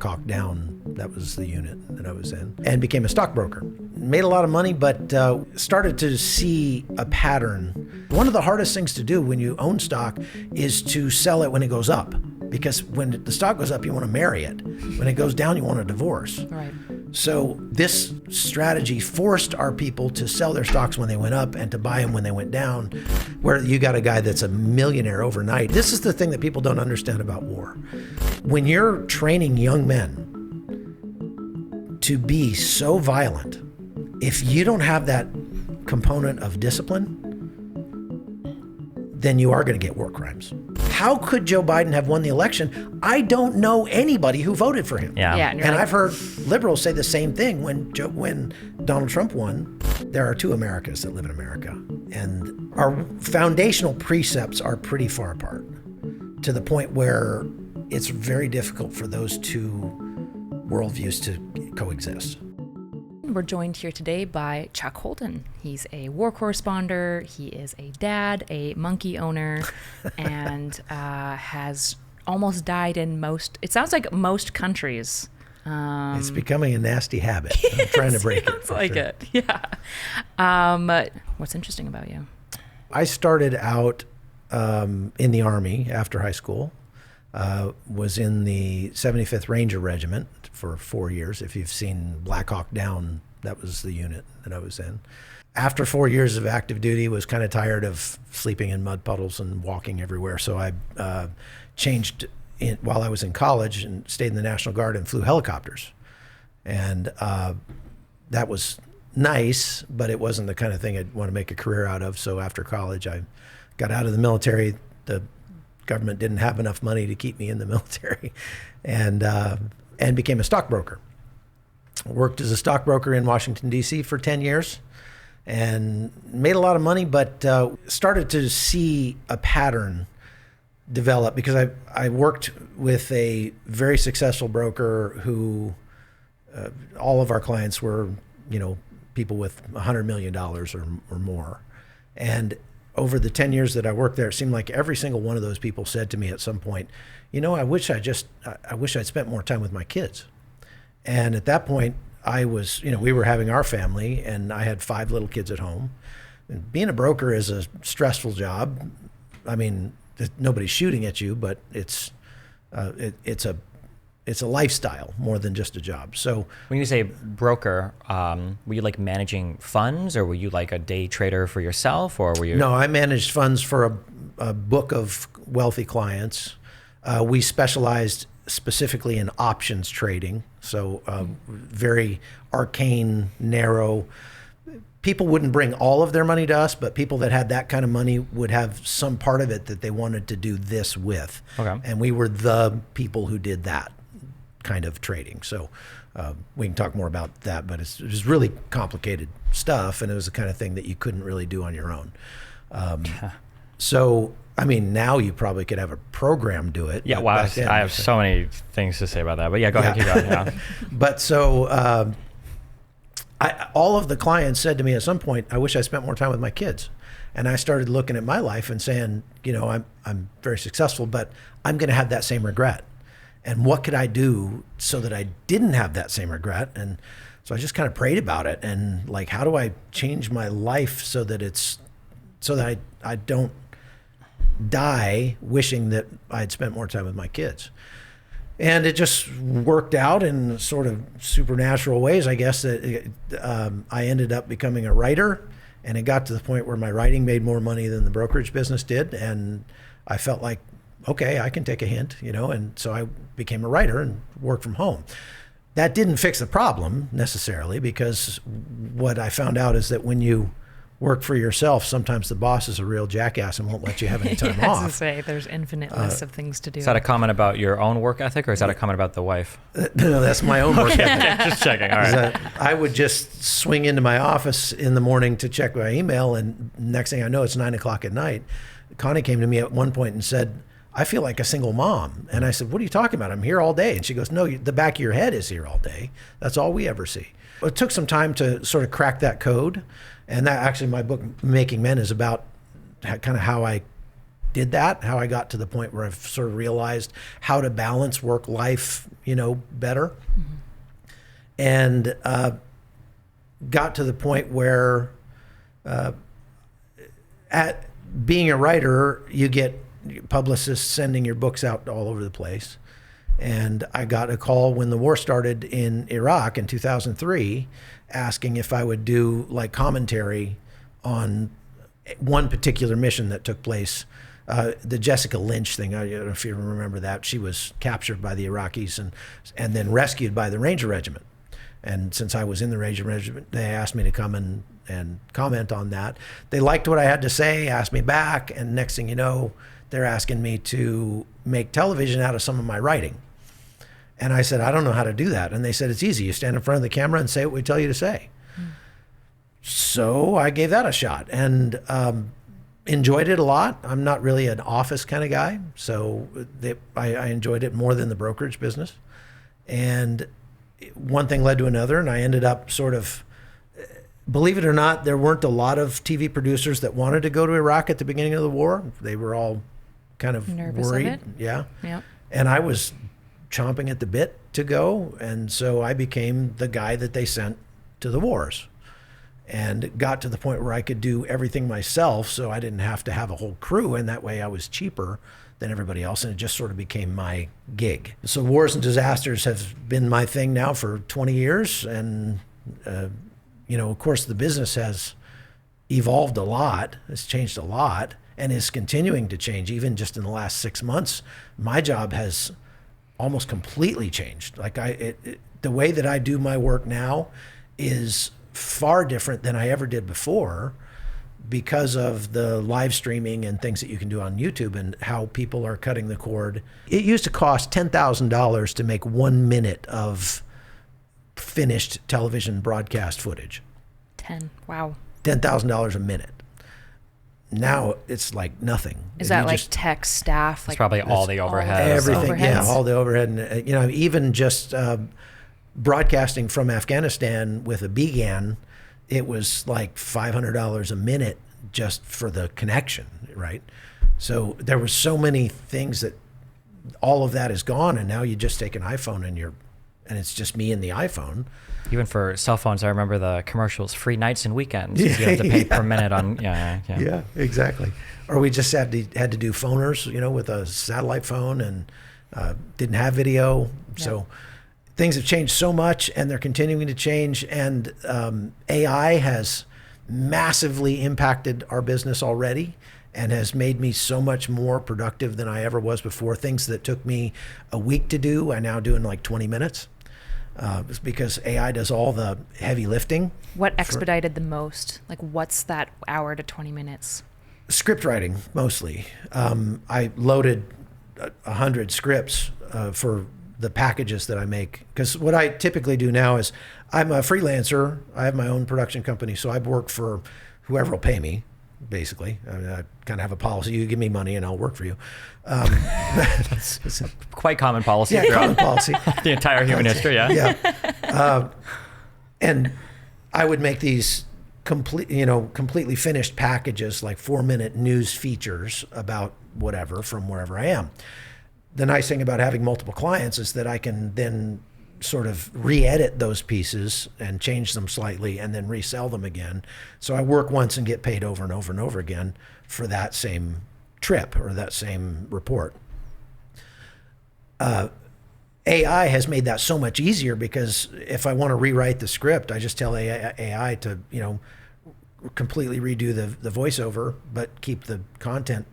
Hawk Down. That was the unit that I was in, and became a stockbroker. Made a lot of money, but started to see a pattern. One of the hardest things to do when you own stock is to sell it when it goes up, because when the stock goes up, you want to marry it. When it goes down, you want a divorce. Right. So this strategy forced our people to sell their stocks when they went up and to buy them when they went down, where you got a guy that's a millionaire overnight. This is the thing that people don't understand about war. When you're training young men to be so violent, if you don't have that component of discipline, then you are going to get war crimes. How could Joe Biden have won the election? I don't know anybody who voted for him. Yeah. And I've heard liberals say the same thing when Donald Trump won. There are two Americas that live in America, and our foundational precepts are pretty far apart, to the point where it's very difficult for those two worldviews to coexist. We're joined here today by Chuck Holton. He's a war correspondent, he is a dad, a monkey owner, and has almost died in it sounds like most countries. It's becoming a nasty habit. I'm trying to break it. Sounds like it, yeah. What's interesting about you? I started out in the Army after high school. Was in the 75th Ranger Regiment for 4 years. If you've seen Black Hawk Down, that was the unit that I was in. After 4 years of active duty, was kind of tired of sleeping in mud puddles and walking everywhere. So I changed while I was in college and stayed in the National Guard and flew helicopters. And that was nice, but it wasn't the kind of thing I'd want to make a career out of. So after college, I got out of the military. The government didn't have enough money to keep me in the military, and became a stockbroker. Worked as a stockbroker in Washington, D.C. for 10 years and made a lot of money, but started to see a pattern develop, because I worked with a very successful broker who all of our clients were, people with $100 million or more. And over the 10 years that I worked there, it seemed like every single one of those people said to me at some point, I wish I'd spent more time with my kids. And at that point, I was, we were having our family, and I had 5 little kids at home. And being a broker is a stressful job. I mean, nobody's shooting at you, but it's a lifestyle more than just a job. So when you say broker, were you like managing funds, or were you like a day trader for yourself, or were you? No, I managed funds for a book of wealthy clients. We specialized specifically in options trading. So very arcane, narrow. People wouldn't bring all of their money to us, but people that had that kind of money would have some part of it that they wanted to do this with. Okay. And we were the people who did that kind of trading. So we can talk more about that, but it was really complicated stuff, and it was the kind of thing that you couldn't really do on your own. So, I mean, now you probably could have a program do it. Yeah, well, I have so many things to say about that, but yeah, go ahead, keep going. Yeah. But so all of the clients said to me at some point, I wish I spent more time with my kids. And I started looking at my life and saying, I'm very successful, but I'm going to have that same regret. And what could I do so that I didn't have that same regret? And so I just kind of prayed about it, and like, how do I change my life so that I don't die wishing that I'd spent more time with my kids? And it just worked out in sort of supernatural ways, I guess, that I ended up becoming a writer, and it got to the point where my writing made more money than the brokerage business did. And I felt like, okay, I can take a hint, and so I became a writer and worked from home. That didn't fix the problem necessarily, because what I found out is that when you work for yourself, sometimes the boss is a real jackass and won't let you have any time off. I was going to say, there's infinite lists of things to do. Is that a comment about your own work ethic, or is that a comment about the wife? No, that's my own work ethic. Just checking. All right. I would just swing into my office in the morning to check my email, and next thing I know, it's 9:00 at night. Connie came to me at one point and said, I feel like a single mom. And I said, what are you talking about? I'm here all day. And she goes, no, the back of your head is here all day. That's all we ever see. It took some time to sort of crack that code. And that actually, my book, Making Men, is about kind of how I did that, how I got to the point where I've sort of realized how to balance work life, better. And got to the point where at being a writer, you get publicists sending your books out all over the place. And I got a call when the war started in Iraq in 2003 asking if I would do like commentary on one particular mission that took place. The Jessica Lynch thing, I don't know if you remember that. She was captured by the Iraqis and then rescued by the Ranger Regiment. And since I was in the Ranger Regiment, they asked me to come and comment on that. They liked what I had to say, asked me back, and next thing you know, they're asking me to make television out of some of my writing. And I said, I don't know how to do that. And they said, it's easy. You stand in front of the camera and say what we tell you to say. So I gave that a shot and enjoyed it a lot. I'm not really an office kind of guy, so I enjoyed it more than the brokerage business. And one thing led to another, and I ended up sort of, believe it or not, there weren't a lot of TV producers that wanted to go to Iraq at the beginning of the war. They were all kind of nervous worried. of it? Yeah. Yep. And I was chomping at the bit to go, and so I became the guy that they sent to the wars. And got to the point where I could do everything myself, so I didn't have to have a whole crew, and that way I was cheaper than everybody else, and it just sort of became my gig. So wars and disasters have been my thing now for 20 years, and of course the business has evolved a lot, has changed a lot, and is continuing to change. Even just in the last 6 months, my job has almost completely changed. Like the way that I do my work now is far different than I ever did before because of the live streaming and things that you can do on YouTube and how people are cutting the cord. It used to cost $10,000 to make 1 minute of finished television broadcast footage. Wow. $10,000 a minute. Now it's like nothing. Is that like tech staff? It's probably all the overhead. Everything, yeah, all the overhead. And, even just broadcasting from Afghanistan with a BGAN, it was like $500 a minute just for the connection, right? So there were so many things that all of that is gone, and now you just take an iPhone and it's just me and the iPhone. Even for cell phones, I remember the commercials, free nights and weekends. You have to pay per minute on, Yeah, exactly. Or we just had to do phoners, with a satellite phone and didn't have video. Yeah. So things have changed so much, and they're continuing to change. And AI has massively impacted our business already and has made me so much more productive than I ever was before. Things that took me a week to do, I now do in like 20 minutes. It's because AI does all the heavy lifting. What expedited the most? Like, what's that hour to 20 minutes? Script writing, mostly. I loaded 100 scripts for the packages that I make. Because what I typically do now is I'm a freelancer. I have my own production company, so I work for whoever will pay me, basically. I kind of have a policy. You give me money and I'll work for you. It's a quite common policy throughout common policy. the entire human history, yeah. And I would make these completely finished packages, like 4-minute news features about whatever from wherever I am. The nice thing about having multiple clients is that I can then sort of re-edit those pieces and change them slightly and then resell them again. So I work once and get paid over and over and over again for that same trip or that same report. AI has made that so much easier because if I want to rewrite the script, I just tell AI to, completely redo the voiceover, but keep the content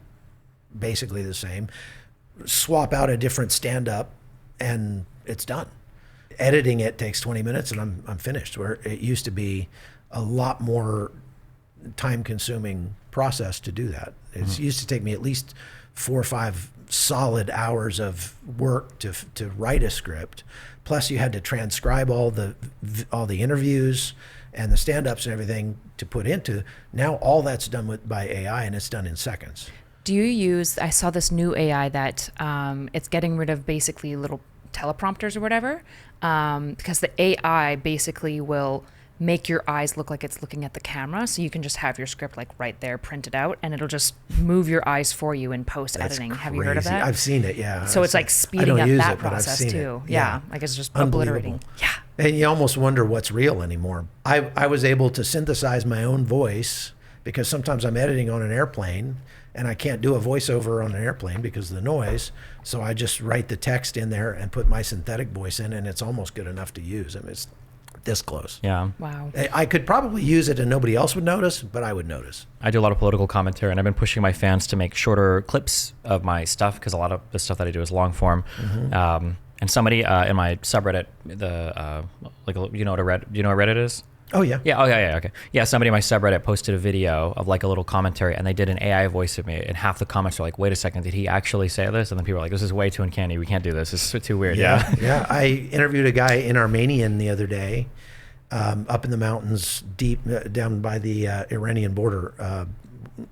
basically the same. Swap out a different stand-up, and it's done. Editing it takes 20 minutes, and I'm finished. Where it used to be a lot more time-consuming process to do that. It used to take me at least 4 or 5 solid hours of work to write a script. Plus, you had to transcribe all the interviews and the stand-ups and everything to put into. Now, all that's done by AI, and it's done in seconds. Do you use, I saw this new AI that it's getting rid of basically little teleprompters or whatever, because the AI basically will make your eyes look like it's looking at the camera, so you can just have your script like right there printed out, and it'll just move your eyes for you in post editing. Have you heard of that? I've seen it. Yeah. So it's like speeding up that process too. Yeah. Like it's just obliterating. Yeah. And you almost wonder what's real anymore. I was able to synthesize my own voice because sometimes I'm editing on an airplane and I can't do a voiceover on an airplane because of the noise. So I just write the text in there and put my synthetic voice in, and it's almost good enough to use. I mean, it's this close. Yeah. Wow. I could probably use it and nobody else would notice, but I would notice. I do a lot of political commentary, and I've been pushing my fans to make shorter clips of my stuff because a lot of the stuff that I do is long form. And somebody in my subreddit, you know what Reddit is? Oh yeah. Yeah. Oh yeah. Okay. Yeah. Somebody in my subreddit posted a video of like a little commentary, and they did an AI voice of me, and half the comments are like, "Wait a second, did he actually say this?" And then people are like, "This is way too uncanny. We can't do this. This is too weird." Yeah. Yeah. I interviewed a guy in Armenian the other day, up in the mountains, deep down by the Iranian border,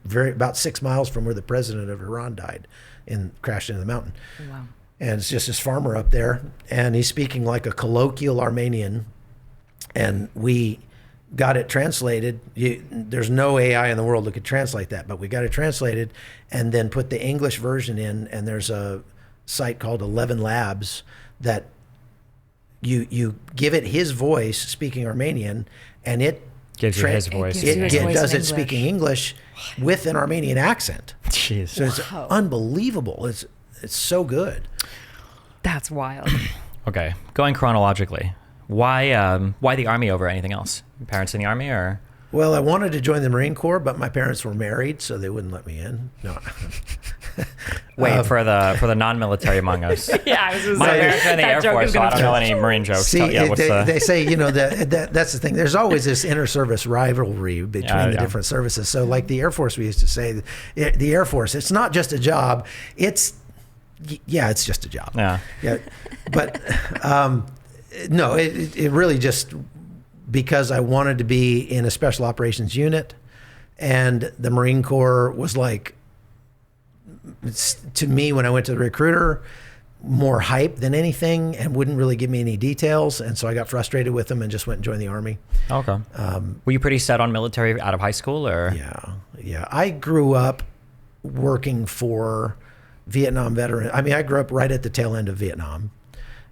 about 6 miles from where the president of Iran died, and crashed into the mountain. Wow. And it's just this farmer up there, and he's speaking like a colloquial Armenian, and we got it translated. There's no AI in the world that could translate that, but we got it translated and then put the English version in, and there's a site called 11 Labs that you give it his voice speaking Armenian, and it gives you his voice. It does it speaking English with an Armenian accent. Jeez. So it's unbelievable. It's so good. That's wild. Okay, going chronologically, why the Army over anything else? Your parents in the Army, or? Well, I wanted to join the Marine Corps, but my parents were married, so they wouldn't let me in. No. Wait, for the non-military among us. Yeah, I was just My parents are in the Air Force, so I don't know any Marine jokes. See, they say, that's the thing. There's always this inter-service rivalry between the different services. So like the Air Force, we used to say, the Air Force, it's not just a job. It's just a job. Yeah. Yeah. But no, it really just because I wanted to be in a special operations unit, and the Marine Corps was like, to me, when I went to the recruiter, more hype than anything, and wouldn't really give me any details. And so I got frustrated with them and just went and joined the Army. Okay. Were you pretty set on military out of high school, or? Yeah. I grew up working for Vietnam veterans. I mean, I grew up right at the tail end of Vietnam.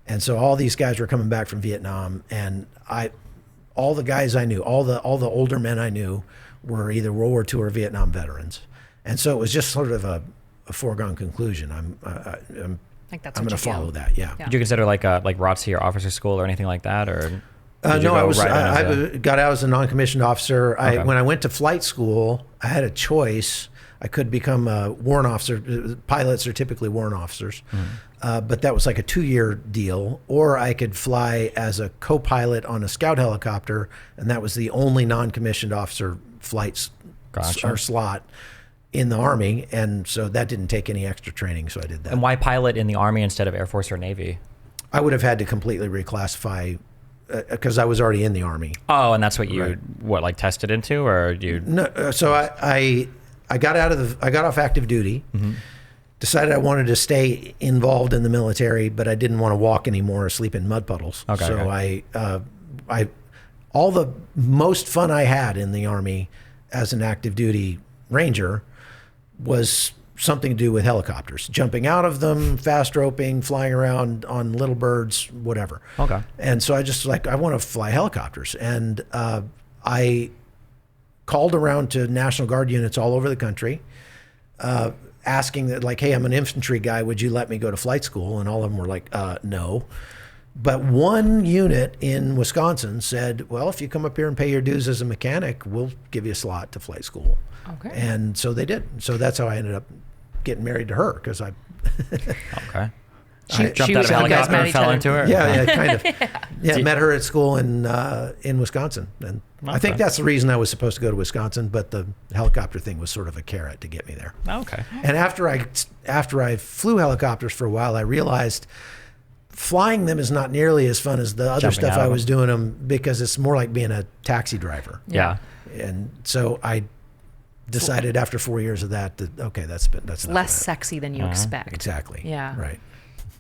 And so all these guys were coming back from Vietnam, and all the guys I knew, all the older men I knew were either World War II or Vietnam veterans. And so it was just sort of a foregone conclusion. I'm going to follow that. Yeah. Did you consider like ROTC or officer school or anything like that, or? No, I got out as a non-commissioned officer. When I went to flight school, I had a choice. I could become a warrant officer. Pilots are typically warrant officers. But that was like a 2-year deal. Or I could fly as a co-pilot on a scout helicopter, and that was the only non-commissioned officer flights or slot in the Army. And so that didn't take any extra training, so I did that. And why pilot in the Army instead of Air Force or Navy? I would have had to completely reclassify because I was already in the Army. Oh, and that's what you tested into, or you? No, so I got off active duty. Decided I wanted to stay involved in the military, but I didn't want to walk anymore or sleep in mud puddles. I all the most fun I had in the Army as an active duty Ranger was something to do with helicopters, jumping out of them, fast roping, flying around on little birds, whatever. Okay. And so I just I want to fly helicopters. And I called around to National Guard units all over the country, asking that, hey, I'm an infantry guy, would you let me go to flight school? And all of them were like, no. But one unit in Wisconsin said, well, if you come up here and pay your dues as a mechanic, we'll give you a slot to flight school. Okay. And so they did. So that's how I ended up getting married to her, because I... Okay. She jumped out of a helicopter and fell into her? Yeah, kind of. Yeah, met her at school in Wisconsin. And I think that's the reason I was supposed to go to Wisconsin, but the helicopter thing was sort of a carrot to get me there. Okay. And after I flew helicopters for a while, I realized flying them is not nearly as fun as the other stuff I was doing them, because it's more like being a taxi driver. Yeah. And so I decided after 4 years of that, okay, that's less sexy than you expect. Exactly. Yeah. Right.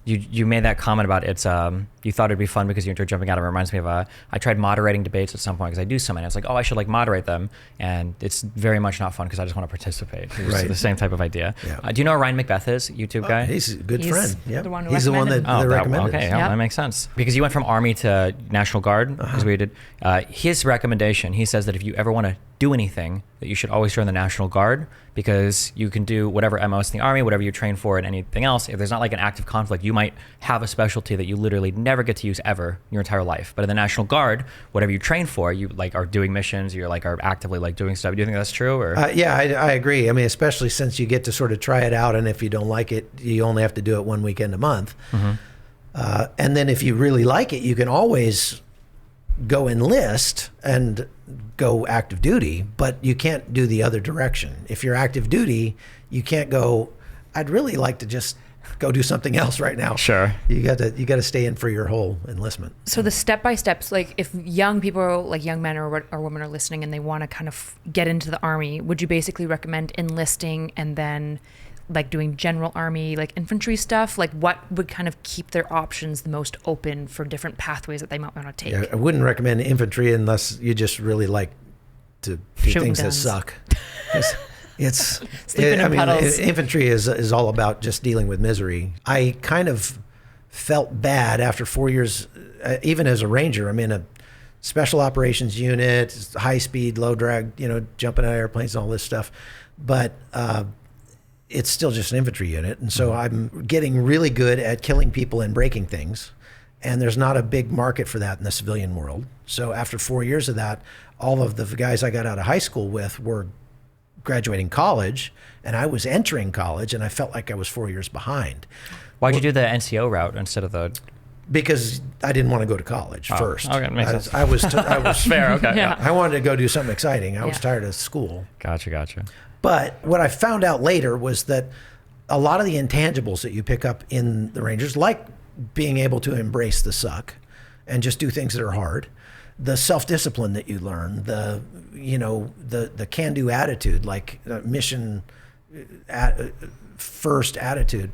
you made that comment about it's you thought it'd be fun because you enjoyed jumping out. It reminds me of I tried moderating debates at some point because I do so many. It's like, oh, I should like moderate them, and it's very much not fun because I just want to participate. It's Right. the same type of idea. Yeah. Do you know who Ryan Macbeth is? YouTube guy. He's a good He's friend. Yeah, the one who he's the one that, recommended. that recommended. Okay, it. yeah, Yep. that makes sense. Because you went from Army to National Guard, as we did. His recommendation, he says that if you ever want to do anything, that you should always join the National Guard because you can do whatever MOs in the Army, whatever you train for, and anything else. If there's not like an active conflict, you might have a specialty that you literally never get to use ever in your entire life. But in the National Guard, whatever you train for, you like are doing missions, you're like are actively like doing stuff. Do you think that's true? Or Yeah, I agree. I mean, especially since you get to sort of try it out, and if you don't like it, you only have to do it one weekend a month. And then if you really like it, you can always go enlist and go active duty, but you can't do the other direction. If you're active duty, you can't go, I'd really like to just go do something else right now. Sure. You got to stay in for your whole enlistment. So the step-by-steps, like if young people, like young men or women are listening and they want to kind of get into the Army, would you basically recommend enlisting and then like doing general Army, like infantry stuff? Like what would kind of keep their options the most open for different pathways that they might want to take? Yeah, I wouldn't recommend infantry unless you just really like to do Shooting things that guns. suck. It's Sleeping in puddles. infantry is all about just dealing with misery. I kind of felt bad after 4 years, even as a ranger. I'm in a special operations unit, high speed, low drag, jumping out of airplanes and all this stuff. But it's still just an infantry unit. And so I'm getting really good at killing people and breaking things. And there's not a big market for that in the civilian world. So after 4 years of that, all of the guys I got out of high school with were graduating college, and I was entering college, and I felt like I was 4 years behind. why'd you do the NCO route instead of the? Because I didn't want to go to college first. Okay, makes sense. I was Fair. Okay. Yeah. I wanted to go do something exciting. I was Yeah. tired of school. Gotcha. But what I found out later was that a lot of the intangibles that you pick up in the Rangers, like being able to embrace the suck and just do things that are hard, the self-discipline that you learn, the can-do attitude, like mission first attitude,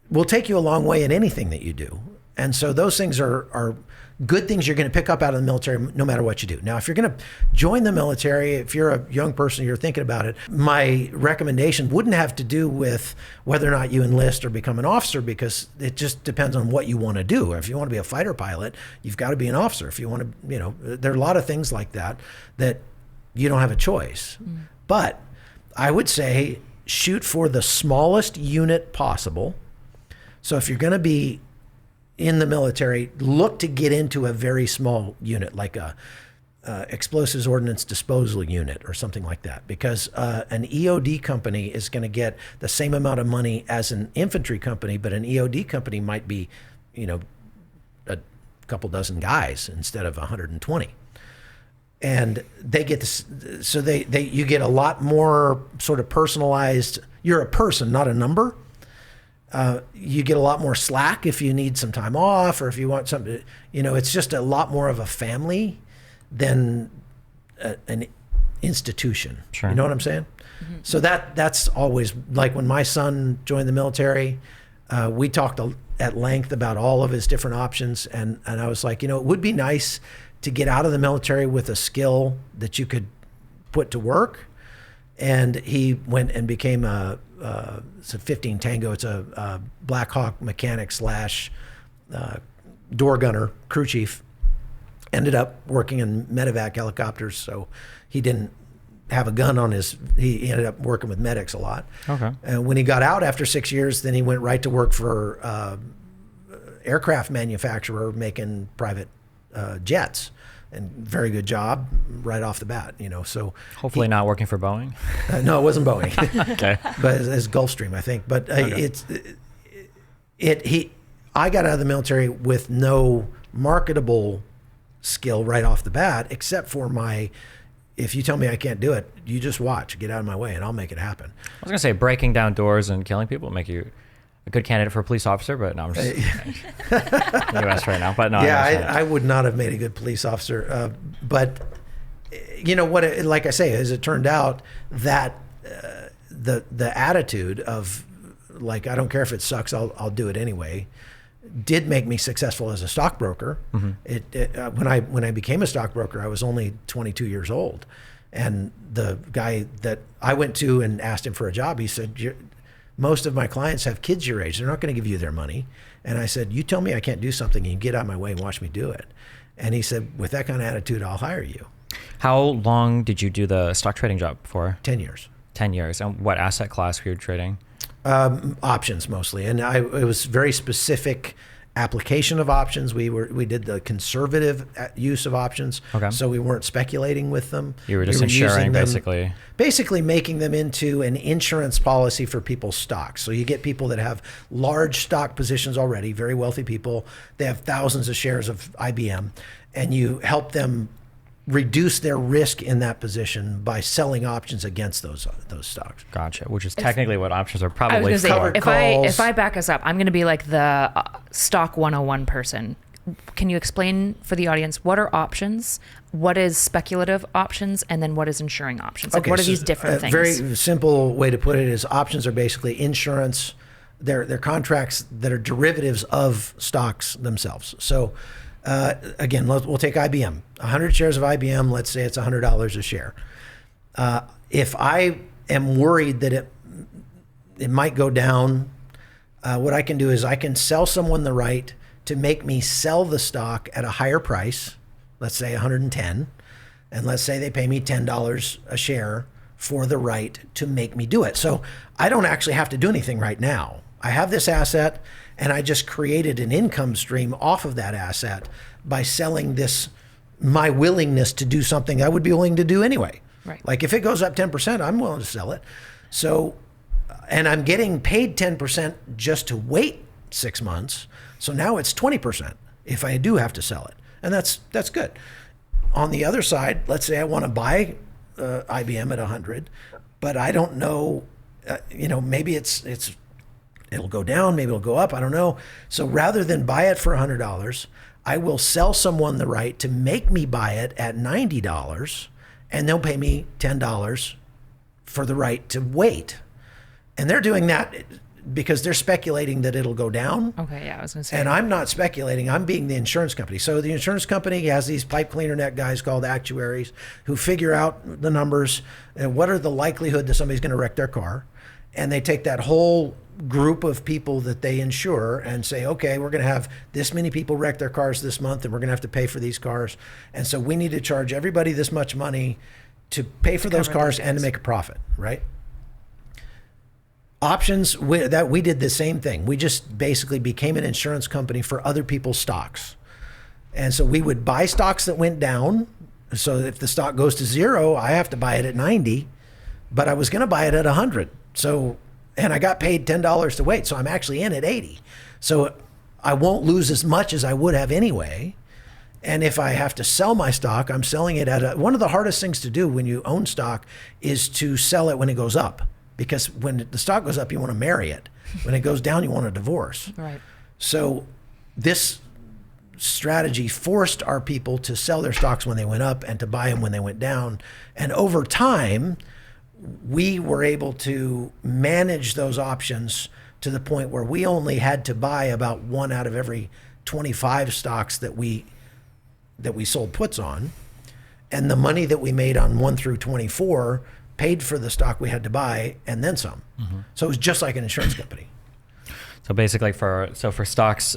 will take you a long way in anything that you do. And so those things are good things you're going to pick up out of the military no matter what you do. Now, if you're going to join the military, if you're a young person, you're thinking about it, my recommendation wouldn't have to do with whether or not you enlist or become an officer, because it just depends on what you want to do. If you want to be a fighter pilot, you've got to be an officer. If you want to, there are a lot of things like that you don't have a choice. But I would say shoot for the smallest unit possible. So if you're going to be in the military, look to get into a very small unit, like a explosives ordnance disposal unit or something like that, because an EOD company is going to get the same amount of money as an infantry company, but an EOD company might be, a couple dozen guys instead of 120. And they get this, so you get a lot more sort of personalized. You're a person, not a number. You get a lot more slack if you need some time off, or if you want something. It's just a lot more of a family than an institution. Sure. You know what I'm saying? Mm-hmm. So that's always, like when my son joined the military, we talked at length about all of his different options, and I was like, it would be nice to get out of the military with a skill that you could put to work. And he went and became it's a 15 Tango. It's a Black Hawk mechanic / door gunner, crew chief. Ended up working in medevac helicopters, so he didn't have a gun on his. He ended up working with medics a lot. Okay. And when he got out after 6 years, then he went right to work for aircraft manufacturer making private jets. And very good job right off the bat, So Hopefully not working for Boeing. No, it wasn't Boeing. Okay. But it's Gulfstream, I think. But I got out of the military with no marketable skill right off the bat, except for if you tell me I can't do it, you just watch, get out of my way, and I'll make it happen. I was gonna say breaking down doors and killing people would make you a good candidate for a police officer, but no, I'm just U.S. right now. But no, Yeah, I would not have made a good police officer. But like I say, as it turned out, that the attitude of like, I don't care if it sucks, I'll do it anyway, did make me successful as a stockbroker. When I became a stockbroker, I was only 22 years old. And the guy that I went to and asked him for a job, he said, most of my clients have kids your age. They're not going to give you their money. And I said, you tell me I can't do something, and you get out of my way and watch me do it. And he said, with that kind of attitude, I'll hire you. How long did you do the stock trading job for? 10 years. 10 years. And what asset class were you trading? Options mostly. And it was very specific application of options. We did the conservative use of options. Okay. So we weren't speculating with them. You were just insuring, basically. Basically making them into an insurance policy for people's stocks. So you get people that have large stock positions already, very wealthy people. They have thousands of shares of IBM, and you help them reduce their risk in that position by selling options against those stocks. Gotcha. Which is technically what options are probably I was for. going to say, if I back us up, I'm going to be like the stock 101 person. Can you explain for the audience what are options, what is speculative options, and then what is insuring options? Like, what are these different things? A very simple way to put it is options are basically insurance. They're contracts that are derivatives of stocks themselves. So again, we'll take IBM. 100 shares of IBM, let's say it's $100 a share. If I am worried that it might go down, what I can do is I can sell someone the right to make me sell the stock at a higher price, let's say 110, and let's say they pay me $10 a share for the right to make me do it. So I don't actually have to do anything right now. I have this asset, and I just created an income stream off of that asset by selling my willingness to do something I would be willing to do anyway. Right. Like if it goes up 10%, I'm willing to sell it. So, and I'm getting paid 10% just to wait 6 months. So now it's 20% if I do have to sell it. And that's good. On the other side, let's say I want to buy IBM at 100, but I don't know, maybe it'll go down, maybe it'll go up, I don't know. So rather than buy it for $100, I will sell someone the right to make me buy it at $90, and they'll pay me $10 for the right to wait. And they're doing that because they're speculating that it'll go down. Okay, yeah, I was going to say. And I'm not speculating. I'm being the insurance company. So the insurance company has these pipe cleaner net guys called actuaries who figure out the numbers and what are the likelihood that somebody's going to wreck their car. And they take that whole group of people that they insure and say, okay, we're going to have this many people wreck their cars this month, and we're going to have to pay for these cars. And so we need to charge everybody this much money to pay for those cars and to make a profit, right? Options, we did the same thing. We just basically became an insurance company for other people's stocks. And so we would buy stocks that went down. So if the stock goes to 0, I have to buy it at 90, but I was going to buy it at 100. So, and I got paid $10 to wait. So I'm actually in at 80. So I won't lose as much as I would have anyway. And if I have to sell my stock, I'm selling it at one of the hardest things to do when you own stock is to sell it when it goes up. Because when the stock goes up, you want to marry it. When it goes down, you want a divorce. Right. So this strategy forced our people to sell their stocks when they went up and to buy them when they went down. And over time, we were able to manage those options to the point where we only had to buy about 1 out of every 25 stocks that we sold puts on. And the money that we made on 1 through 24 paid for the stock we had to buy and then some. Mm-hmm. So it was just like an insurance company. So basically for stocks,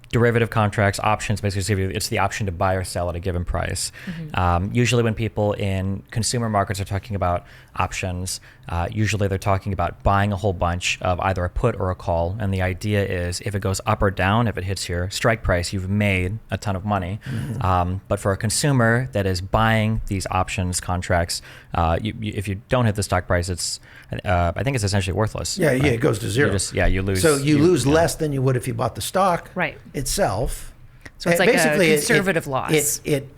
derivative contracts, options, basically it's the option to buy or sell at a given price. Mm-hmm. Usually when people in consumer markets are talking about options, usually they're talking about buying a whole bunch of either a put or a call. And the idea is if it goes up or down, if it hits your strike price, you've made a ton of money. Mm-hmm. But for a consumer that is buying these options contracts, if you don't hit the stock price, I think it's essentially worthless. Yeah, it goes to 0. You lose. So you lose less than you would if you bought the stock itself. So it's like basically a conservative loss. It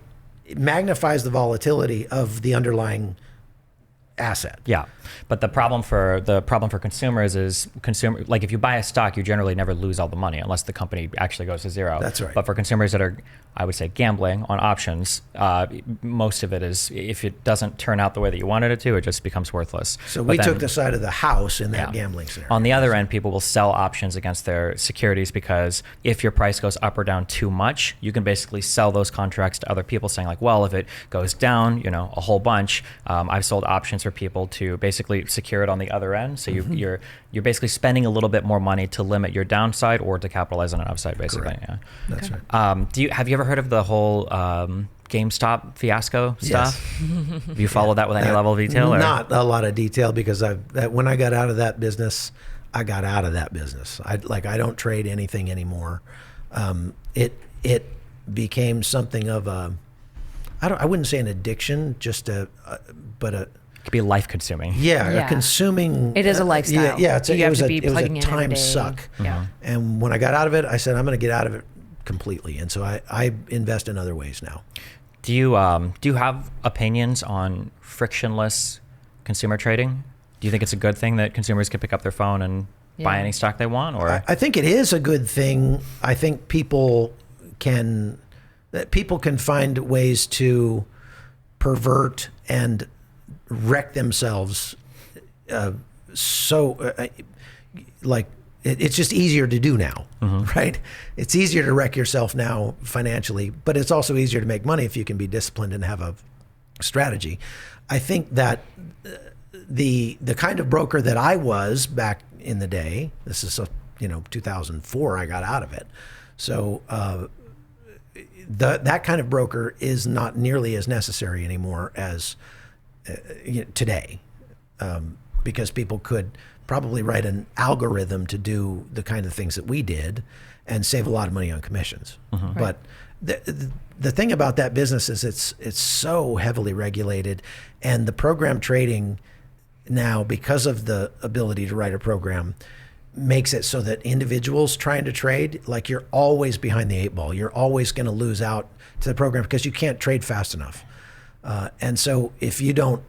magnifies the volatility of the underlying asset. Yeah, but the problem for consumers is like if you buy a stock, you generally never lose all the money unless the company actually goes to zero. That's right. But for consumers that are, I would say, gambling on options, most of it is, if it doesn't turn out the way that you wanted it to, it just becomes worthless. So we took the side of the house in that gambling scenario. On the other end, people will sell options against their securities because if your price goes up or down too much, you can basically sell those contracts to other people, saying like, well, if it goes down, a whole bunch, I've sold options for people to basically secure it on the other end. So you're basically spending a little bit more money to limit your downside or to capitalize on an upside, basically. Correct. Yeah, that's right. Have you ever heard of the whole Gamestop fiasco stuff? Have you followed that with any level of detail? Not a lot of detail, because when I got out of that business, I got out of that business. I don't trade anything anymore. It became something of a, I wouldn't say an addiction, but a. It could be life consuming. Yeah, consuming. It is a lifestyle. Yeah, you have to be it was plugging a in every time day. suck. Yeah. And when I got out of it, I said, I'm going to get out of it completely. And so I invest in other ways now. Do you have opinions on frictionless consumer trading? Do you think it's a good thing that consumers can pick up their phone and buy any stock they want? Or I think it is a good thing. I think people can find ways to pervert and wreck themselves. It's just easier to do now, right? It's easier to wreck yourself now financially, but it's also easier to make money if you can be disciplined and have a strategy. I think that the kind of broker that I was back in the day, this is 2004, I got out of it. So that kind of broker is not nearly as necessary anymore as today, because people could probably write an algorithm to do the kind of things that we did and save a lot of money on commissions. But the thing about that business is it's so heavily regulated, and the program trading now, because of the ability to write a program, makes it so that individuals trying to trade, like, you're always behind the eight ball. You're always going to lose out to the program because you can't trade fast enough. And so if you don't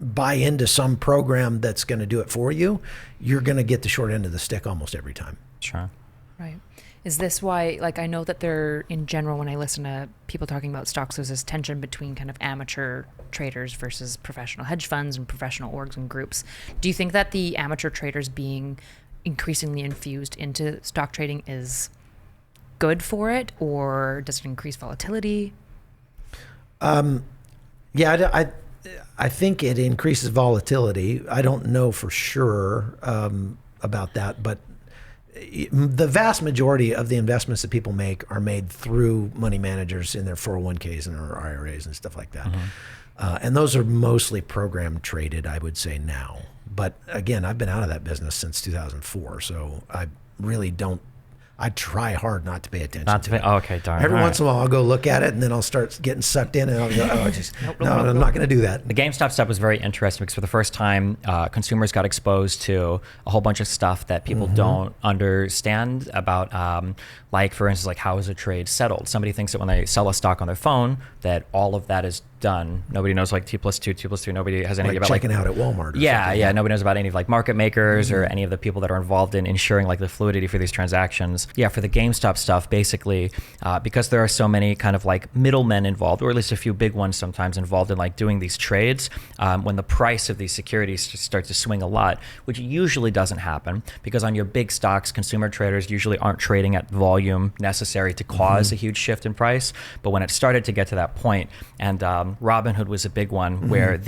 buy into some program that's going to do it for you, you're going to get the short end of the stick almost every time. Sure. Right. Is this why, I know that there, in general, when I listen to people talking about stocks, there's this tension between kind of amateur traders versus professional hedge funds and professional orgs and groups. Do you think that the amateur traders being increasingly infused into stock trading is good for it, or does it increase volatility? Yeah, I think it increases volatility. I don't know for sure about that, but the vast majority of the investments that people make are made through money managers in their 401ks and their IRAs and stuff like that. And those are mostly program traded, I would say, now. But again, I've been out of that business since 2004, so I really don't. I try hard not to pay attention. Okay, darn. Every once in a while, I'll go look at it, and then I'll start getting sucked in, and I'll go, I'm not going to do that. The GameStop stuff was very interesting because for the first time, consumers got exposed to a whole bunch of stuff that people don't understand about, like, for instance, like, how is a trade settled? Somebody thinks that when they sell a stock on their phone, that all of that is done. Nobody knows, like, T+2. Nobody has any idea about, checking out at Walmart. Yeah. Nobody knows about any of, like, market makers or any of the people that are involved in ensuring, like, the fluidity for these transactions. Yeah, for the GameStop stuff, basically, because there are so many kind of, like, middlemen involved, or at least a few big ones sometimes involved in, like, doing these trades, when the price of these securities starts to swing a lot, which usually doesn't happen because on your big stocks, consumer traders usually aren't trading at volume necessary to cause a huge shift in price. But when it started to get to that point, and Robinhood was a big one where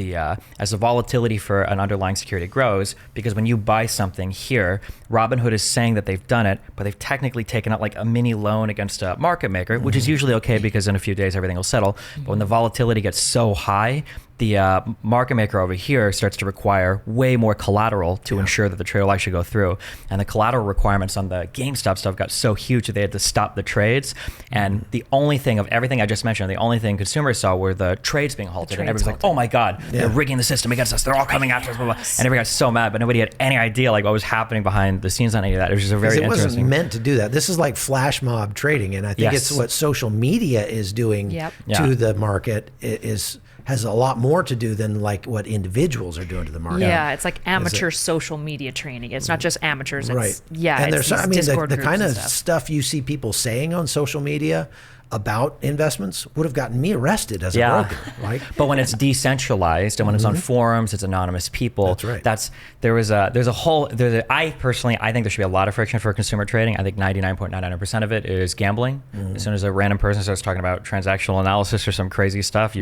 as the volatility for an underlying security grows, because when you buy something here, Robinhood is saying that they've done it, but they've technically taken out like a mini loan against a market maker, which is usually okay because in a few days everything will settle. But when the volatility gets so high, the market maker over here starts to require way more collateral to ensure that the trade will actually go through. And the collateral requirements on the GameStop stuff got so huge that they had to stop the trades. And the only thing of everything I just mentioned, the only thing consumers saw were the trades being halted. And everybody's like, oh my God, they're rigging the system against us. They're all coming after us. Blah, blah. And everybody got so mad, but nobody had any idea like what was happening behind the scenes on any of that. It was just a very interesting. It wasn't meant to do that. This is like flash mob trading. And I think it's what social media is doing to the market is has a lot more to do than like what individuals are doing to the market. Yeah, it's like amateur social media training. It's not just amateurs. It's, Right. Yeah, And it's there's, I mean, Discord the groups kind and of stuff. stuff you see people saying on social media about investments would have gotten me arrested as a Yeah. broker. Like, But when it's decentralized and when it's on forums, it's anonymous people. That's right. I personally think there should be a lot of friction for consumer trading. I think 99.99% of it is gambling. As soon as a random person starts talking about transactional analysis or some crazy stuff,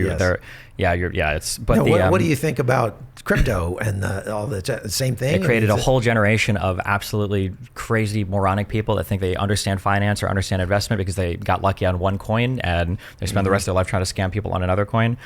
Yes. But what do you think about crypto and all the same thing? it created I a mean, whole generation of absolutely crazy, moronic people that think they understand finance or understand investment because they got lucky on one coin and they spend the rest of their life trying to scam people on another coin.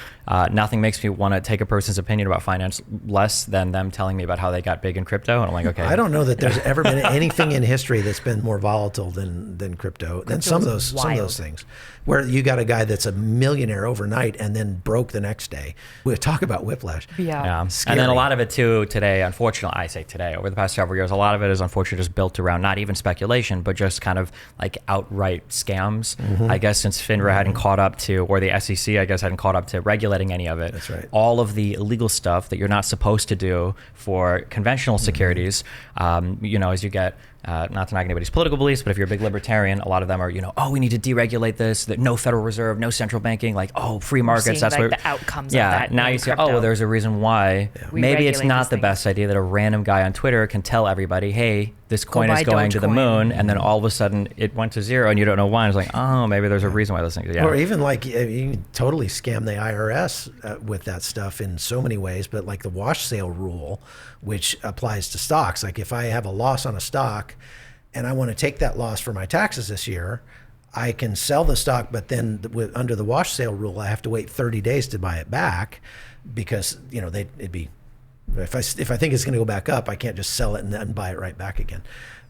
Nothing makes me want to take a person's opinion about finance less than them telling me about how they got big in crypto. And I'm like, okay. I don't know that there's ever been anything in history that's been more volatile than crypto, than some of those things, where you got a guy that's a millionaire overnight and then broke the next day. We talk about whiplash. Yeah. And Scary. then a lot of it too today, unfortunately, I say today, over the past several years, a lot of it is unfortunately just built around not even speculation, but just kind of like outright scams. I guess since FINRA hadn't caught up to, or the SEC, I guess, hadn't caught up to regulating any of it. That's right. All of the illegal stuff that you're not supposed to do for conventional securities, as you get, not to knock anybody's political beliefs, but if you're a big libertarian, a lot of them are, we need to deregulate this, that no Federal Reserve, no central banking, like, free markets. Seeing, that's like, what the outcomes of Yeah. that Now in you say, crypto. there's a reason why. We Maybe it's regulate not these the things. best idea that a random guy on Twitter can tell everybody, hey, this coin buy is going to the Dogecoin. moon, and then all of a sudden it went to zero and you don't know why. And it's like, maybe there's a reason why this thing. Yeah. Or even like you can totally scam the IRS with that stuff in so many ways, but like the wash sale rule, which applies to stocks. Like if I have a loss on a stock and I want to take that loss for my taxes this year, I can sell the stock, but then under the wash sale rule, I have to wait 30 days to buy it back because, it'd be, if I think it's going to go back up, I can't just sell it and then buy it right back again.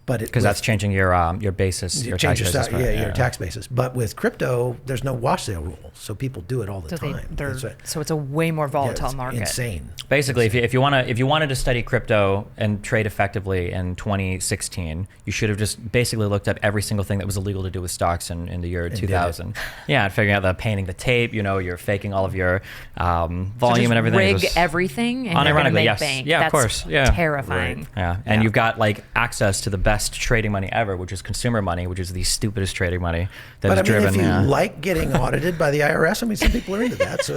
But Because that's changing your basis, your tax basis. your tax basis. But with crypto, there's no wash sale rule, so people do it all the time. So it's a way more volatile it's market. insane. Basically, if you wanted to study crypto and trade effectively in 2016, you should have just basically looked up every single thing that was illegal to do with stocks in the year 2000. Yeah, and figuring out the painting the tape. You're faking all of your volume and everything. Rig everything and you're gonna Unironically, make yes. bank. Yeah, That's of course. Yeah. terrifying. Yeah, and you've got like access to the best trading money ever, which is consumer money, which is the stupidest trading money that is driven. If you like getting audited by the IRS, some people are into that. So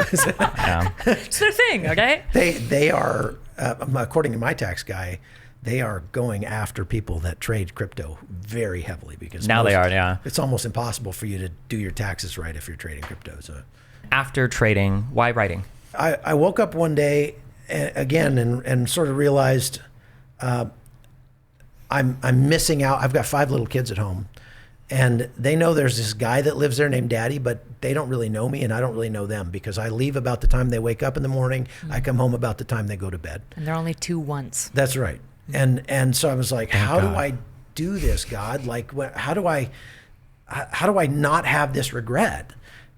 It's their thing, okay? they are, according to my tax guy, they are going after people that trade crypto very heavily because Now they are, yeah. It's almost impossible for you to do your taxes right if you're trading crypto. So After trading, why writing? I woke up one day again and sort of realized I'm missing out. I've got 5 little kids at home, and they know there's this guy that lives there named Daddy, but they don't really know me, and I don't really know them because I leave about the time they wake up in the morning. I come home about the time they go to bed. And they're only 2 once. That's right. And so I was like, how do I do this, God? Like, how do I not have this regret?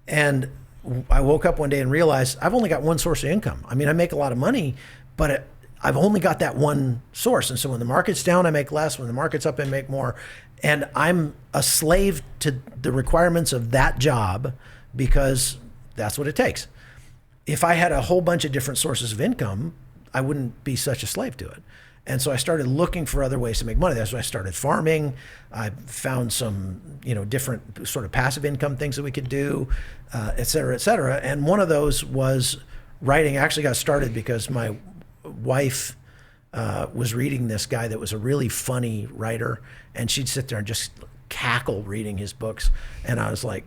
And I woke up one day and realized I've only got one source of income. I mean, I make a lot of money, but I've only got that one source. And so when the market's down, I make less. When the market's up, I make more. And I'm a slave to the requirements of that job because that's what it takes. If I had a whole bunch of different sources of income, I wouldn't be such a slave to it. And so I started looking for other ways to make money. That's why I started farming. I found some, different sort of passive income things that we could do, et cetera, et cetera. And one of those was writing. I actually got started because my wife was reading this guy that was a really funny writer, and she'd sit there and just cackle reading his books. And I was like,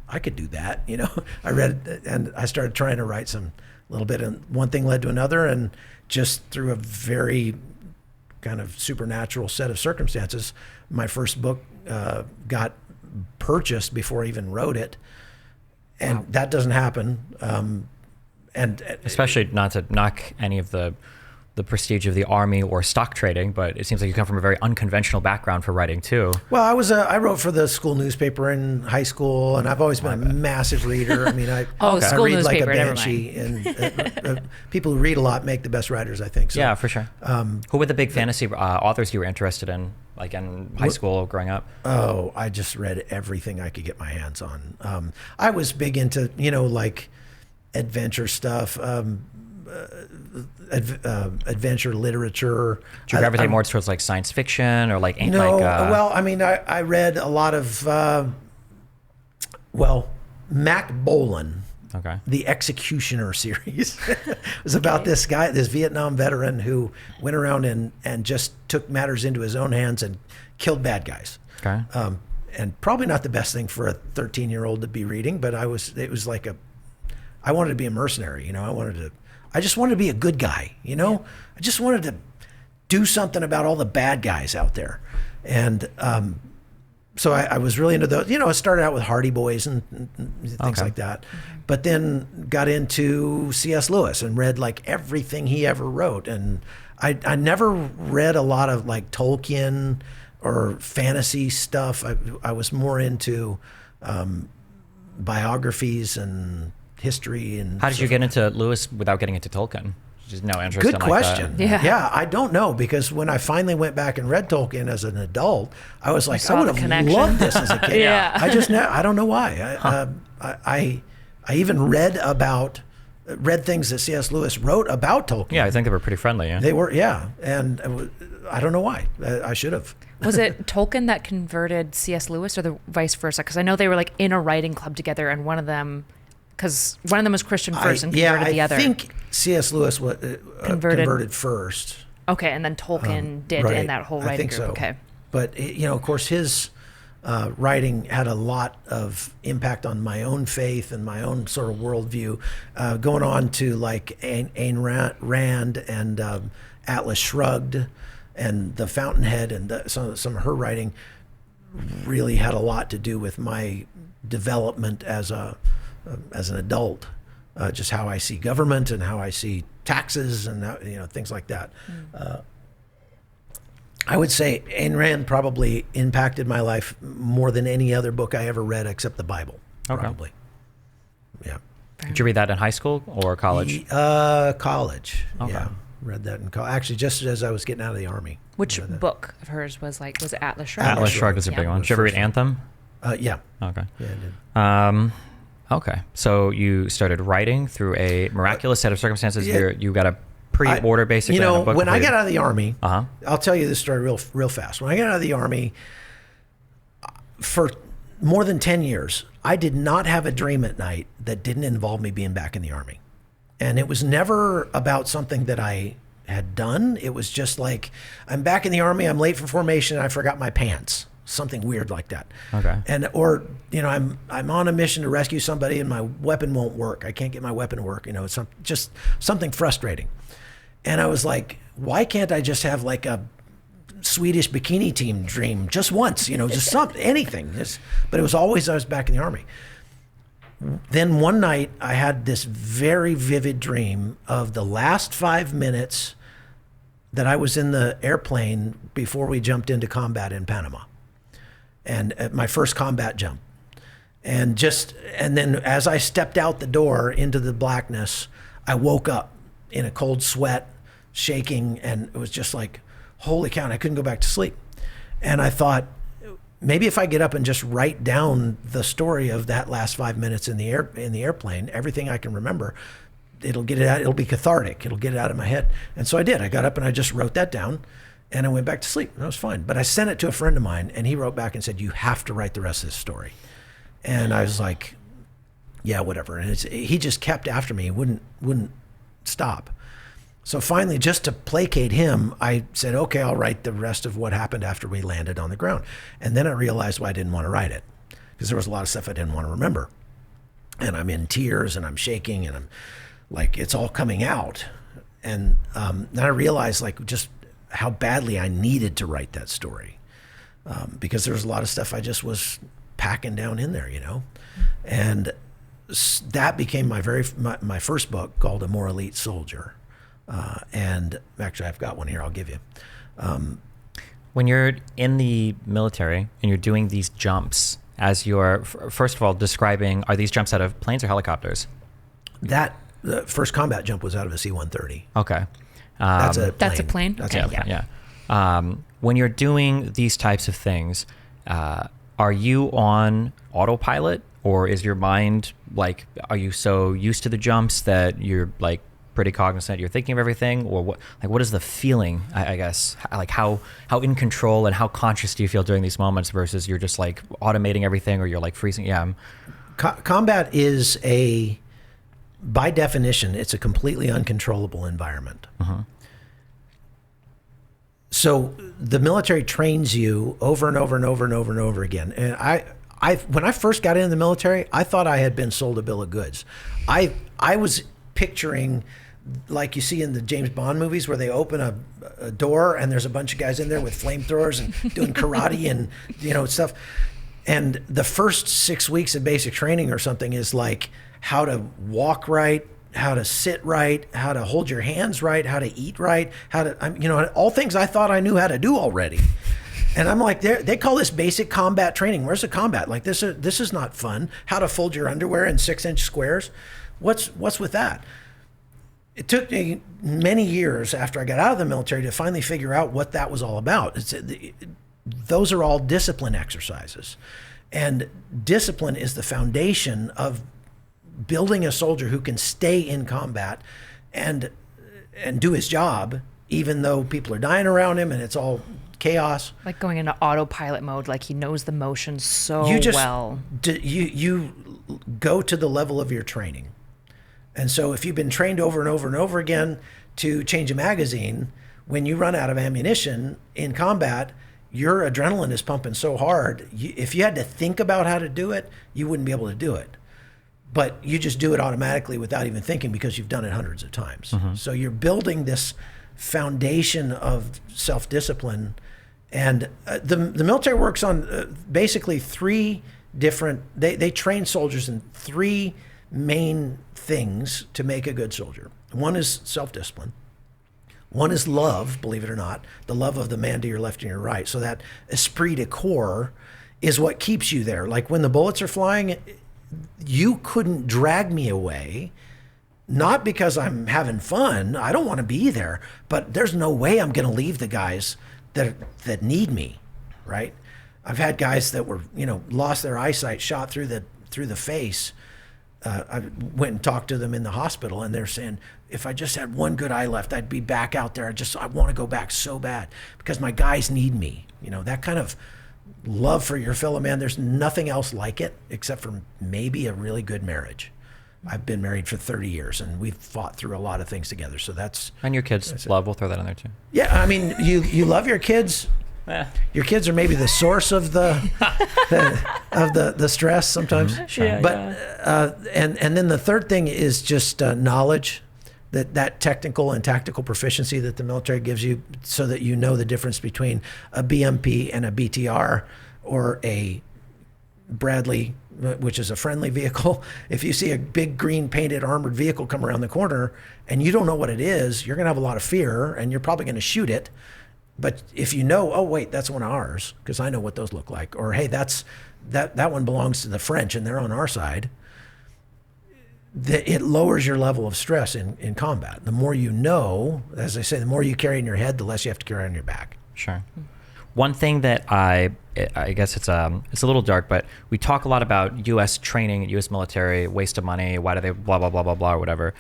I could do that. I read it and I started trying to write some little bit, and one thing led to another, and just through a very kind of supernatural set of circumstances, my first book got purchased before I even wrote it. And that doesn't happen. And Especially not to knock any of the prestige of the army or stock trading, but it seems like you come from a very unconventional background for writing too. Well, I wrote for the school newspaper in high school, and I've always been a massive reader. I mean, I school read like a newspaper, never banshee, and people who read a lot make the best writers, I think. So, Yeah, for sure. Who were the big fantasy authors you were interested in, like in high school growing up? Oh, I just read everything I could get my hands on. I was big into, like adventure stuff, adventure literature. Do you gravitate more towards like science fiction or like No, well, I mean, I read a lot of Mac Bolan. Okay. The Executioner series. It was about this guy, this Vietnam veteran who went around and just took matters into his own hands and killed bad guys. Okay. And probably not the best thing for a 13-year-old to be reading, but I wanted to be a mercenary, you know. I just wanted to be a good guy, you know. Yeah. I just wanted to do something about all the bad guys out there. And so I was really into those. You know, I started out with Hardy Boys and things like that, but then got into C.S. Lewis and read like everything he ever wrote. And I never read a lot of like Tolkien or fantasy stuff. I was more into biographies and history. And how did you get into Lewis without getting into Tolkien? Just no interest. Good in question. Like that. Yeah, I don't know, because when I finally went back and read Tolkien as an adult, I was like, I would have loved this as a kid. Yeah. I don't know why. I even read things that C.S. Lewis wrote about Tolkien. Yeah, I think they were pretty friendly. Yeah, they were. Yeah, and I don't know why. I should have. Was it Tolkien that converted C.S. Lewis, or the vice versa? Because I know they were like in a writing club together, and one of them was Christian first and converted the other. I think C.S. Lewis was converted first. Okay, and then Tolkien did in that whole writing group. So. Okay, but you know, of course, his writing had a lot of impact on my own faith and my own sort of worldview. Going on to like Ayn Rand and Atlas Shrugged and The Fountainhead, and some of her writing really had a lot to do with my development as an adult, just how I see government and how I see taxes and things like that. I would say Ayn Rand probably impacted my life more than any other book I ever read except the Bible. Okay. Probably. Yeah. Did you read that in high school or college? College. Okay. Yeah. Read that in college. Actually, just as I was getting out of the Army. Which book of hers was it Atlas Shrugged? Atlas Shrugged is a big one. Did you ever read Anthem? Yeah. Okay. Yeah, I did. Okay. So you started writing through a miraculous set of circumstances. Yeah. You got a pre-order basically. You know, on a book when I got out of the Army, I'll tell you this story real fast. When I got out of the Army, for more than 10 years, I did not have a dream at night that didn't involve me being back in the Army. And it was never about something that I had done. It was just like, I'm back in the Army, I'm late for formation, and I forgot my pants. Something weird like that. Okay. Or I'm on a mission to rescue somebody and my weapon won't work. I can't get my weapon to work. It's just something frustrating. And I was like, why can't I just have like a Swedish bikini team dream just once? Just anything. But it was always I was back in the Army. Then one night I had this very vivid dream of the last 5 minutes that I was in the airplane before we jumped into combat in Panama. And at my first combat jump. And then as I stepped out the door into the blackness, I woke up in a cold sweat, shaking, and it was just like, holy cow, and I couldn't go back to sleep. And I thought, maybe if I get up and just write down the story of that last 5 minutes in the airplane, everything I can remember, it'll get it out, it'll be cathartic, it'll get it out of my head. And so I did. I got up and I just wrote that down. And I went back to sleep, and I was fine. But I sent it to a friend of mine, and he wrote back and said, you have to write the rest of this story. And I was like, yeah, whatever. And he just kept after me, wouldn't stop. So finally, just to placate him, I said, okay, I'll write the rest of what happened after we landed on the ground. And then I realized why I didn't want to write it, because there was a lot of stuff I didn't want to remember. And I'm in tears, and I'm shaking, and I'm like, it's all coming out. And then I realized just how badly I needed to write that story, because there was a lot of stuff I just was packing down in there, and that became my my first book, called A More Elite Soldier. And actually, I've got one here. I'll give you. When you're in the military and you're doing these jumps, as you're first of all describing, are these jumps out of planes or helicopters? The first combat jump was out of a C-130. Okay. That's a plane. That's a plane? Okay. Yeah. When you're doing these types of things, are you on autopilot or is your mind like, are you so used to the jumps that you're like pretty cognizant, you're thinking of everything, or what is the feeling, I guess, like how in control and how conscious do you feel during these moments versus you're just like automating everything, or you're like freezing? Combat is by definition, it's a completely uncontrollable environment. So the military trains you over and over and over and over and over again. And when I first got into the military, I thought I had been sold a bill of goods. I was picturing, like you see in the James Bond movies, where they open a door and there's a bunch of guys in there with flamethrowers and doing karate and stuff. And the first 6 weeks of basic training or something is like how to walk right, how to sit right, how to hold your hands right, how to eat right, how to, all things I thought I knew how to do already. And I'm like, they call this basic combat training. Where's the combat? Like this is not fun. How to fold your underwear in 6-inch squares. What's with that? It took me many years after I got out of the military to finally figure out what that was all about. Those are all discipline exercises. And discipline is the foundation of building a soldier who can stay in combat and do his job, even though people are dying around him and it's all chaos. Like going into autopilot mode, like he knows the motion so well. You go to the level of your training. And so if you've been trained over and over and over again to change a magazine, when you run out of ammunition in combat, your adrenaline is pumping so hard. If you had to think about how to do it, you wouldn't be able to do it. But you just do it automatically without even thinking because you've done it hundreds of times. So you're building this foundation of self-discipline. And the military works on basically three different, they train soldiers in three main things to make a good soldier. One is self-discipline. One is love, believe it or not, the love of the man to your left and your right. So that esprit de corps is what keeps you there. Like when the bullets are flying, you couldn't drag me away, not because I'm having fun. I don't want to be there, but there's no way I'm going to leave the guys that need me, right? I've had guys that were, lost their eyesight, shot through the face. I went and talked to them in the hospital, and they're saying, if I just had one good eye left, I'd be back out there. I want to go back so bad because my guys need me. That kind of love for your fellow man, there's nothing else like it except for maybe a really good marriage. I've been married for 30 years, and we've fought through a lot of things together. So and your kids love, we'll throw that in there too. Yeah, I mean, you love your kids. Your kids are maybe the source of the stress sometimes. Sure. Yeah, but and then the third thing is just knowledge, that technical and tactical proficiency that the military gives you, so that you know the difference between a BMP and a BTR, or a Bradley, which is a friendly vehicle. If you see a big green painted armored vehicle come around the corner and you don't know what it is, you're going to have a lot of fear and you're probably going to shoot it. But if you know, oh wait, that's one of ours, because I know what those look like, or hey, that one belongs to the French and they're on our side, it lowers your level of stress in combat. The more you know, as I say, the more you carry in your head, the less you have to carry on your back. Sure. One thing that I guess it's a little dark, but we talk a lot about U.S. training, U.S. military, waste of money, why do they blah, blah, blah, blah, blah, or whatever.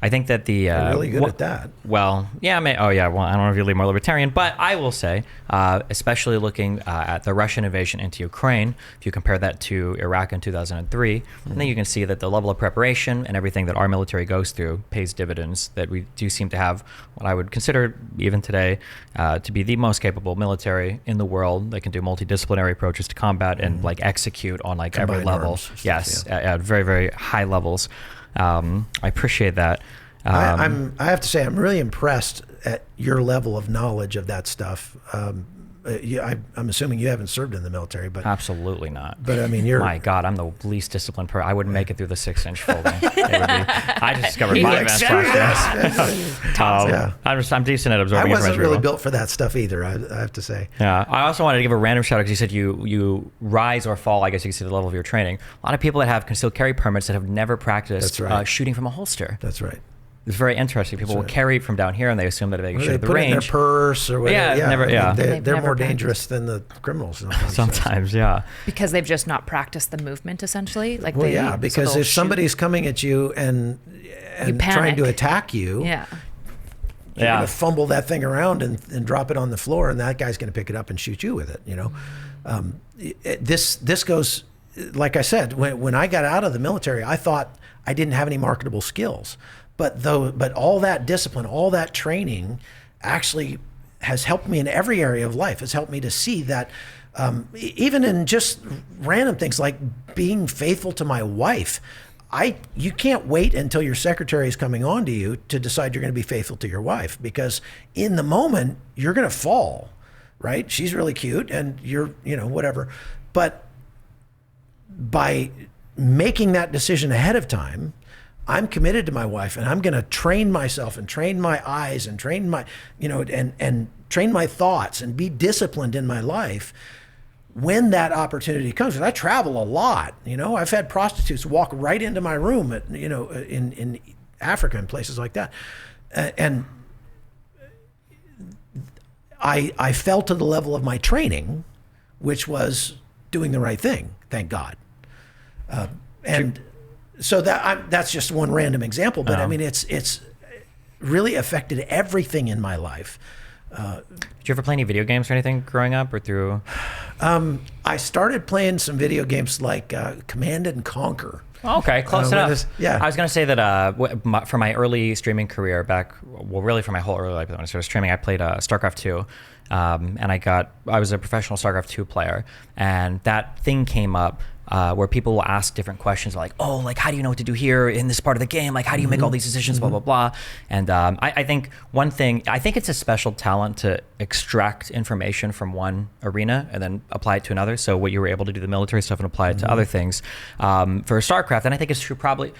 I think that They're really good at that. Well, yeah, well, I don't know if you're really more libertarian, but I will say, especially looking at the Russian invasion into Ukraine, if you compare that to Iraq in 2003, I think you can see that the level of preparation and everything that our military goes through pays dividends, that we do seem to have what I would consider, even today, to be the most capable military in the world. They can do multidisciplinary approaches to combat and like execute on like every level. Yes, at very, very high levels. I appreciate that. I have to say, I'm really impressed at your level of knowledge of that stuff. I'm assuming you haven't served in the military, but absolutely not. But I mean, my God, I'm the least disciplined person. I wouldn't make it through the 6-inch folding. I just discovered my advanced practice. I'm decent at absorbing information. I wasn't really built for that stuff either. I have to say. Yeah, I also wanted to give a random shout out because you said you rise or fall. I guess you can see the level of your training. A lot of people that have concealed carry permits that have never practiced shooting from a holster. That's right. It's very interesting. People will carry it from down here, and they assume that they can shoot They at the put it in their range. purse or whatever. Yeah, never- yeah. They've They're never more practiced. dangerous than the criminals. Sometimes, yeah. Because they've just not practiced the movement, essentially. Like Well, they, yeah, so because they'll if somebody's coming at you and trying to panic. attack you, shoot. Yeah. you're Yeah. going to fumble that thing around and drop it on the floor, and that guy's going to pick it up and shoot you with it. This goes, like I said, when I got out of the military, I thought I didn't have any marketable skills, but all that discipline, all that training, actually has helped me in every area of life. It's helped me to see that. Even in just random things like being faithful to my wife, you can't wait until your secretary is coming on to you to decide you're going to be faithful to your wife, because in the moment you're going to fall, right? She's really cute and you're, whatever. But by making that decision ahead of time, I'm committed to my wife, and I'm going to train myself and train my eyes and train my, and train my thoughts and be disciplined in my life when that opportunity comes. And I travel a lot. I've had prostitutes walk right into my room at, in Africa and places like that. And I fell to the level of my training, which was doing the right thing, thank God. And so that's just one random example, but I mean, it's really affected everything in my life. Did you ever play any video games or anything growing up or through? I started playing some video games like Command and Conquer. Oh, okay, close enough. Yeah. I was going to say that for my early streaming career really for my whole early life, when I started streaming, I played StarCraft 2. And I was a professional StarCraft 2 player, and that thing came up where people will ask different questions like, how do you know what to do here in this part of the game? Like, how do you make all these decisions, blah, blah, blah. And I think it's a special talent to extract information from one arena and then apply it to another. So what you were able to do the military stuff and apply it to other things. For StarCraft, and I think it's true probably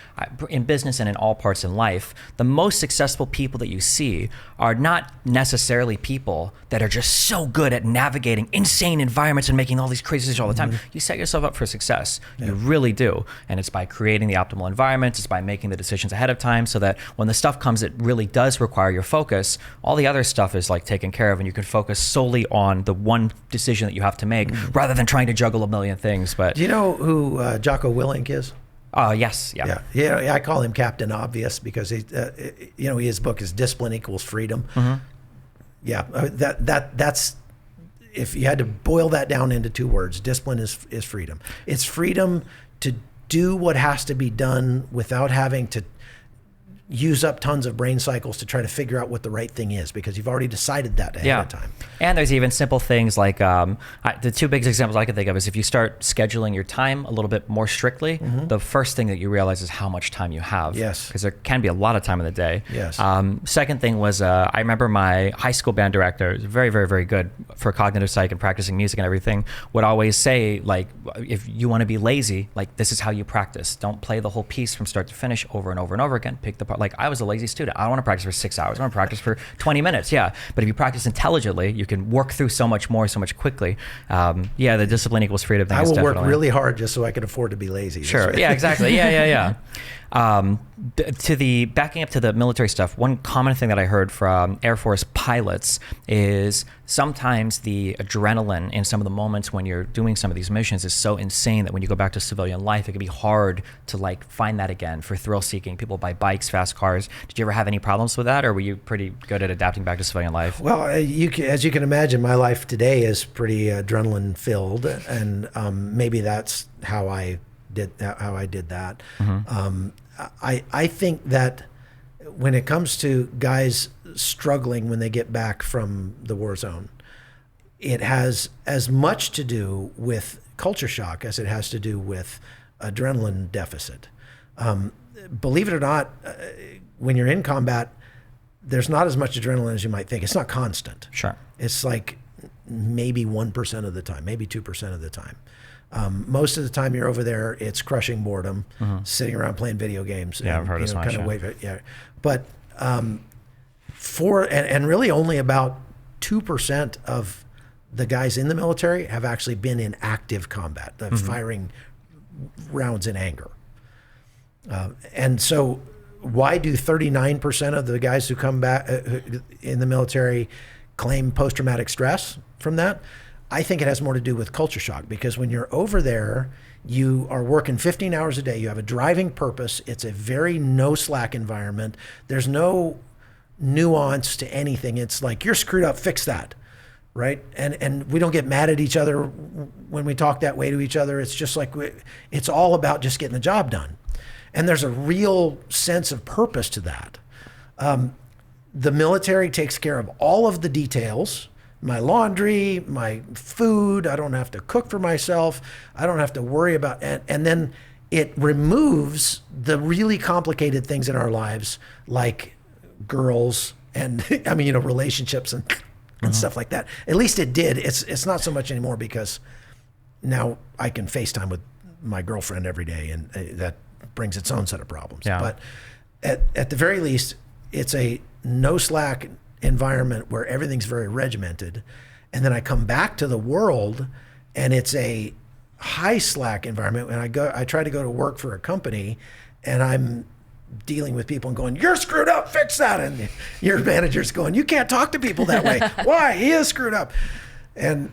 in business and in all parts in life, the most successful people that you see are not necessarily people that are just so good at navigating insane environments and making all these crazy decisions all the time. You set yourself up for success. Yeah. You really do. And it's by creating the optimal environments, it's by making the decisions ahead of time so that when the stuff comes that really does require your focus, all the other stuff is like taken care of and you can focus solely on the one decision that you have to make rather than trying to juggle a million things. But do you know who Jocko Willink is? Yes. Yeah. I call him Captain Obvious because his book is Discipline Equals Freedom. Yeah, that's if you had to boil that down into two words, discipline is freedom. It's freedom to do what has to be done without having to use up tons of brain cycles to try to figure out what the right thing is, because you've already decided that ahead of time. And there's even simple things like the two biggest examples I can think of is if you start scheduling your time a little bit more strictly, the first thing that you realize is how much time you have. Yes. Because there can be a lot of time in the day. Yes. Second thing was I remember my high school band director, very, very, very good for cognitive psych and practicing music and everything, would always say, like, if you want to be lazy, like, this is how you practice. Don't play the whole piece from start to finish over and over and over again. Pick the part. Like, I was a lazy student. I don't want to practice for 6 hours. I want to practice for 20 minutes. Yeah. But if you practice intelligently, you can work through so much more, so much quickly. The discipline equals freedom thing. I will work definitely really hard just so I can afford to be lazy. Sure. Right. Yeah, exactly. Yeah. Backing up to the military stuff, one common thing that I heard from Air Force pilots is sometimes the adrenaline in some of the moments when you're doing some of these missions is so insane that when you go back to civilian life, it can be hard to like find that again for thrill seeking. People buy bikes, fast cars. Did you ever have any problems with that, or were you pretty good at adapting back to civilian life? Well, as you can imagine, my life today is pretty adrenaline filled, and maybe that's how I did that. I think that when it comes to guys struggling when they get back from the war zone, it has as much to do with culture shock as it has to do with adrenaline deficit. Believe it or not, when you're in combat, there's not as much adrenaline as you might think. It's not constant. Sure. It's like maybe 1% of the time, maybe 2% of the time. Most of the time you're over there, it's crushing boredom, sitting around playing video games. Yeah, I've heard as much. But and really only about 2% of the guys in the military have actually been in active combat, firing rounds in anger. And so why do 39% of the guys who come back in the military claim post-traumatic stress from that? I think it has more to do with culture shock, because when you're over there, you are working 15 hours a day. You have a driving purpose. It's a very no slack environment. There's no nuance to anything. It's like, you're screwed up, fix that, right? And we don't get mad at each other when we talk that way to each other. It's just like, it's all about just getting the job done. And there's a real sense of purpose to that. The military takes care of all of the details. My laundry, my food, I don't have to cook for myself. I don't have to worry about, and then it removes the really complicated things in our lives, like girls and relationships and stuff like that. At least it did. It's not so much anymore, because now I can FaceTime with my girlfriend every day, and that brings its own set of problems. Yeah. But at the very least, it's a no slack environment where everything's very regimented. And then I come back to the world and it's a high slack environment. When I try to go to work for a company and I'm dealing with people and going, you're screwed up, fix that. And your manager's going, you can't talk to people that way. Why? He is screwed up. And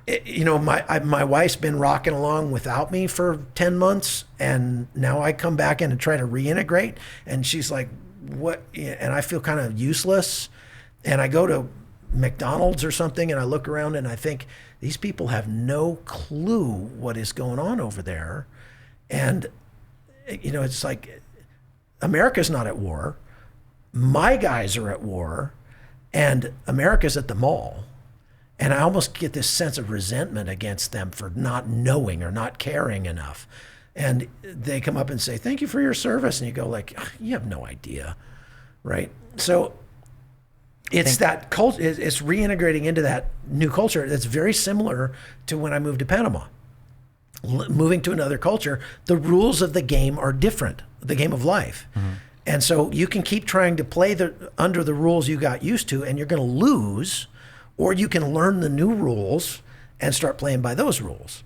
my wife's been rocking along without me for 10 months. And now I come back in and try to reintegrate. And she's like, what? And I feel kind of useless. And I go to McDonald's or something and I look around and I think, these people have no clue what is going on over there. And, it's like, America's not at war. My guys are at war and America's at the mall. And I almost get this sense of resentment against them for not knowing or not caring enough. And they come up and say, thank you for your service. And you go like, you have no idea, right? So it's that culture, it's reintegrating into that new culture that's very similar to when I moved to Panama. Moving to another culture, the rules of the game are different, the game of life. Mm-hmm. And so you can keep trying to play under the rules you got used to, and you're going to lose, or you can learn the new rules and start playing by those rules.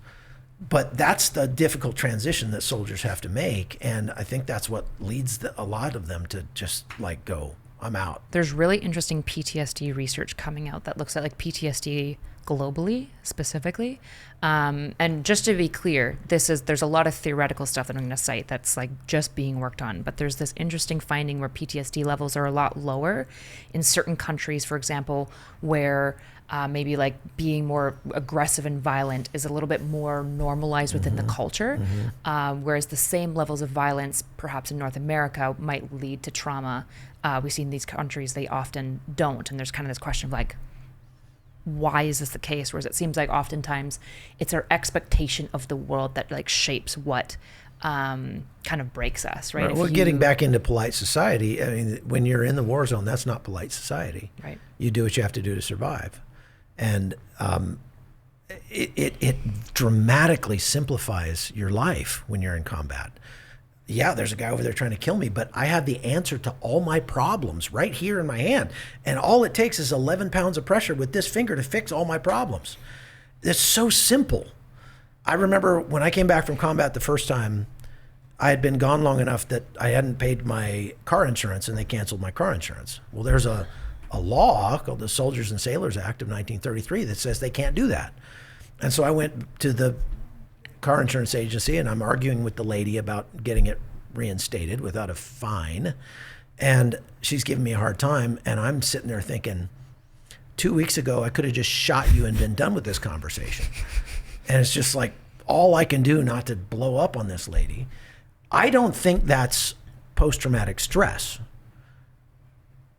But that's the difficult transition that soldiers have to make. And I think that's what leads a lot of them to just like go, I'm out. There's really interesting PTSD research coming out that looks at like PTSD globally, specifically. And just to be clear, there's a lot of theoretical stuff that I'm going to cite that's like just being worked on. But there's this interesting finding where PTSD levels are a lot lower in certain countries, for example, where maybe like being more aggressive and violent is a little bit more normalized within the culture, whereas the same levels of violence, perhaps in North America, might lead to trauma. We see in these countries they often don't, and there's kind of this question of like, why is this the case? Whereas it seems like oftentimes it's our expectation of the world that like shapes what kind of breaks us, right? Well, getting back into polite society, I mean, when you're in the war zone, that's not polite society. Right. You do what you have to do to survive. And it dramatically simplifies your life when you're in combat. Yeah, there's a guy over there trying to kill me, but I have the answer to all my problems right here in my hand. And all it takes is 11 pounds of pressure with this finger to fix all my problems. It's so simple. I remember when I came back from combat the first time, I had been gone long enough that I hadn't paid my car insurance and they canceled my car insurance. Well, there's a law called the Soldiers and Sailors Act of 1933 that says they can't do that. And so I went to the car insurance agency and I'm arguing with the lady about getting it reinstated without a fine. And she's giving me a hard time. And I'm sitting there thinking, 2 weeks ago, I could have just shot you and been done with this conversation. And it's just like all I can do not to blow up on this lady. I don't think that's post-traumatic stress.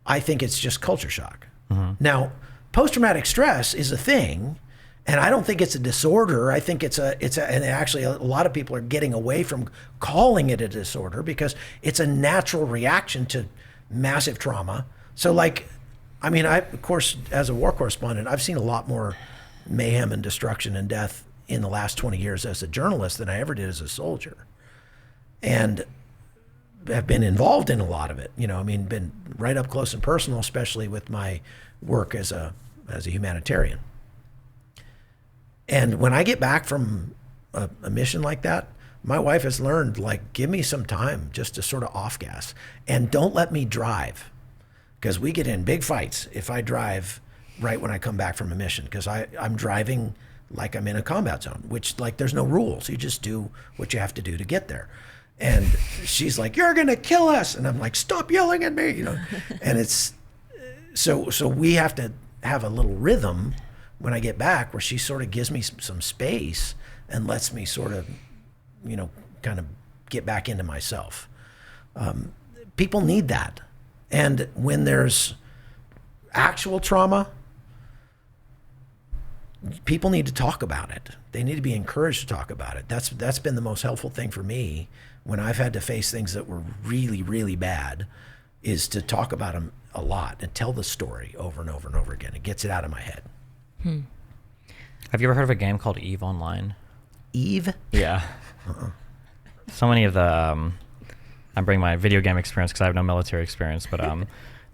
I think it's just culture shock. Mm-hmm. Now, post-traumatic stress is a thing, and I don't think it's a disorder. I think and actually a lot of people are getting away from calling it a disorder because it's a natural reaction to massive trauma. So like, I mean, of course, as a war correspondent, I've seen a lot more mayhem and destruction and death in the last 20 years as a journalist than I ever did as a soldier. And have been involved in a lot of it, been right up close and personal, especially with my work as a humanitarian. And when I get back from a mission like that, my wife has learned, like, give me some time just to sort of off gas, and don't let me drive, because we get in big fights if I drive right when I come back from a mission, because I'm driving like I'm in a combat zone, which, like, there's no rules. You just do what you have to do to get there. And she's like, you're going to kill us. And I'm like, stop yelling at me, you know? And it's, so we have to have a little rhythm when I get back where she sort of gives me some space and lets me sort of, you know, kind of get back into myself. People need that. And when there's actual trauma, people need to talk about it. They need to be encouraged to talk about it. That's been the most helpful thing for me when I've had to face things that were really, really bad, is to talk about them a lot and tell the story over and over and over again. It gets it out of my head. Have you ever heard of a game called EVE Online? EVE? Yeah. So many of the, I'm bringing my video game experience because I have no military experience, but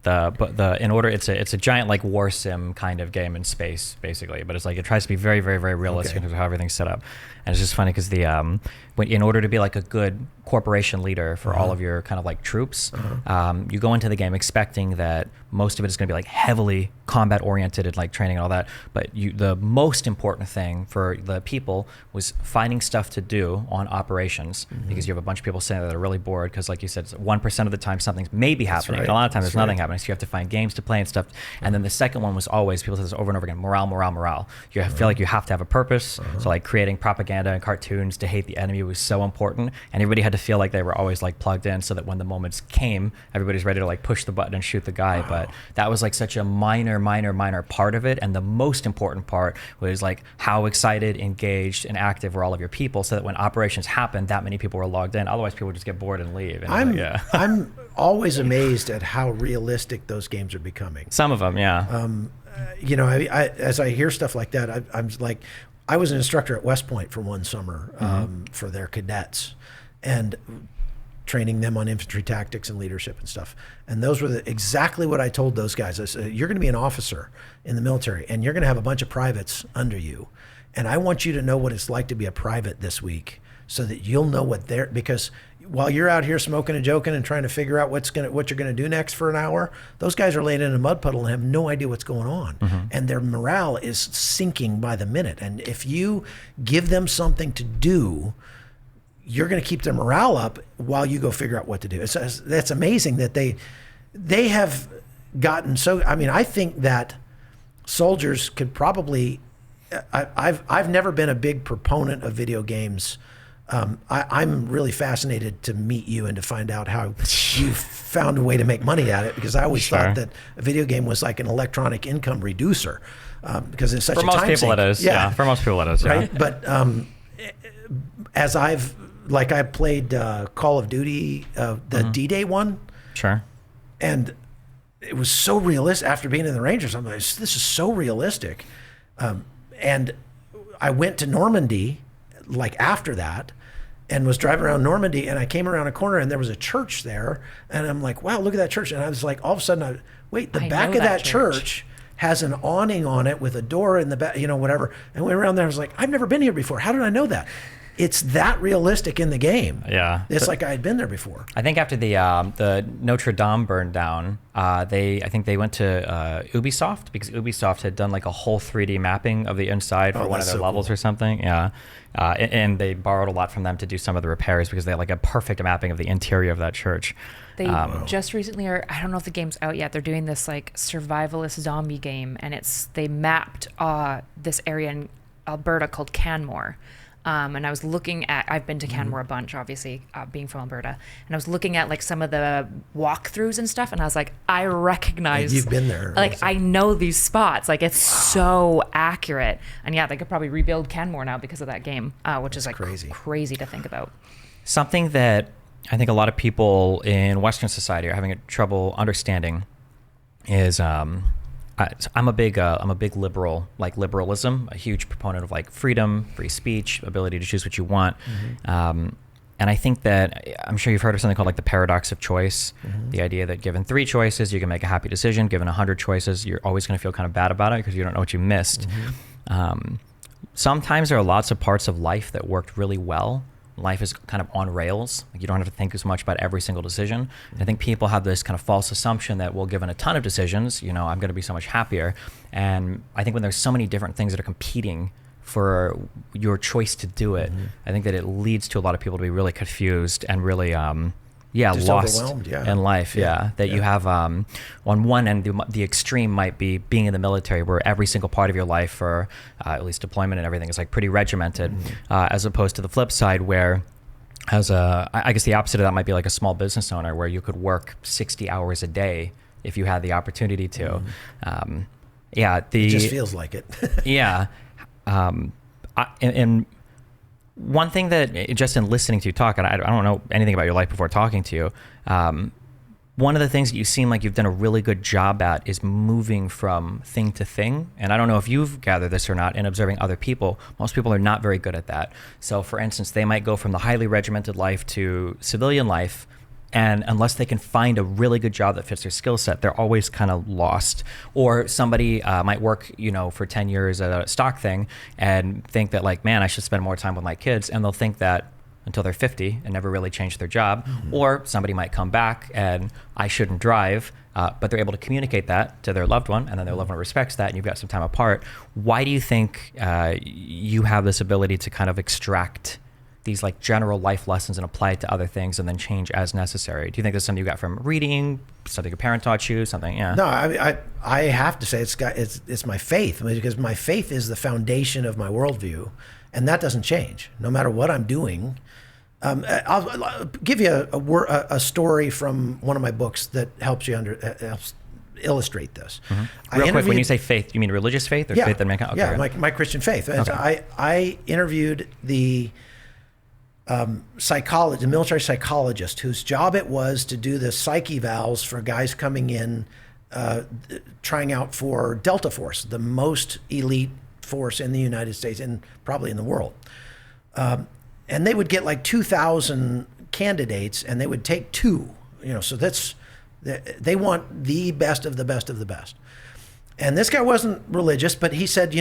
it's a giant, like, war sim kind of game in space, basically, but it's like, it tries to be very, very, very realistic in terms of how everything's set up. And it's just funny because in order to be like a good corporation leader for all of your kind of like troops, you go into the game expecting that most of it is going to be like heavily combat oriented and like training and all that. But the most important thing for the people was finding stuff to do on operations, because you have a bunch of people sitting there that are really bored because, like you said, 1% of the time something's maybe happening. Right. And a lot of times there's nothing happening. So you have to find games to play and stuff. And then the second one was always, people say this over and over again, morale, morale, morale. You feel like you have to have a purpose. So like creating propaganda and cartoons to hate the enemy was so important, and everybody had to feel like they were always like plugged in, so that when the moments came, everybody's ready to like push the button and shoot the guy. But that was like such a minor part of it, and the most important part was like how excited, engaged, and active were all of your people, so that when operations happened, that many people were logged in. Otherwise, people would just get bored and leave. And I'm always amazed at how realistic those games are becoming. Some of them, yeah. You know, as I hear stuff like that, I'm like, I was an instructor at West Point for one summer for their cadets, and training them on infantry tactics and leadership and stuff. And those were exactly what I told those guys. I said, you're going to be an officer in the military, and you're going to have a bunch of privates under you. And I want you to know what it's like to be a private this week, so that you'll know what they're, because while you're out here smoking and joking and trying to figure out what you're going to do next for an hour, those guys are laying in a mud puddle and have no idea what's going on. And their morale is sinking by the minute. And if you give them something to do, you're going to keep their morale up while you go figure out what to do. That's amazing that they have gotten so, I mean, I think that soldiers could probably, I've never been a big proponent of video games. I'm really fascinated to meet you and to find out how you found a way to make money at it, because I always thought that a video game was like an electronic income reducer, because it's such a time sink. For most people it is. Yeah. For most people it is. Right. Yeah. But as I played Call of Duty, the D-Day one. Sure. And it was so realistic. After being in the Rangers, I'm like, this is so realistic. And I went to Normandy like after that, and was driving around Normandy, and I came around a corner and there was a church there, and I'm like, wow, look at that church. And I was like, all of a sudden, the back of that church has an awning on it with a door in the back, you know, whatever. And we went around there, I was like, I've never been here before. How did I know that? It's that realistic in the game. Yeah. It's like I had been there before. I think after the Notre Dame burned down, I think they went to Ubisoft, because Ubisoft had done like a whole 3D mapping of the inside for one of their levels or something. Yeah. And they borrowed a lot from them to do some of the repairs, because they had like a perfect mapping of the interior of that church. They just recently, I don't know if the game's out yet, they're doing this like survivalist zombie game, and they mapped this area in Alberta called Canmore. And I was looking at, I've been to Canmore a bunch, obviously, being from Alberta. And I was looking at like some of the walkthroughs and stuff, and I was like, I recognize. You've been there. Like, I know these spots. Like, it's so accurate. And yeah, they could probably rebuild Canmore now because of that game, which is like crazy to think about. Something that I think a lot of people in Western society are having trouble understanding is, I'm a big liberal, like liberalism, a huge proponent of like freedom, free speech, ability to choose what you want. And I think that, I'm sure you've heard of something called like the paradox of choice, the idea that given 3 choices, you can make a happy decision. Given 100 choices, you're always going to feel kind of bad about it because you don't know what you missed. Sometimes there are lots of parts of life that worked really well, life is kind of on rails. Like you don't have to think as much about every single decision. And I think people have this kind of false assumption that, well, given a ton of decisions, I'm going to be so much happier. And I think when there's so many different things that are competing for your choice to do it, I think that it leads to a lot of people to be really confused and really Just lost overwhelmed, in life. That you have on one end, the extreme might be being in the military, where every single part of your life, for at least deployment and everything, is like pretty regimented, as opposed to the flip side, where I guess the opposite of that might be like a small business owner, where you could work 60 hours a day if you had the opportunity to. It just feels like it. And one thing that, just in listening to you talk, and I don't know anything about your life before talking to you, one of the things that you seem like you've done a really good job at is moving from thing to thing. And I don't know if you've gathered this or not in observing other people. Most people are not very good at that. So for instance, they might go from the highly regimented life to civilian life, and unless they can find a really good job that fits their skill set, they're always kind of lost. Or somebody might work, for 10 years at a stock thing and think that, like, man, I should spend more time with my kids. And they'll think that until they're 50 and never really change their job. Or somebody might come back and I shouldn't drive, but they're able to communicate that to their loved one, and then their loved one respects that, and you've got some time apart. Why do you think you have this ability to kind of extract these like general life lessons and apply it to other things and then change as necessary? Do you think that's something you got from reading, something a parent taught you, something? Yeah. No, I have to say it's my faith, because my faith is the foundation of my worldview, and that doesn't change no matter what I'm doing. I'll give you a story from one of my books that helps illustrate this. Real quick, when you say faith, you mean religious faith or faith in mankind? Okay, my Christian faith. Okay. I interviewed the military psychologist whose job it was to do the psych evals for guys coming in, trying out for Delta Force, the most elite force in the United States and probably in the world. And they would get like 2,000 candidates, and they would take two, so they want the best of the best of the best. And this guy wasn't religious, but he said,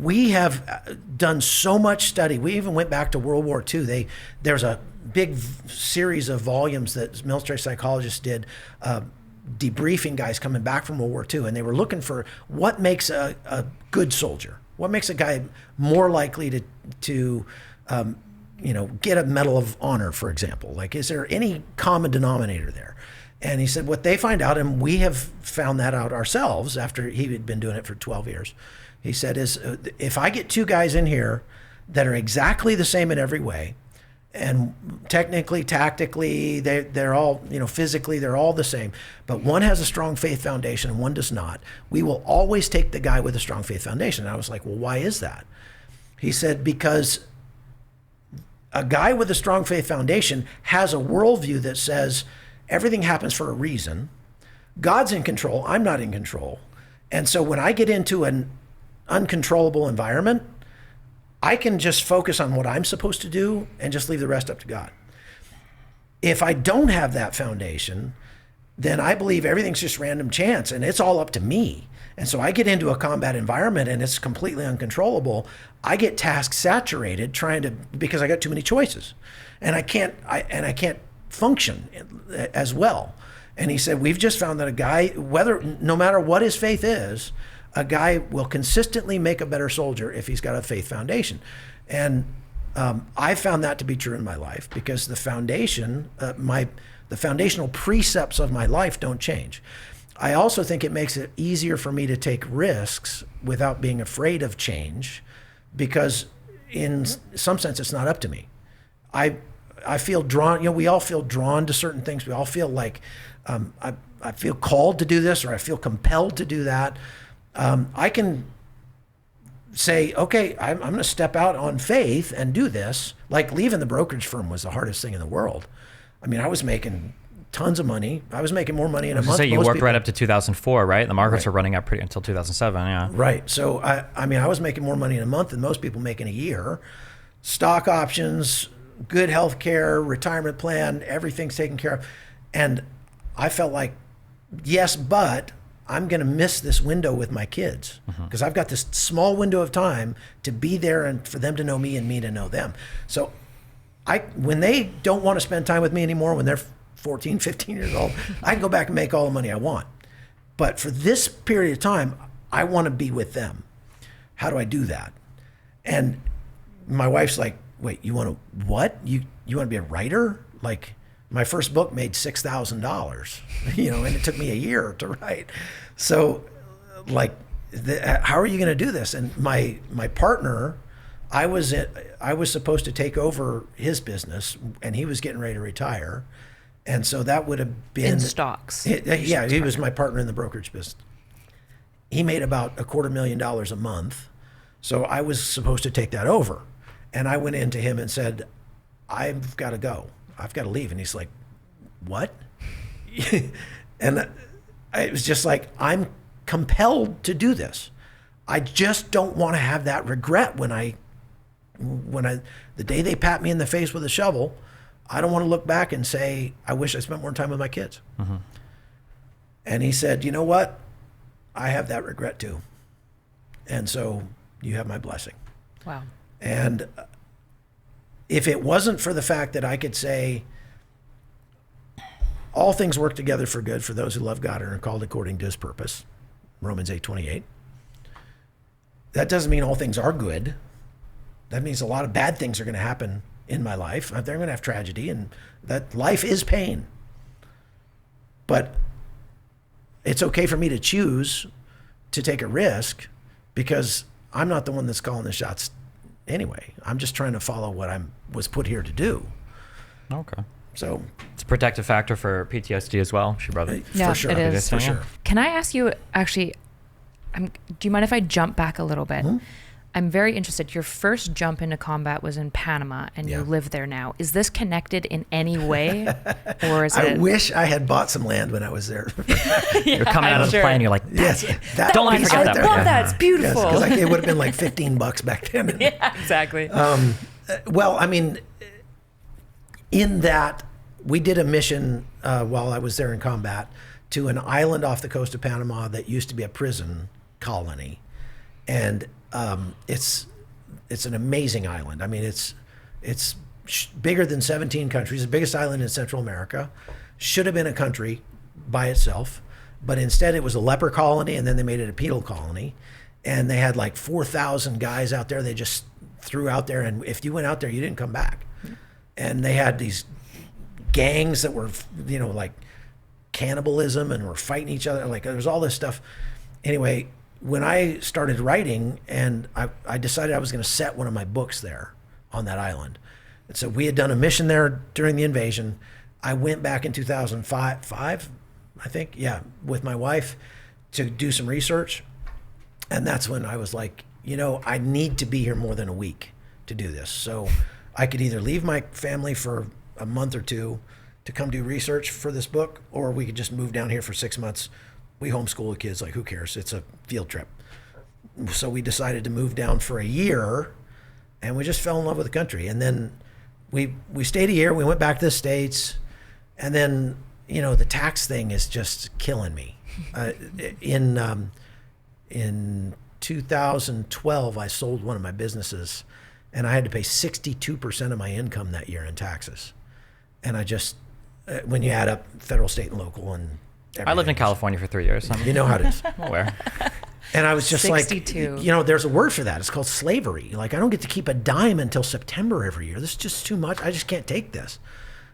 we have done so much study. We even went back to World War II. There's a big series of volumes that military psychologists did, debriefing guys coming back from World War II, and they were looking for what makes a good soldier, what makes a guy more likely to get a Medal of Honor, for example. Like, is there any common denominator there? And he said what they find out, and we have found that out ourselves after he had been doing it for 12 years. He said, is if I get two guys in here that are exactly the same in every way, and technically, tactically, they're all, physically, they're all the same, but one has a strong faith foundation and one does not, we will always take the guy with a strong faith foundation. And I was like, well, why is that? He said, because a guy with a strong faith foundation has a worldview that says everything happens for a reason. God's in control. I'm not in control. And so when I get into an uncontrollable environment, I can just focus on what I'm supposed to do and just leave the rest up to God. If I don't have that foundation, then I believe everything's just random chance and it's all up to me. And so I get into a combat environment and it's completely uncontrollable. I get task saturated because I got too many choices, and I can't function as well. And he said, we've just found that a guy, no matter what his faith is, a guy will consistently make a better soldier if he's got a faith foundation. And I found that to be true in my life, because the foundation, the foundational precepts of my life don't change. I also think it makes it easier for me to take risks without being afraid of change, because in some sense it's not up to me. I feel drawn, we all feel drawn to certain things. We all feel like I feel called to do this, or I feel compelled to do that. I can say, okay, I'm going to step out on faith and do this. Like leaving the brokerage firm was the hardest thing in the world. I mean, I was making tons of money. I was making more money in a month. You worked right up to 2004, right? The markets were running up until 2007, yeah. Right. So, I was making more money in a month than most people make in a year. Stock options, good health care, retirement plan, everything's taken care of. And I felt like, yes, but I'm going to miss this window with my kids, because I've got this small window of time to be there and for them to know me and me to know them. So when they don't want to spend time with me anymore, when they're 14, 15 years old, I can go back and make all the money I want. But for this period of time, I want to be with them. How do I do that? And my wife's like, wait, you want to what? You want to be a writer? Like, my first book made $6,000, you know, and it took me a year to write. So, like, how are you going to do this? And my partner, I was supposed to take over his business, and he was getting ready to retire. And so that would have been... In stocks. Yeah, he was my partner in the brokerage business. He made about $250,000 a month. So I was supposed to take that over. And I went into him and said, I've got to go. I've got to leave. And he's like, what? And it was just like, I'm compelled to do this. I just don't want to have that regret when the day they pat me in the face with a shovel, I don't want to look back and say, I wish I spent more time with my kids. Mm-hmm. And he said, you know what? I have that regret too. And so you have my blessing. Wow. And if it wasn't for the fact that I could say, all things work together for good for those who love God and are called according to his purpose, Romans 8:28. That doesn't mean all things are good. That means a lot of bad things are going to happen in my life. They're going to have tragedy, and that life is pain. But it's okay for me to choose to take a risk, because I'm not the one that's calling the shots anyway. I'm just trying to follow what I was put here to do. Okay. So it's a protective factor for PTSD as well, she brother. Yeah, for sure. it is. For sure. Can I ask you, actually, do you mind if I jump back a little bit? Mm-hmm. I'm very interested. Your first jump into combat was in Panama, and you live there now. Is this connected in any way, or is it? I wish I had bought some land when I was there. You're coming out of the plane, you're like, yes, don't piece forget right that. there. I love that. It's beautiful. Yes, because it would have been like $15 back then. Yeah, exactly. Well, I mean, in that we did a mission while I was there in combat to an island off the coast of Panama that used to be a prison colony, and it's an amazing island. I mean, it's bigger than 17 countries, the biggest island in Central America. Should have been a country by itself, but instead it was a leper colony, and then they made it a penal colony, and they had like 4,000 guys out there. They just threw out there, and if you went out there, you didn't come back. And they had these gangs that were, you know, like cannibalism, and were fighting each other. Like, there was all this stuff. Anyway, when I started writing, and I decided I was going to set one of my books there on that island. And so we had done a mission there during the invasion. I went back in 2005, I think, with my wife to do some research. And that's when I was like, you know, I need to be here more than a week to do this. So I could either leave my family for a month or two to come do research for this book, or we could just move down here for 6 months. We homeschool the kids, like, who cares? It's a field trip. So we decided to move down for a year, and we just fell in love with the country. And then we stayed a year, we went back to the States, and then, you know, the tax thing is just killing me. In 2012, I sold one of my businesses, and I had to pay 62% of my income that year in taxes. And I just, when you add up federal, state, and local, and everything. I lived in California for 3 years. You know how it is. I'm aware. And I was just 62. like, you know, there's a word for that. It's called slavery. Like, I don't get to keep a dime until September every year. This is just too much. I just can't take this.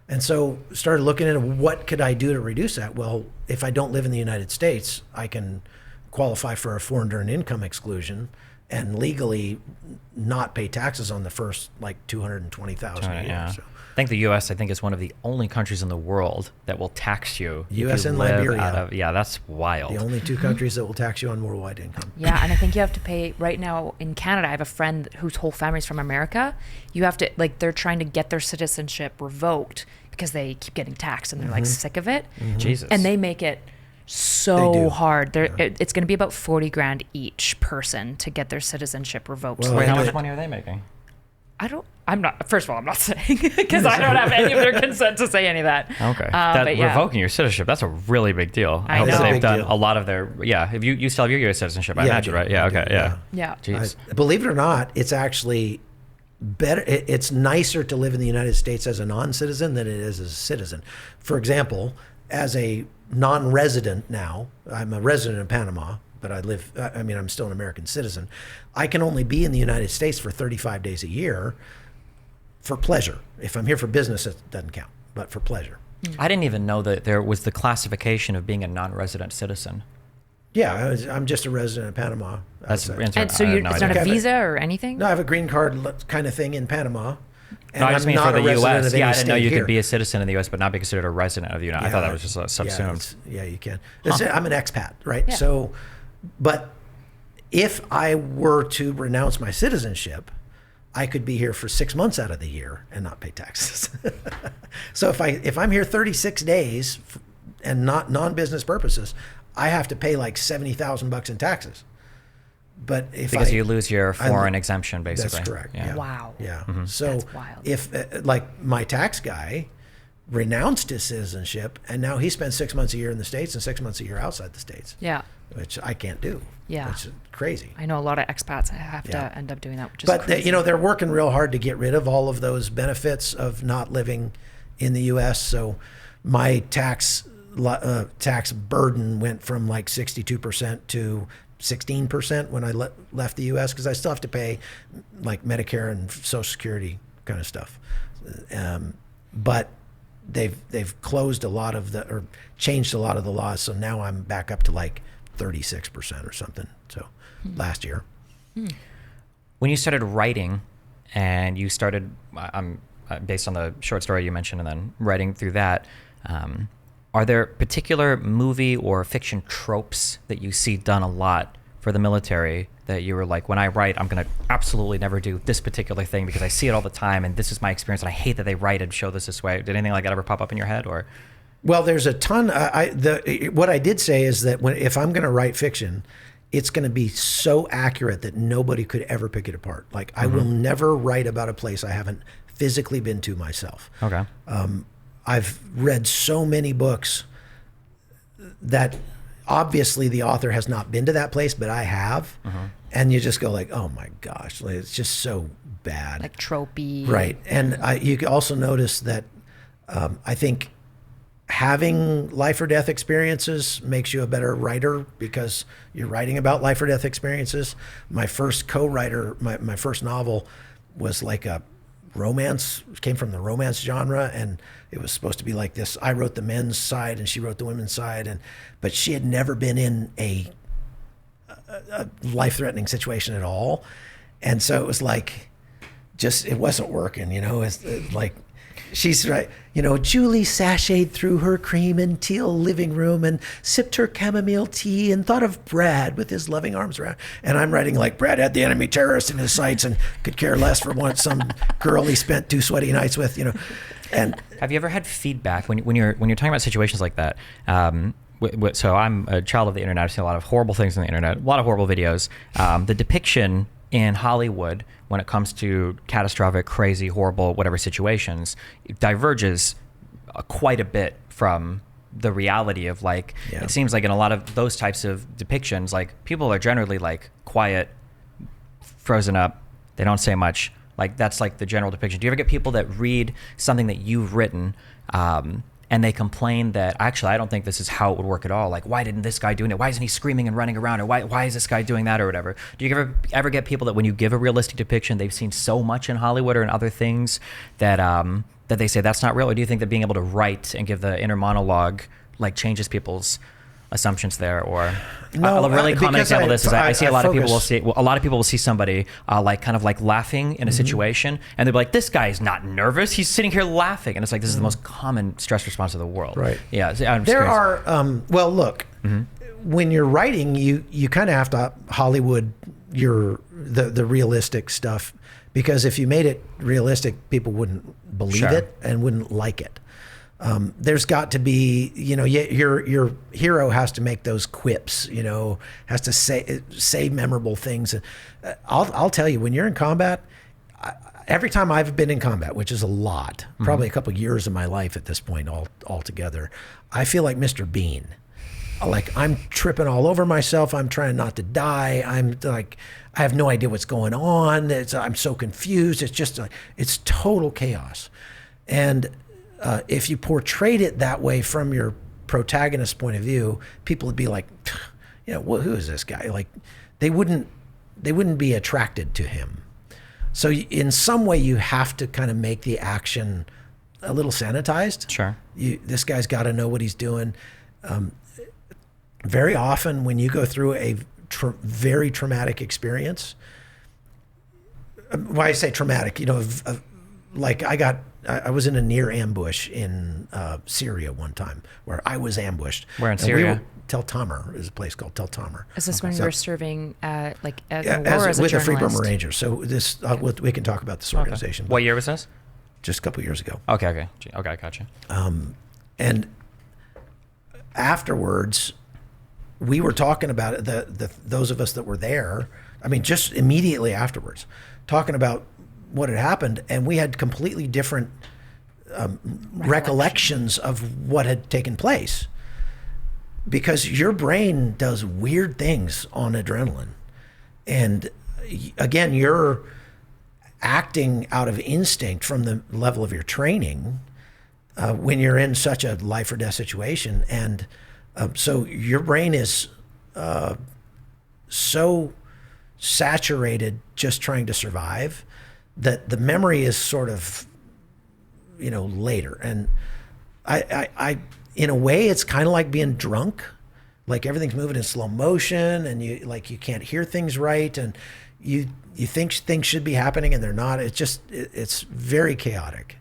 And so started looking at what could I do to reduce that? Well, if I don't live in the United States, I can qualify for a foreign earned income exclusion and legally not pay taxes on the first like $220,000 a year. Yeah. So. I think the U.S. is one of the only countries in the world that will tax you. U.S. if you and live Liberia. out of, yeah, that's wild. The only two countries that will tax you on worldwide income. Yeah, and I think you have to pay right now in Canada. I have a friend whose whole family's from America. You have to, like, they're trying to get their citizenship revoked because they keep getting taxed and they're like sick of it. Jesus. And they make it so hard. It's going to be about $40,000 each person to get their citizenship revoked. Well, Wait, how much money are they making? First of all, I'm not saying, because I don't have any of their consent to say any of that. Okay. But yeah. Revoking your citizenship, that's a really big deal. I hope know. that It's a they've big done deal. a lot of their, if you still have your U.S. citizenship, I Yeah, I imagine, do. right? Yeah, I do, okay, yeah. Yeah. Jeez. Believe it or not, it's actually better. It's nicer to live in the United States as a non-citizen than it is as a citizen. For example, as a non-resident now, I'm a resident in Panama, but I'm still an American citizen. I can only be in the United States for 35 days a year for pleasure. If I'm here for business, it doesn't count, but for pleasure. I didn't even know that there was the classification of being a non-resident citizen. Yeah, I'm just a resident of Panama. That's And so it's not a visa or anything? No, I have a green card kind of thing in Panama. And No, I just mean for the U.S. Yeah, I didn't know you here. could be a citizen in the U.S. but not be considered a resident of the United. I thought that was just subsumed. Yeah, you can. I'm an expat, right? Yeah. So, but if I were to renounce my citizenship, I could be here for 6 months out of the year and not pay taxes. So if I'm here 36 days and not non-business purposes, I have to pay like $70,000 in taxes. But if Because you lose your foreign exemption, basically. That's correct. Yeah. Yeah. Wow. Yeah. Mm-hmm. So That's wild. if like my tax guy renounced his citizenship and now he spends 6 months a year in the States and 6 months a year outside the States, Yeah. which I can't do. Yeah. Which is crazy. I know a lot of expats have Yeah. to end up doing that, which is But crazy. they're working real hard to get rid of all of those benefits of not living in the U.S. So my tax burden went from like 62% to 16% when I left the U.S. because I still have to pay like Medicare and Social Security kind of stuff. But they've closed a lot of or changed a lot of the laws. So now I'm back up to like 36% or something. So last year. When you started writing and you started, based on the short story you mentioned and then writing through that, are there particular movie or fiction tropes that you see done a lot for the military that you were like, when I write, I'm going to absolutely never do this particular thing because I see it all the time and this is my experience and I hate that they write and show this way. Did anything like that ever pop up in your head? Or Well, there's a ton. What I did say is that if I'm going to write fiction, it's going to be so accurate that nobody could ever pick it apart. Like I will never write about a place I haven't physically been to myself. Okay. I've read so many books that obviously the author has not been to that place, but I have. And you just go like, oh my gosh, like, it's just so bad. like tropey. Right. And you can also notice that I think having life or death experiences makes you a better writer because you're writing about life or death experiences. My first co-writer, my first novel was like a romance, came from the romance genre, and it was supposed to be like this. I wrote the men's side and she wrote the women's side, but she had never been in a life-threatening situation at all. And so it was like, it wasn't working, it's like, she's right. Julie sashayed through her cream and teal living room and sipped her chamomile tea and thought of Brad with his loving arms around. And I'm writing like Brad had the enemy terrorist in his sights and could care less for some girl he spent 2 sweaty nights with, And have you ever had feedback when you're talking about situations like that? So I'm a child of the internet. I've seen a lot of horrible things on the internet, a lot of horrible videos. The depiction in Hollywood when it comes to catastrophic, crazy, horrible, whatever situations, it diverges quite a bit from the reality of like, It seems like in a lot of those types of depictions, like people are generally like quiet, frozen up, they don't say much. Like that's like the general depiction. Do you ever get people that read something that you've written and they complain that actually I don't think this is how it would work at all? Like, why didn't this guy doing it? Why isn't he screaming and running around? Or why is this guy doing that or whatever? Do you ever get people that when you give a realistic depiction, they've seen so much in Hollywood or in other things that that they say that's not real? Or do you think that being able to write and give the inner monologue like changes people's assumptions there? Or No, a really common because example of this is I see a lot of people will focus- see a lot of people will see somebody like kind of like laughing in a situation and they'll be like, this guy is not nervous, he's sitting here laughing, and it's like this is the most common stress response of the world. Right. Yeah. So I'm just there curious. are, well, look, when you're writing, you kind of have to Hollywood the realistic stuff, because if you made it realistic, people wouldn't believe Sure. it and wouldn't like it. There's got to be, your hero has to make those quips, has to say memorable things. I'll tell you, when you're in combat, every time I've been in combat, which is a lot, probably a couple of years of my life at this point altogether, I feel like Mr. Bean. like I'm tripping all over myself. I'm trying not to die. I'm like, I have no idea what's going on. I'm so confused. It's just like, it's total chaos. And if you portrayed it that way from your protagonist's point of view, people would be like, who is this guy? Like, they wouldn't be attracted to him. So in some way, you have to kind of make the action a little sanitized. Sure. This guy's got to know what he's doing. Very often, when you go through a very traumatic experience, why I say traumatic, like I was in a near ambush in Syria one time, where I was ambushed. Where in Syria? Tel Tamer is a place called Tel Tamer. Is this when you were serving as a war, as a with the Free journalist? Burma Rangers? So this we can talk about this organization. What year was this? Just a couple years ago. Okay, gotcha. And afterwards, we were talking about it. Those of us that were there, I mean, just immediately afterwards, talking about what had happened, and we had completely different recollections of what had taken place, because your brain does weird things on adrenaline, and again, you're acting out of instinct from the level of your training when you're in such a life or death situation, and so your brain is so saturated just trying to survive that the memory is sort of, later. And I in a way, it's kind of like being drunk, like everything's moving in slow motion, and you can't hear things right, and you think things should be happening and they're not. It's very chaotic.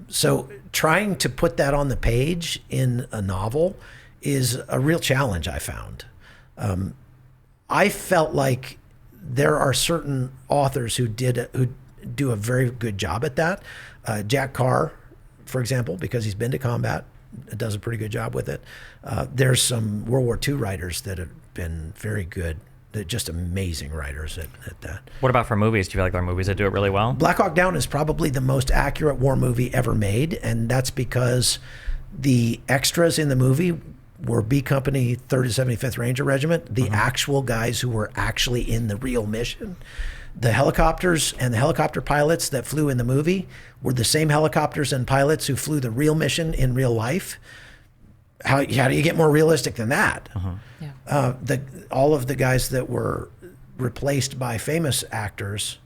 So trying to put that on the page in a novel is a real challenge, I found. I felt like there are certain authors who do a very good job at that. Jack Carr, for example, because he's been to combat, does a pretty good job with it. There's some World War II writers that have been very good. They're just amazing writers at that. What about for movies? Do you feel like there are movies that do it really well? Black Hawk Down is probably the most accurate war movie ever made, and that's because the extras in the movie were B Company 3rd 75th Ranger Regiment, the actual guys who were actually in the real mission. The helicopters and the helicopter pilots that flew in the movie were the same helicopters and pilots who flew the real mission in real life. How do you get more realistic than that? Yeah. All of the guys that were replaced by famous actors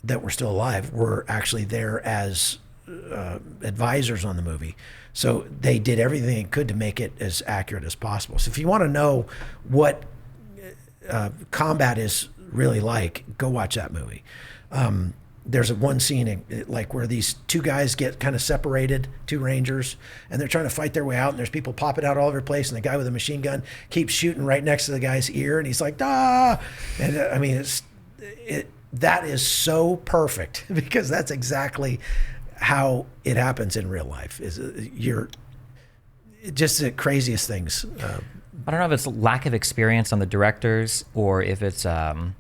that were still alive were actually there as advisors on the movie. So they did everything they could to make it as accurate as possible. So if you want to know what combat is really like, go watch that movie. There's one scene like where these two guys get kind of separated, two Rangers, and they're trying to fight their way out, and there's people popping out all over the place, and the guy with a machine gun keeps shooting right next to the guy's ear, and he's like, ah! And I mean, that is so perfect, because that's exactly how it happens in real life. You're just the craziest things. I don't know if it's lack of experience on the directors or if it's a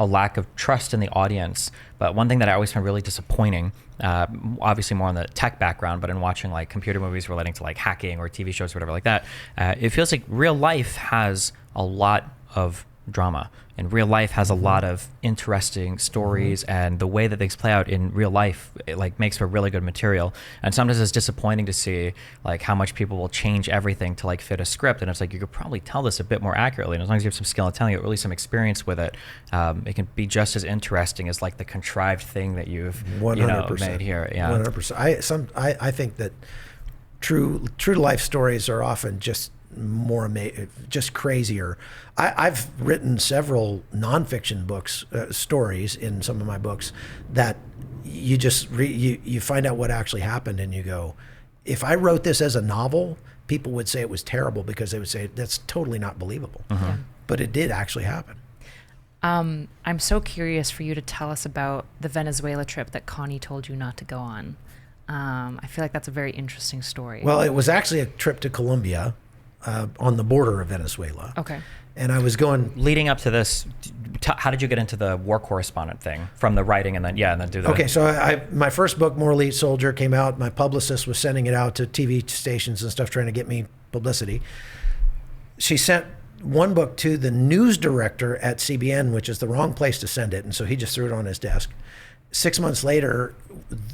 lack of trust in the audience. But one thing that I always found really disappointing, obviously more on the tech background, but in watching like computer movies relating to like hacking or TV shows or whatever like that, it feels like real life has a lot of drama, and real life has a lot of interesting stories, and the way that things play out in real life, it like makes for really good material. And sometimes it's disappointing to see like how much people will change everything to like fit a script, and it's like you could probably tell this a bit more accurately, and as long as you have some skill in telling it, or at least some experience with it, it can be just as interesting as like the contrived thing that you've 100%. Made here. 100%. I think that true to life stories are often just more just crazier. I've written several nonfiction books, stories in some of my books that you just you find out what actually happened, and you go, if I wrote this as a novel, people would say it was terrible, because they would say that's totally not believable. But it did actually happen. I'm so curious for you to tell us about the Venezuela trip that Connie told you not to go on. I feel like that's a very interesting story. Well, it was actually a trip to Colombia, on the border of Venezuela. Okay. And I was going... Leading up to this, how did you get into the war correspondent thing from the writing and then do that? Okay, so my first book, More Elite Soldier, came out. My publicist was sending it out to TV stations and stuff, trying to get me publicity. she sent one book to the news director at CBN, which is the wrong place to send it. And so he just threw it on his desk. 6 months later,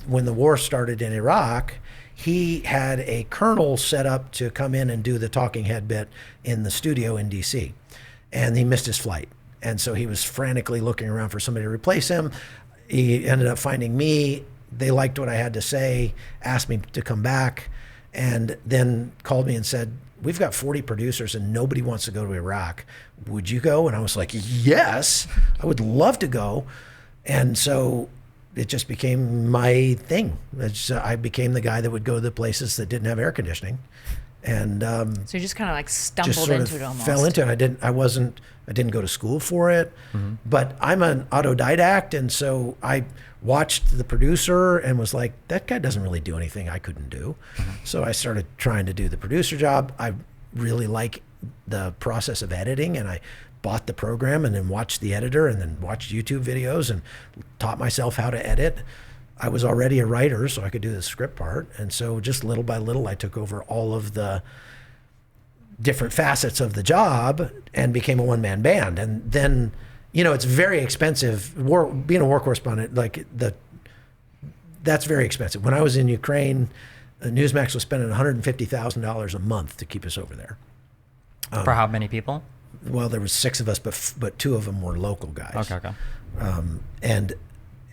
when the war started in Iraq, he had a colonel set up to come in and do the talking head bit in the studio in DC. And he missed his flight. And so he was frantically looking around for somebody to replace him. He ended up finding me. They liked what I had to say, asked me to come back, and then called me and said, we've got 40 producers and nobody wants to go to Iraq. Would you go? And I was like, yes, I would love to go. And so it just became my thing. I became the guy that would go to the places that didn't have air conditioning. And so you just kind of like stumbled just sort into of it almost. fell into it. I didn't go to school for it, but I'm an autodidact. And so I watched the producer and was like, that guy doesn't really do anything I couldn't do. So I started trying to do the producer job. I really like the process of editing, and I bought the program and then watched the editor and then watched YouTube videos and taught myself how to edit. I was already a writer, so I could do the script part. And so just little by little, I took over all of the different facets of the job and became a one-man band. And then, it's very expensive. Being a war correspondent, that's very expensive. When I was in Ukraine, Newsmax was spending $150,000 a month to keep us over there. For how many people? Well, there was 6 of us, but 2 of them were local guys. Okay. And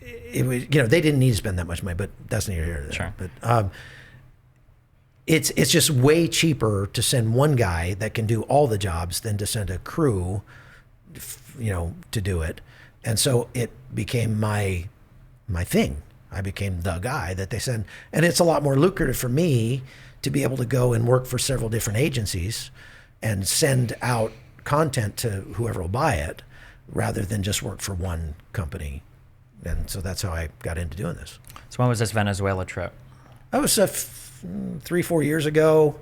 it was, they didn't need to spend that much money, but that's neither here nor there. Sure. But it's just way cheaper to send one guy that can do all the jobs than to send a crew, to do it. And so it became my thing. I became the guy that they send. And it's a lot more lucrative for me to be able to go and work for several different agencies and send out content to whoever will buy it rather than just work for one company. And so that's how I got into doing this. So when was this Venezuela trip? That was 3-4 years ago,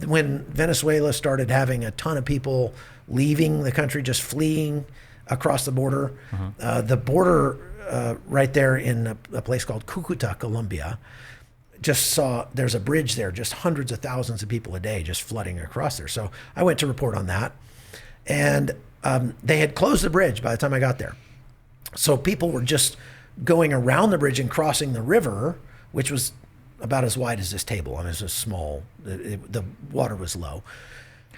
when Venezuela started having a ton of people leaving the country, just fleeing across the border. The border right there in a place called Cucuta, Colombia, just saw there's a bridge there, just hundreds of thousands of people a day just flooding across there. So I went to report on that. And they had closed the bridge by the time I got there. So people were just going around the bridge and crossing the river, which was about as wide as this table. I mean, it was small. The water was low.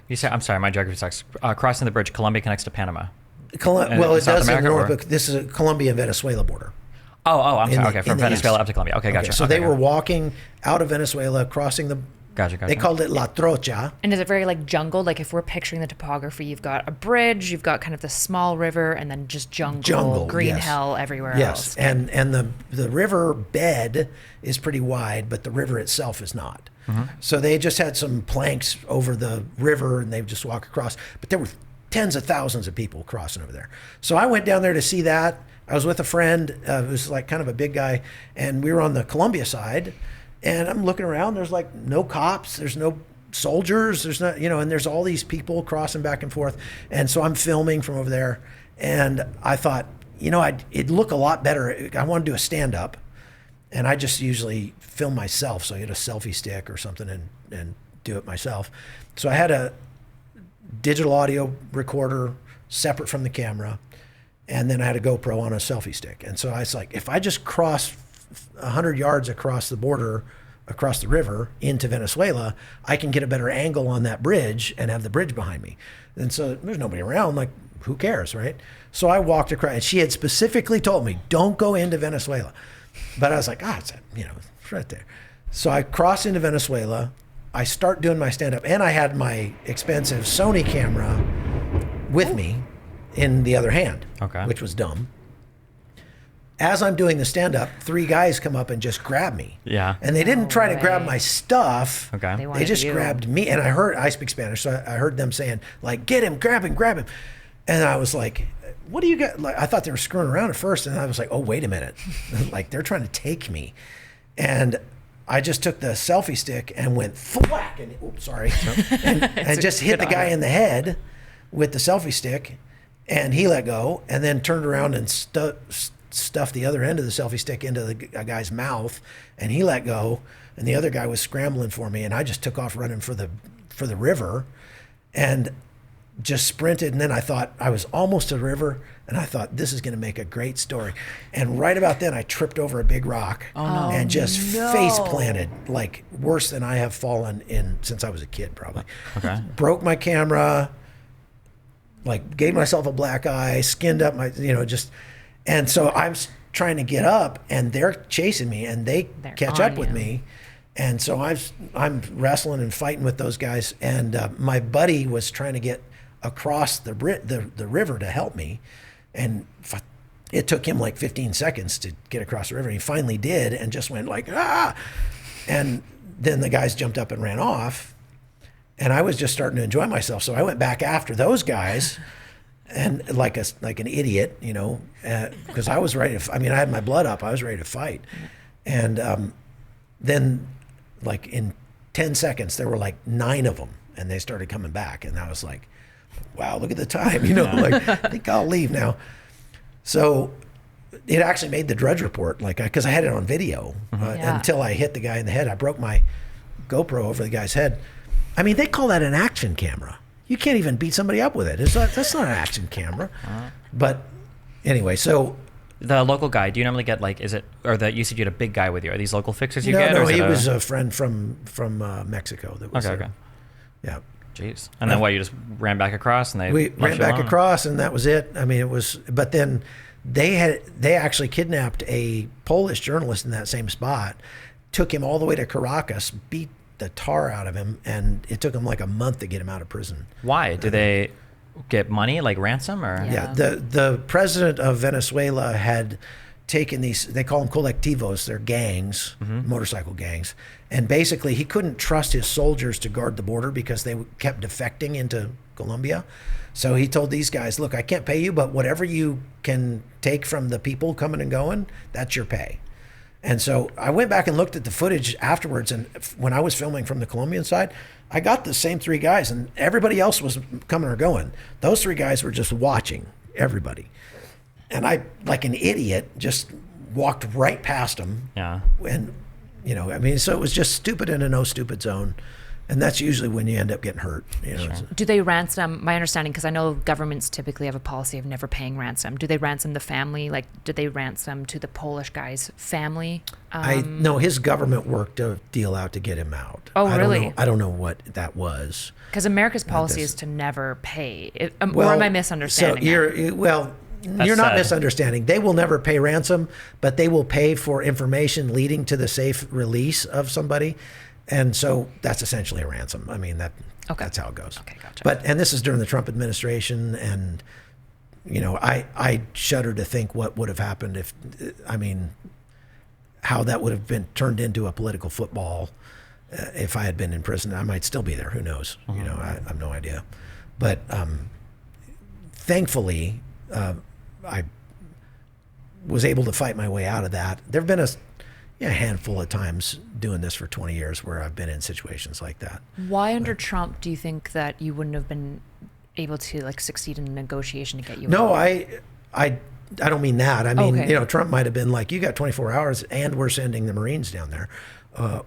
You say, I'm sorry, my geography sucks. Crossing the bridge, Colombia connects to Panama. Well, it South does in America, North, or? but this is a Colombia-Venezuela border. Oh, I'm sorry. Okay, from in the Venezuela east. up to Colombia. Okay, gotcha. So okay, they were walking out of Venezuela, crossing the... Gotcha. They called it La Trocha. And is it very like jungle? Like if we're picturing the topography, you've got a bridge, you've got kind of the small river, and then just jungle green yes. hell everywhere Yes, else. and the river bed is pretty wide, but the river itself is not. So they just had some planks over the river, and they would just walk across. But there were tens of thousands of people crossing over there. So I went down there to see that. I was with a friend who's like kind of a big guy, and we were on the Colombia side. And I'm looking around, there's like no cops, there's no soldiers, there's not, and there's all these people crossing back and forth. And so I'm filming from over there. And I thought, it'd look a lot better. I want to do a stand-up. And I just usually film myself. So I get a selfie stick or something and do it myself. So I had a digital audio recorder separate from the camera. And then I had a GoPro on a selfie stick. And so I was like, if I just cross 100 yards across the border, across the river into Venezuela, I can get a better angle on that bridge and have the bridge behind me. And so there's nobody around, like, who cares, right? So I walked across, and she had specifically told me, don't go into Venezuela. But I was like, it's right there. So I crossed into Venezuela. I start doing my stand-up, and I had my expensive Sony camera with me in the other hand, which was dumb. As I'm doing the stand-up, 3 guys come up and just grab me. Yeah. And they didn't try to grab my stuff. Okay. They just grabbed me. And I speak Spanish, so I heard them saying, like, get him, grab him. And I was like, what do you got? Like, I thought they were screwing around at first, and I was like, oh, wait a minute. Like, they're trying to take me. And I just took the selfie stick and went thwack, and and just hit the guy in the head with the selfie stick, and he let go, and then turned around and stuffed the other end of the selfie stick into a guy's mouth, and he let go, and the other guy was scrambling for me, and I just took off running for the river. and just sprinted. And then I thought I was almost to the river, and I thought this is going to make a great story. And right about then I tripped over a big rock and just face planted, like worse than I have fallen in since I was a kid, probably. Okay. Broke my camera, like gave myself a black eye, skinned up my, and so I'm trying to get up, and they're chasing me, and they're catch up with me. And so I'm wrestling and fighting with those guys, and my buddy was trying to get across the river to help me, and it took him like 15 seconds to get across the river. And he finally did, and just went like, ah! And then the guys jumped up and ran off, and I was just starting to enjoy myself. So I went back after those guys, and like an idiot, because I was ready to. I had my blood up. I was ready to fight, and then like in 10 seconds there were like 9 of them, and they started coming back, and I was like, wow, look at the time, like I think I'll leave now. So it actually made the Drudge Report, because I had it on video until I hit the guy in the head. I broke my GoPro over the guy's head. They call that an action camera. You can't even beat somebody up with it. That's not an action camera. But anyway, so the local guy, do you normally get you said you had a big guy with you? Are these local fixers you no, get? No, he was a friend from Mexico. That was okay. Yeah. Jeez. And then you just ran back across, and we ran back across, and that was it. It was. But then they actually kidnapped a Polish journalist in that same spot, took him all the way to Caracas, beat the tar out of him, and it took him like a month to get him out of prison. Why? Do they get money, like ransom, or? Yeah. The president of Venezuela had taken these, they call them colectivos, they're gangs, motorcycle gangs. And basically he couldn't trust his soldiers to guard the border because they kept defecting into Colombia. So he told these guys, look, I can't pay you, but whatever you can take from the people coming and going, that's your pay. And so I went back and looked at the footage afterwards, and when I was filming from the Colombian side, I got the same 3 guys, and everybody else was coming or going. Those 3 guys were just watching everybody. And I, like an idiot, just walked right past them. Yeah. And, so it was just stupid in a no stupid zone. And that's usually when you end up getting hurt. Sure. Do they ransom, my understanding, because I know governments typically have a policy of never paying ransom. Do they ransom the family? Did they ransom to the Polish guy's family? No, his government worked a deal out to get him out. Oh, really? I don't know what that was. Because America's policy is to never pay. Or am I misunderstanding? So you're not misunderstanding. They will never pay ransom, but they will pay for information leading to the safe release of somebody. And so that's essentially a ransom. That's how it goes. Okay, gotcha. And this is during the Trump administration, and I shudder to think what would have happened if, how that would have been turned into a political football if I had been in prison. I might still be there. Who knows? I have no idea. But thankfully, I was able to fight my way out of that. There have been a handful of times doing this for 20 years where I've been in situations like that. Why under Trump do you think that you wouldn't have been able to succeed in a negotiation to get you No, out? I don't mean that. Okay. Trump might have been like, you got 24 hours and we're sending the Marines down there. I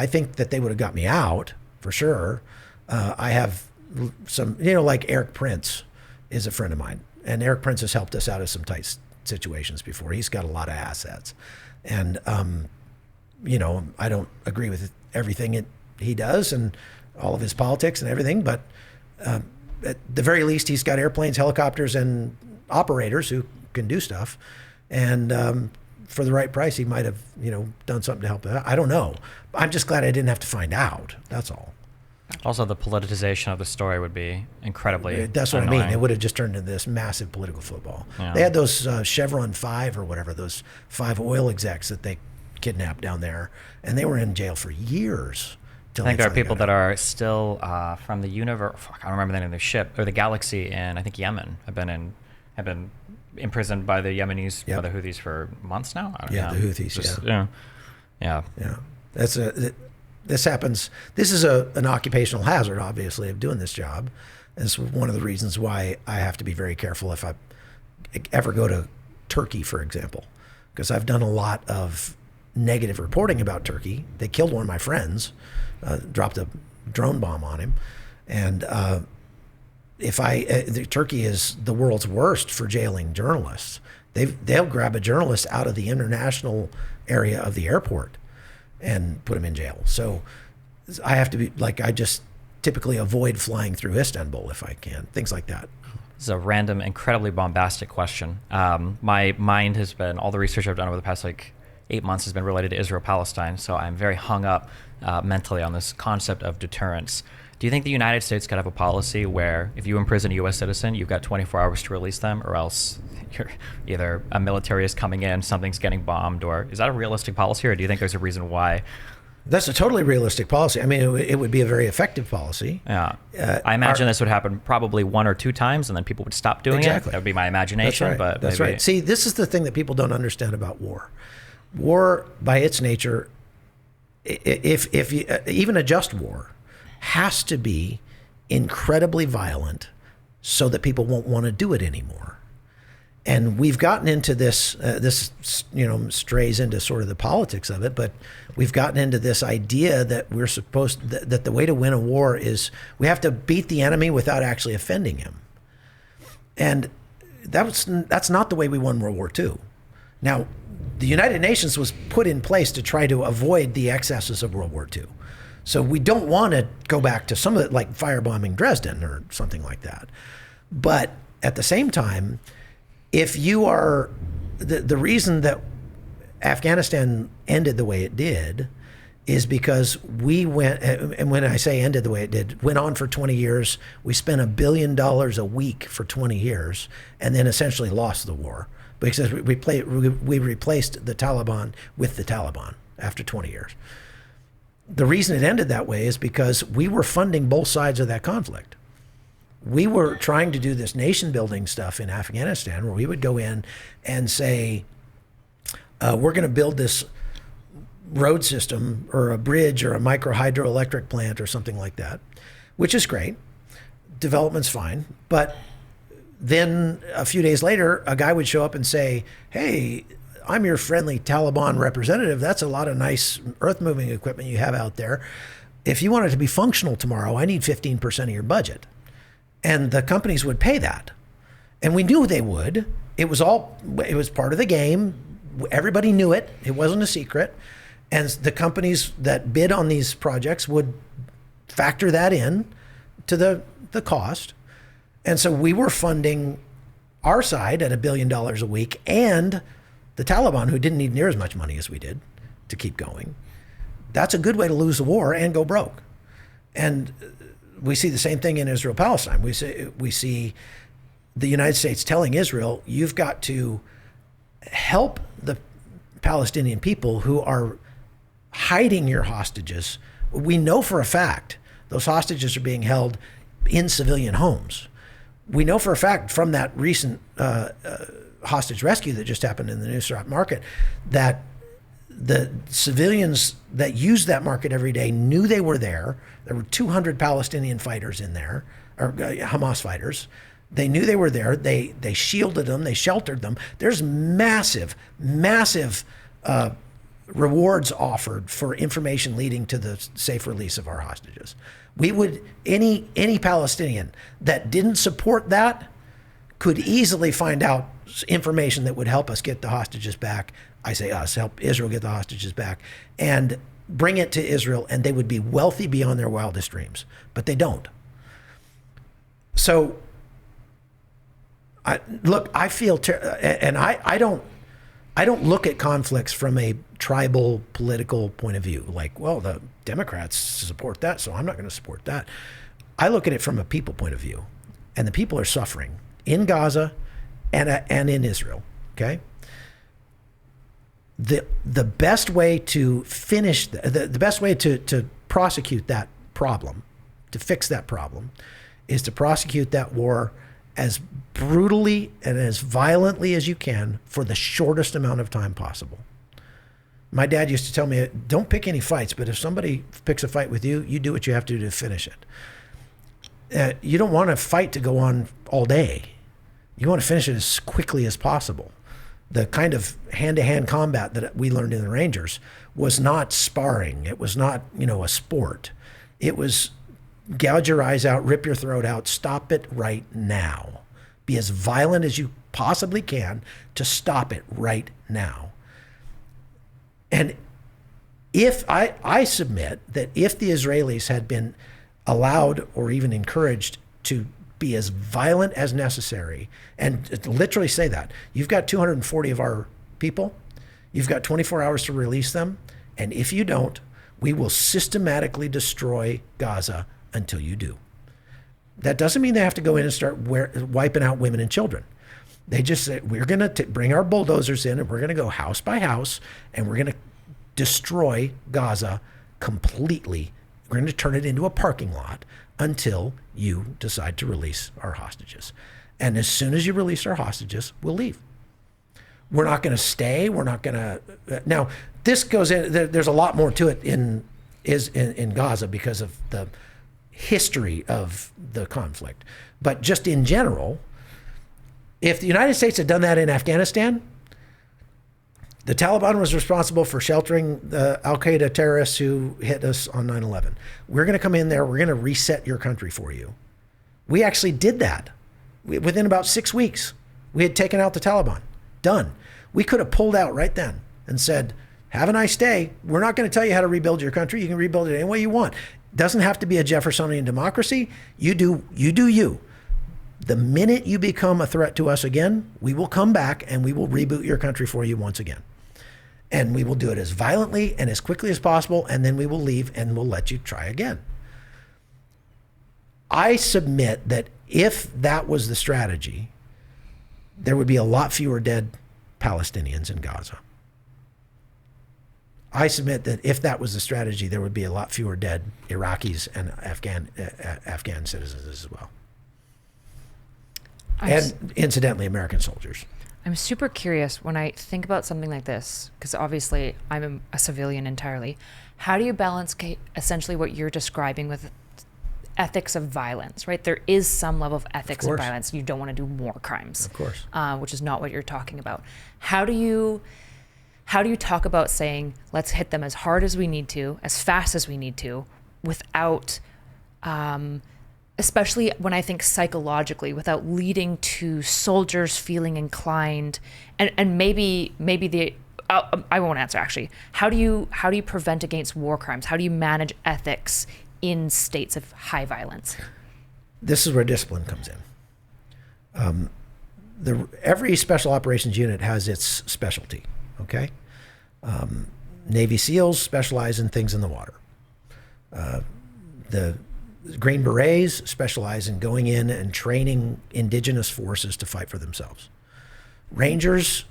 think that they would have got me out for sure. I have some, like Eric Prince is a friend of mine, and Eric Prince has helped us out of some tight situations before. He's got a lot of assets, and I don't agree with everything he does and all of his politics and everything, but at the very least he's got airplanes, helicopters, and operators who can do stuff, and for the right price he might have done something to help out. I don't know. I'm just glad I didn't have to find out. That's all. Also, the politicization of the story would be incredibly That's what annoying. I mean. It would have just turned into this massive political football. Yeah. They had those Chevron 5 or whatever, those 5 oil execs that they kidnapped down there, and they were in jail for years. I think there are people that are still from the universe. I don't remember the name of the ship or the galaxy in, I think, Yemen. Have been imprisoned by the Yemenis, by the Houthis for months now. The Houthis. Yeah. This happens. This is an occupational hazard, obviously, of doing this job. It's one of the reasons why I have to be very careful if I ever go to Turkey, for example, because I've done a lot of negative reporting about Turkey. They killed one of my friends, dropped a drone bomb on him. And Turkey is the world's worst for jailing journalists. They'll grab a journalist out of the international area of the airport and put him in jail. So I have to be I just typically avoid flying through Istanbul if I can, things like that. This is a random, incredibly bombastic question. My mind has been, all the research I've done over the past 8 months has been related to Israel-Palestine, so I'm very hung up mentally on this concept of deterrence. Do you think the United States could have a policy where if you imprison a U.S. citizen, you've got 24 hours to release them, or else either a military is coming in, something's getting bombed, or is that a realistic policy, or do you think there's a reason why? That's a totally realistic policy. I mean, it would be a very effective policy. Yeah. I imagine this would happen probably 1 or 2 times, and then people would stop doing it. That would be my imagination. That's right. But That's maybe... right. See, this is the thing that people don't understand about war. War, by its nature, if you, even a just war, has to be incredibly violent so that people won't want to do it anymore. And we've gotten into this, strays into sort of the politics of it, but we've gotten into this idea that we're that the way to win a war is we have to beat the enemy without actually offending him. And that's not the way we won World War II. Now, the United Nations was put in place to try to avoid the excesses of World War II. So we don't want to go back to some of it, like firebombing Dresden or something like that. But at the same time, if you are, the reason that Afghanistan ended the way it did is because we went, and when I say ended the way it did, went on for 20 years. We spent $1 billion a week for 20 years and then essentially lost the war because we replaced the Taliban with the Taliban after 20 years. The reason it ended that way is because we were funding both sides of that conflict. We were trying to do this nation building stuff in Afghanistan where we would go in and say, we're going to build this road system or a bridge or a micro hydroelectric plant or something like that, which is great. Development's fine. But then a few days later, a guy would show up and say, hey, I'm your friendly Taliban representative. That's a lot of nice earth moving equipment you have out there. If you want it to be functional tomorrow, I need 15% of your budget. And the companies would pay that. And we knew they would. It was part of the game. Everybody knew it. It wasn't a secret. And the companies that bid on these projects would factor that in to the cost. And so we were funding our side at $1 billion a week and the Taliban, who didn't need near as much money as we did to keep going. That's a good way to lose the war and go broke. And we see the same thing in Israel-Palestine. We see the United States telling Israel, you've got to help the Palestinian people who are hiding your hostages. We know for a fact those hostages are being held in civilian homes. We know for a fact from that recent hostage rescue that just happened in the Nusrat market that the civilians that used that market every day knew they were there. There were 200 Palestinian fighters in there, or Hamas fighters. They knew they were there. They shielded them. They sheltered them. There's massive rewards offered for information leading to the safe release of our hostages. We would, any Palestinian that didn't support that could easily find out information that would help us get the hostages back. I say us, help Israel get the hostages back and bring it to Israel, and they would be wealthy beyond their wildest dreams. But they don't. So, I don't look at conflicts from a tribal political point of view. Like, well, the Democrats support that, so I'm not going to support that. I look at it from a people point of view, and the people are suffering in Gaza and in Israel. Okay. The best way to finish the best way to prosecute that problem, to fix that problem, is to prosecute that war as brutally and as violently as you can for the shortest amount of time possible. My dad used to tell me, don't pick any fights, but if somebody picks a fight with you, you do what you have to do to finish it. You don't want a fight to go on all day. You want to finish it as quickly as possible. The kind of hand-to-hand combat that we learned in the Rangers was not sparring. It was not, a sport. It was gouge your eyes out, rip your throat out, stop it right now. Be as violent as you possibly can to stop it right now. And if I submit that if the Israelis had been allowed or even encouraged to be as violent as necessary, and literally say that, you've got 240 of our people, you've got 24 hours to release them, and if you don't, we will systematically destroy Gaza until you do. That doesn't mean they have to go in and start wiping out women and children. They just say, we're going to bring our bulldozers in and we're going to go house by house and we're going to destroy Gaza completely. We're going to turn it into a parking lot until you decide to release our hostages. And as soon as you release our hostages, we'll leave. We're not going to stay. We're not going to. Now, this goes in, there's a lot more to it in Gaza because of the history of the conflict. But just in general, if the United States had done that in Afghanistan, the Taliban was responsible for sheltering the al-Qaeda terrorists who hit us on 9/11. We're going to come in there. We're going to reset your country for you. We actually did that. Within about 6 weeks, we had taken out the Taliban. Done. We could have pulled out right then and said, have a nice day. We're not going to tell you how to rebuild your country. You can rebuild it any way you want. Doesn't have to be a Jeffersonian democracy. You do you. The minute you become a threat to us again, we will come back and we will reboot your country for you once again. And we will do it as violently and as quickly as possible, and then we will leave and we'll let you try again. I submit that if that was the strategy, there would be a lot fewer dead Palestinians in Gaza. I submit that if that was the strategy, there would be a lot fewer dead Iraqis and Afghan citizens as well. And incidentally, American soldiers. I'm super curious when I think about something like this, because obviously I'm a civilian entirely. How do you balance essentially what you're describing with ethics of violence, right? There is some level of ethics of violence. You don't want to do more crimes, of course, which is not what you're talking about. How do you talk about saying, let's hit them as hard as we need to, as fast as we need to, without, especially when I think psychologically, without leading to soldiers feeling inclined, and maybe I won't answer actually. How do you prevent against war crimes? How do you manage ethics in states of high violence? This is where discipline comes in. Every special operations unit has its specialty, okay? Navy SEALs specialize in things in the water. The Green Berets specialize in going in and training indigenous forces to fight for themselves. Rangers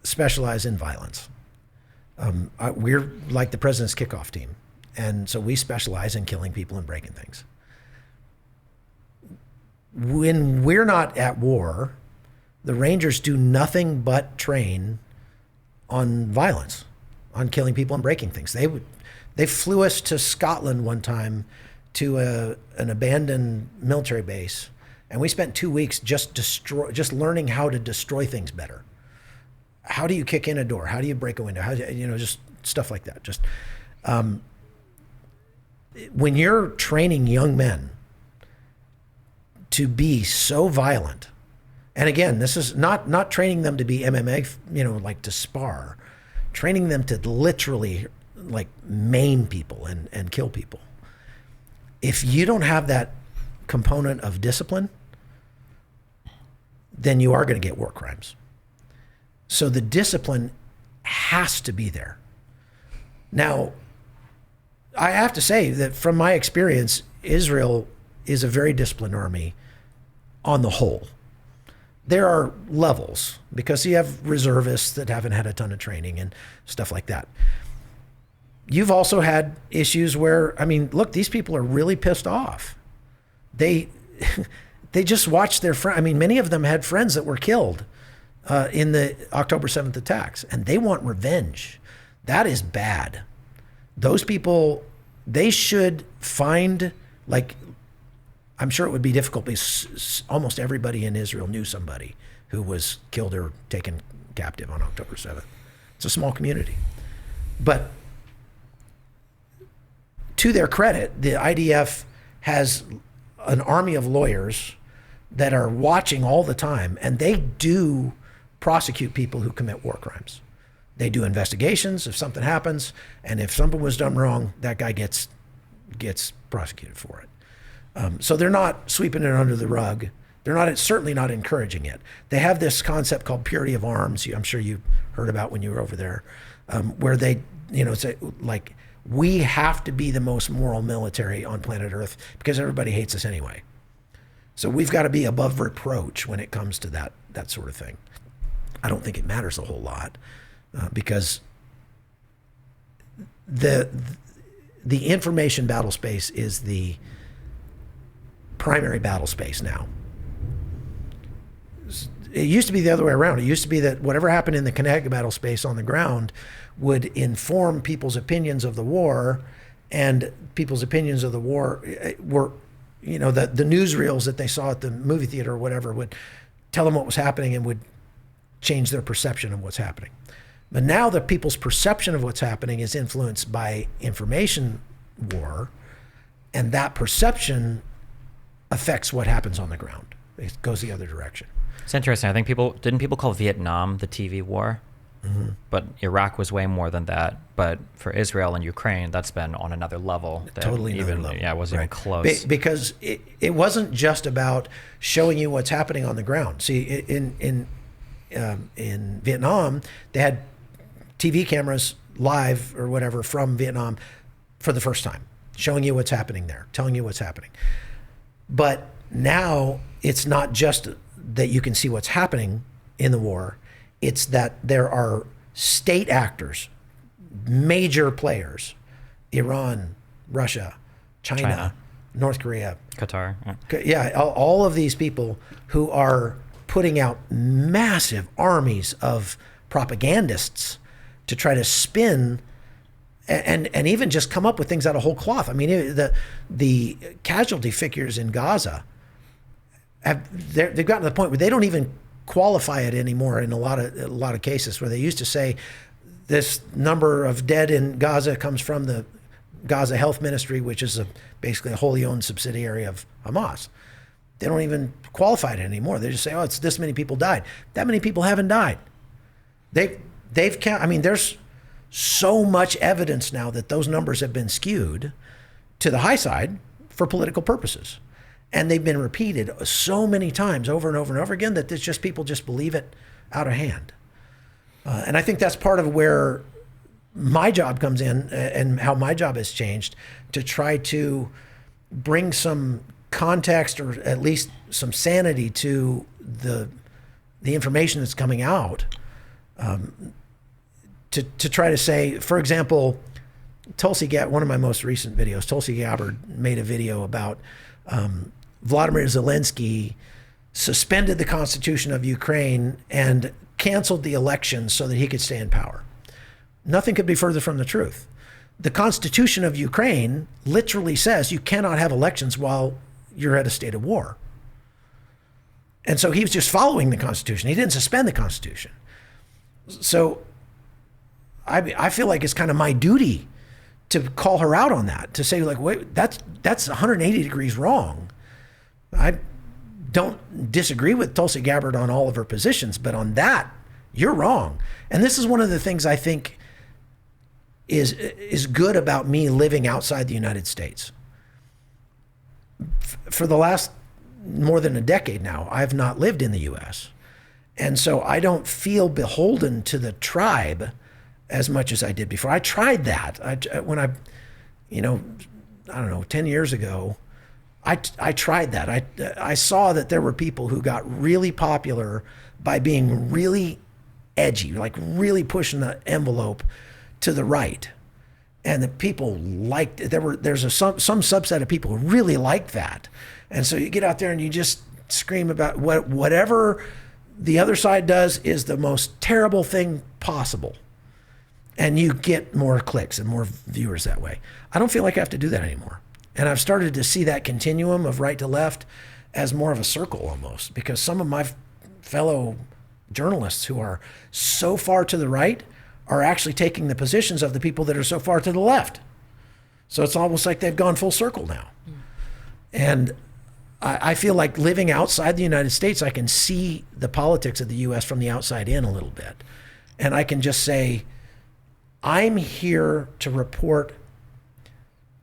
specialize in violence. We're like the president's kickoff team. And so we specialize in killing people and breaking things. When we're not at war, the Rangers do nothing but train on violence, on killing people and breaking things. They flew us to Scotland one time to an abandoned military base, and we spent 2 weeks just learning how to destroy things better. How do you kick in a door? How do you break a window? How do you, just stuff like that. Just when you're training young men to be so violent, and again, this is not training them to be MMA, like to spar, training them to literally like maim people and kill people. If you don't have that component of discipline, then you are going to get war crimes. So the discipline has to be there. Now, I have to say that from my experience, Israel is a very disciplined army on the whole. There are levels because you have reservists that haven't had a ton of training and stuff like that. You've also had issues where, look, these people are really pissed off. They just watched their friend. Many of them had friends that were killed in the October 7th attacks, and they want revenge. That is bad. Those people, they should find, I'm sure it would be difficult because almost everybody in Israel knew somebody who was killed or taken captive on October 7th. It's a small community. But to their credit, the IDF has an army of lawyers that are watching all the time, and they do prosecute people who commit war crimes. They do investigations if something happens, and if something was done wrong, that guy gets prosecuted for it. So they're not sweeping it under the rug. They're not, certainly not encouraging it. They have this concept called purity of arms. I'm sure you heard about when you were over there, where they, say like, we have to be the most moral military on planet Earth because everybody hates us anyway. So we've got to be above reproach when it comes to that sort of thing. I don't think it matters a whole lot because the information battle space is the primary battle space now. It used to be the other way around. It used to be that whatever happened in the kinetic battle space on the ground would inform people's opinions of the war, and people's opinions of the war were, the newsreels that they saw at the movie theater or whatever would tell them what was happening and would change their perception of what's happening. But now the people's perception of what's happening is influenced by information war, and that perception affects what happens on the ground. It goes the other direction. It's interesting. I think didn't people call Vietnam the TV war? Mm-hmm. But Iraq was way more than that. But for Israel and Ukraine, that's been on another level. Totally another level. Yeah, it wasn't even close. Because it wasn't just about showing you what's happening on the ground. See, in Vietnam, they had TV cameras live or whatever from Vietnam for the first time, showing you what's happening there, telling you what's happening. But now it's not just that you can see what's happening in the war, it's that there are state actors, major players, Iran, Russia, China. North Korea. Qatar. Yeah, all of these people who are putting out massive armies of propagandists to try to spin and even just come up with things out of whole cloth. I mean, the casualty figures in Gaza, they've gotten to the point where they don't even qualify it anymore in a lot of cases, where they used to say this number of dead in Gaza comes from the Gaza Health Ministry, which is basically a wholly owned subsidiary of Hamas. They don't even qualify it anymore. They just say, oh, it's this many people died. That many people haven't died. They've count. I mean, there's so much evidence now that those numbers have been skewed to the high side for political purposes. And they've been repeated so many times over and over and over again that there's just people just believe it out of hand. And I think that's part of where my job comes in and how my job has changed, to try to bring some context or at least some sanity to the information that's coming out, to try to say, for example, Tulsi Gabbard, one of my most recent videos, Tulsi Gabbard made a video about Vladimir Zelensky suspended the Constitution of Ukraine and canceled the elections so that he could stay in power. Nothing could be further from the truth. The Constitution of Ukraine literally says you cannot have elections while you're at a state of war. And so he was just following the Constitution. He didn't suspend the Constitution. So I feel like it's kind of my duty to call her out on that, to say, like, wait, that's 180 degrees wrong. I don't disagree with Tulsi Gabbard on all of her positions, but on that, you're wrong. And this is one of the things I think is good about me living outside the United States. For the last more than a decade now, I've not lived in the U.S. And so I don't feel beholden to the tribe as much as I did before. I tried that. When I don't know, 10 years ago, I tried that. I saw that there were people who got really popular by being really edgy, like really pushing the envelope to the right. And the people liked it. There's some subset of people who really liked that. And so you get out there and you just scream about whatever the other side does is the most terrible thing possible. And you get more clicks and more viewers that way. I don't feel like I have to do that anymore. And I've started to see that continuum of right to left as more of a circle almost, because some of my fellow journalists who are so far to the right are actually taking the positions of the people that are so far to the left. So it's almost like they've gone full circle now. And I feel like living outside the United States, I can see the politics of the U.S. from the outside in a little bit. And I can just say, I'm here to report.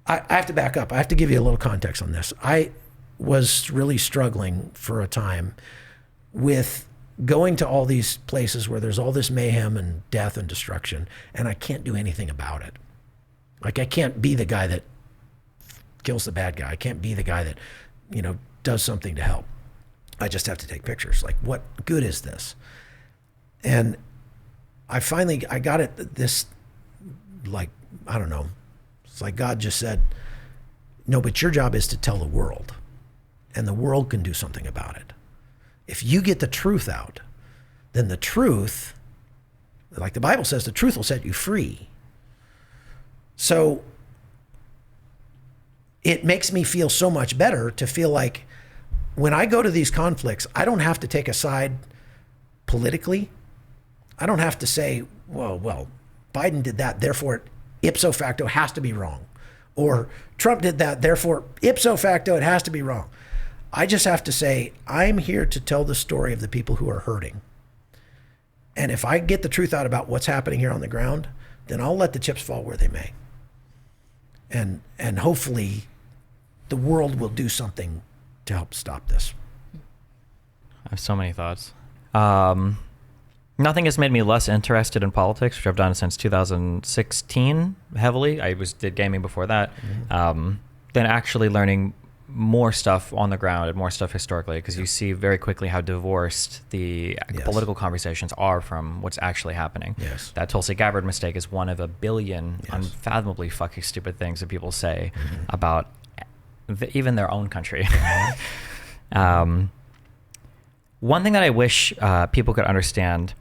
I have to back up. I have to give you a little context on this. I was really struggling for a time with going to all these places where there's all this mayhem and death and destruction, and I can't do anything about it. Like, I can't be the guy that kills the bad guy. I can't be the guy that, does something to help. I just have to take pictures. Like, what good is this? And I got it this, like, I don't know. It's like God just said, no, but your job is to tell the world, and the world can do something about it. If you get the truth out, then the truth, like the Bible says, the truth will set you free. So it makes me feel so much better to feel like when I go to these conflicts, I don't have to take a side politically. I don't have to say, well, Biden did that, therefore it ipso facto has to be wrong. Or Trump did that, therefore ipso facto it has to be wrong. I just have to say, I'm here to tell the story of the people who are hurting. And if I get the truth out about what's happening here on the ground, then I'll let the chips fall where they may. And hopefully the world will do something to help stop this. I have so many thoughts. Nothing has made me less interested in politics, which I've done since 2016 heavily. I did gaming before that. Than actually learning more stuff on the ground and more stuff historically, because you see very quickly how divorced the political conversations are from what's actually happening. Yes. That Tulsi Gabbard mistake is one of a billion unfathomably fucking stupid things that people say about even their own country. One thing that I wish people could understand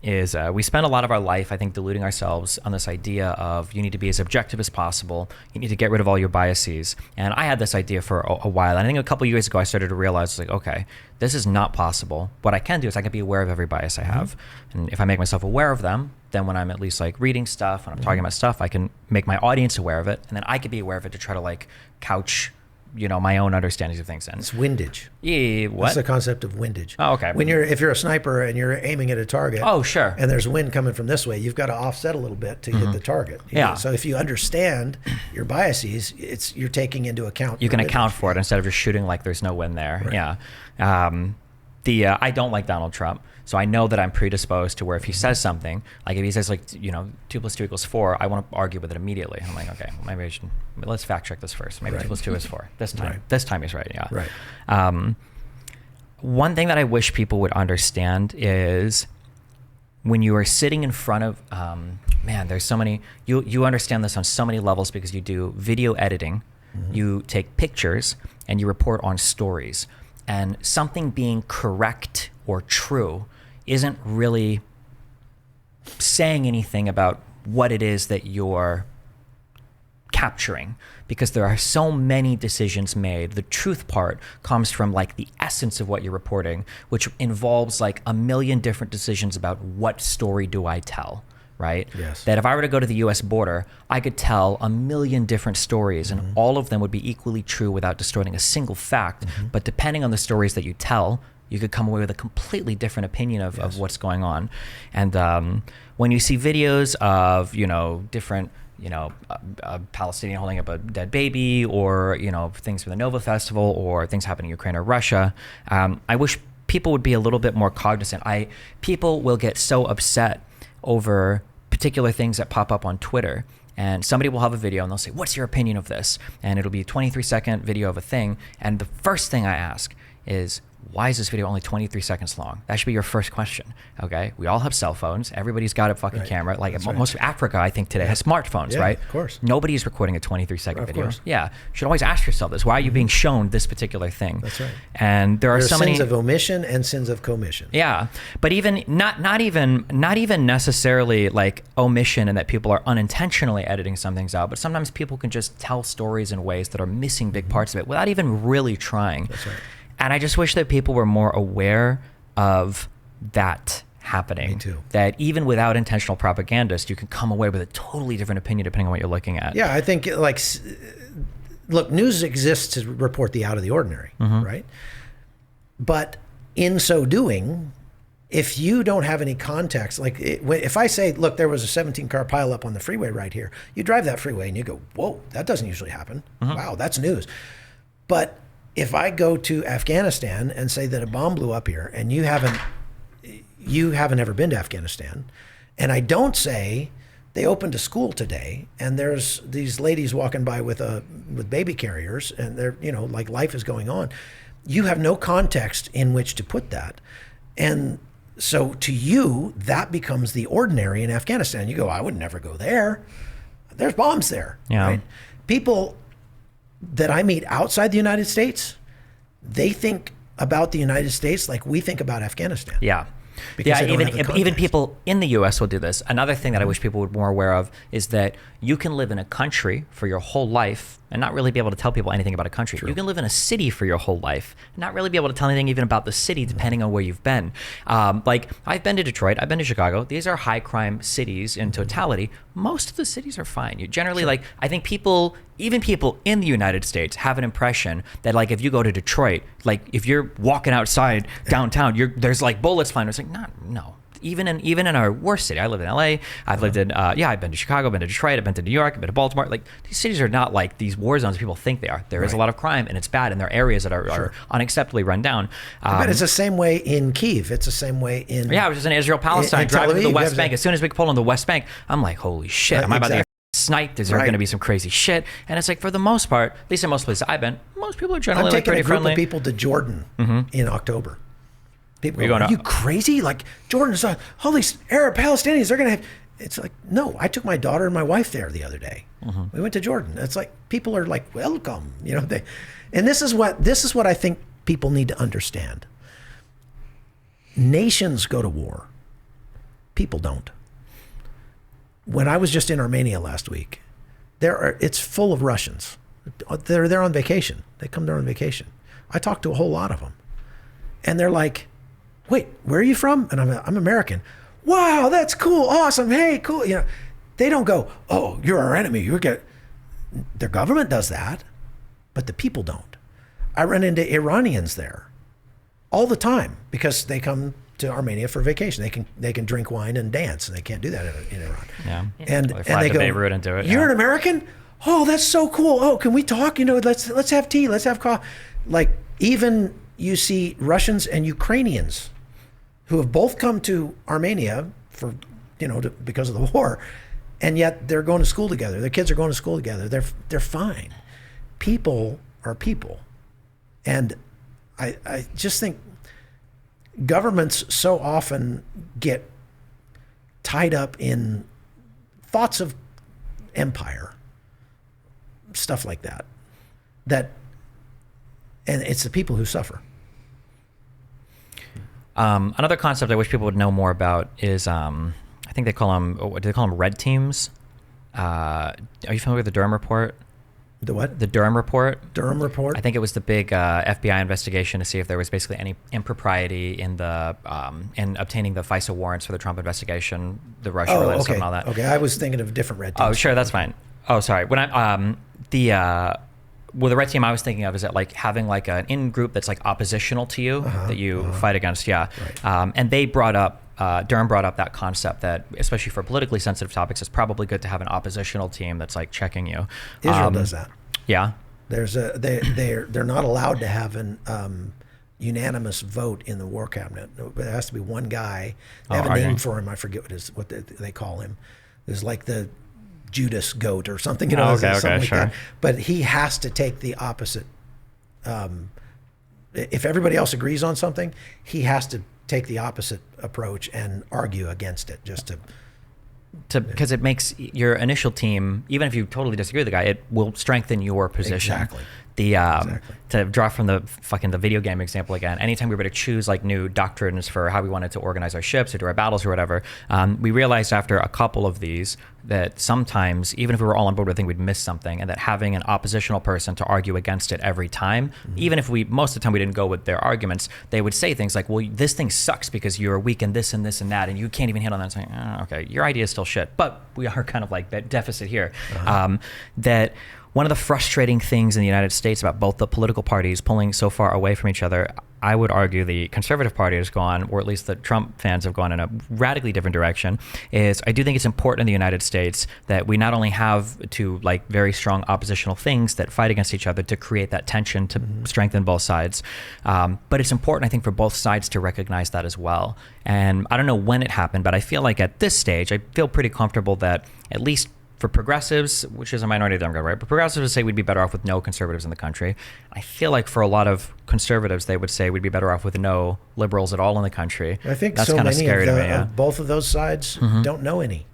is we spend a lot of our life, I think, deluding ourselves on this idea of you need to be as objective as possible. You need to get rid of all your biases. And I had this idea for a while. And I think a couple of years ago, I started to realize, like, okay, this is not possible. What I can do is I can be aware of every bias I have. And if I make myself aware of them, then when I'm at least like reading stuff, when I'm talking about stuff, I can make my audience aware of it. And then I can be aware of it to try to like couch my own understandings of things. And it's windage. Yeah, what? That's the concept of windage. Oh, okay. If you're a sniper and you're aiming at a target. Oh, sure. And there's wind coming from this way, you've got to offset a little bit to hit the target. Yeah. So if you understand your biases, you're taking into account. You can account for it instead of just shooting like there's no wind there. Right. Yeah. I don't like Donald Trump. So I know that I'm predisposed to where if he says something, like if he says like, 2 + 2 = 4, I want to argue with it immediately. I'm like, okay, well, maybe let's fact check this first. Maybe 2 + 2 is 4. This time. Right. This time he's right, yeah. Right. One thing that I wish people would understand is when you are sitting in front of, there's so many, you understand this on so many levels because you do video editing, you take pictures, and you report on stories. And something being correct or true isn't really saying anything about what it is that you're capturing, because there are so many decisions made. The truth part comes from like the essence of what you're reporting, which involves like a million different decisions about what story do I tell, right? Yes. That if I were to go to the US border, I could tell a million different stories and all of them would be equally true without distorting a single fact. But depending on the stories that you tell, you could come away with a completely different opinion of what's going on. And when you see videos of, different, a Palestinian holding up a dead baby, or, things from the Nova Festival, or things happening in Ukraine or Russia, I wish people would be a little bit more cognizant. People will get so upset over particular things that pop up on Twitter. And somebody will have a video and they'll say, what's your opinion of this? And it'll be a 23-second video of a thing. And the first thing I ask is, why is this video only 23 seconds long? That should be your first question, okay? We all have cell phones. Everybody's got a fucking camera. Like most of Africa, I think, today has smartphones, right? Of course. Nobody's recording a 23-second video. Course. Yeah. You should always ask yourself this. Why are you being shown this particular thing? That's right. And there are so many sins of omission and sins of commission. Yeah. But even not even necessarily like omission and that people are unintentionally editing some things out, but sometimes people can just tell stories in ways that are missing big parts of it without even really trying. That's right. And I just wish that people were more aware of that happening. Me too. That even without intentional propagandist, you can come away with a totally different opinion depending on what you're looking at. Yeah, I think like, look, news exists to report the out of the ordinary, right? But in so doing, if you don't have any context, like if I say, look, there was a 17-car pileup on the freeway right here, you drive that freeway and you go, whoa, that doesn't usually happen. Wow, that's news. But if I go to Afghanistan and say that a bomb blew up here and you haven't ever been to Afghanistan, and I don't say they opened a school today and there's these ladies walking by with baby carriers and they're, like life is going on, you have no context in which to put that. And so to you, that becomes the ordinary in Afghanistan. You go, I would never go there. There's bombs there, right? People that I meet outside the United States, they think about the United States like we think about Afghanistan. Yeah. Because even people in the U.S. will do this. Another thing that I wish people would be more aware of is that you can live in a country for your whole life and not really be able to tell people anything about a country. True. You can live in a city for your whole life and not really be able to tell anything even about the city depending on where you've been. Like I've been to Detroit, I've been to Chicago. These are high crime cities in totality. Most of the cities are fine. You generally I think even people in the United States have an impression that like if you go to Detroit, like if you're walking outside downtown, there's like bullets flying. It's like no. Even in our worst city, I live in LA. I've lived in I've been to Chicago, I've been to Detroit, I've been to New York, I've been to Baltimore. Like these cities are not like these war zones people think they are. There is a lot of crime and it's bad, and there are areas that are unacceptably run down. But it's the same way in Kyiv. It's the same way in I was just in Israel, Palestine, driving to the West Bank. As soon as we pull on the West Bank, I'm like, holy shit, am I about to get sniped? Is there going to be some crazy shit? And it's like for the most part, at least in most places I've been, most people are generally like pretty friendly. I'm taking a group of people to Jordan in October. People go, are you crazy? Like Jordan's all these Arab Palestinians, they're going to have, it's like, no, I took my daughter and my wife there the other day. We went to Jordan. It's like, people are like, welcome, and this is what I think people need to understand. Nations go to war. People don't. When I was just in Armenia last week, it's full of Russians. They're there on vacation. They come there on vacation. I talked to a whole lot of them. And they're like, wait, where are you from? And I'm American. Wow, that's cool, awesome, hey, cool. They don't go, oh, you're our enemy. Their government does that, but the people don't. I run into Iranians there all the time because they come to Armenia for vacation. They can drink wine and dance, and they can't do that in Iran. Yeah. And they go, Beirut and do it. You're an American? Oh, that's so cool. Oh, can we talk? Let's have tea. Let's have coffee. Like even you see Russians and Ukrainians who have both come to Armenia for, because of the war, and yet they're going to school together. Their kids are going to school together. They're fine. People are people. And I just think governments so often get tied up in thoughts of empire, stuff like that, and it's the people who suffer. Another concept I wish people would know more about is, I think they call them, what do they call them, red teams? Are you familiar with the Durham Report? The what? The Durham Report. Durham Report? I think it was the big FBI investigation to see if there was basically any impropriety in in obtaining the FISA warrants for the Trump investigation, the Russia-related stuff and all that. Okay, I was thinking of different red teams. Oh, sure, that's fine. Oh, sorry. When the red team I was thinking of is that like having like an in-group that's like oppositional to you that you fight against. Yeah. Right. And they brought up, Durham brought up that concept that, especially for politically sensitive topics, it's probably good to have an oppositional team that's like checking you. Israel does that. Yeah. They're not allowed to have an unanimous vote in the war cabinet. There has to be one guy. They have a name for him. I forget what they call him. It's like the Judas goat or something, something like that. But he has to take the opposite. If everybody else agrees on something, he has to take the opposite approach and argue against it, just because it makes your initial team, even if you totally disagree with the guy, it will strengthen your position. Exactly. to draw from the video game example again, anytime we were to choose like new doctrines for how we wanted to organize our ships or do our battles or whatever, we realized after a couple of these that sometimes, even if we were all on board with a thing, we'd miss something, and that having an oppositional person to argue against it every time, even if most of the time we didn't go with their arguments, they would say things like, well, this thing sucks because you're weak in this and this and that, and you can't even handle that. And saying, oh, okay, your idea is still shit, but we are kind of like that deficit here. That one of the frustrating things in the United States about both the political parties pulling so far away from each other, I would argue the conservative party has gone, or at least the Trump fans have gone in a radically different direction, is I do think it's important in the United States that we not only have two like very strong oppositional things that fight against each other to create that tension to strengthen both sides, but it's important, I think, for both sides to recognize that as well. And I don't know when it happened, but I feel like at this stage, I feel pretty comfortable that at least for progressives, which is a minority of Democrats, right? But progressives would say we'd be better off with no conservatives in the country. I feel like for a lot of conservatives, they would say we'd be better off with no liberals at all in the country. I think that's so kind of many scary to me. of both of those sides don't know any.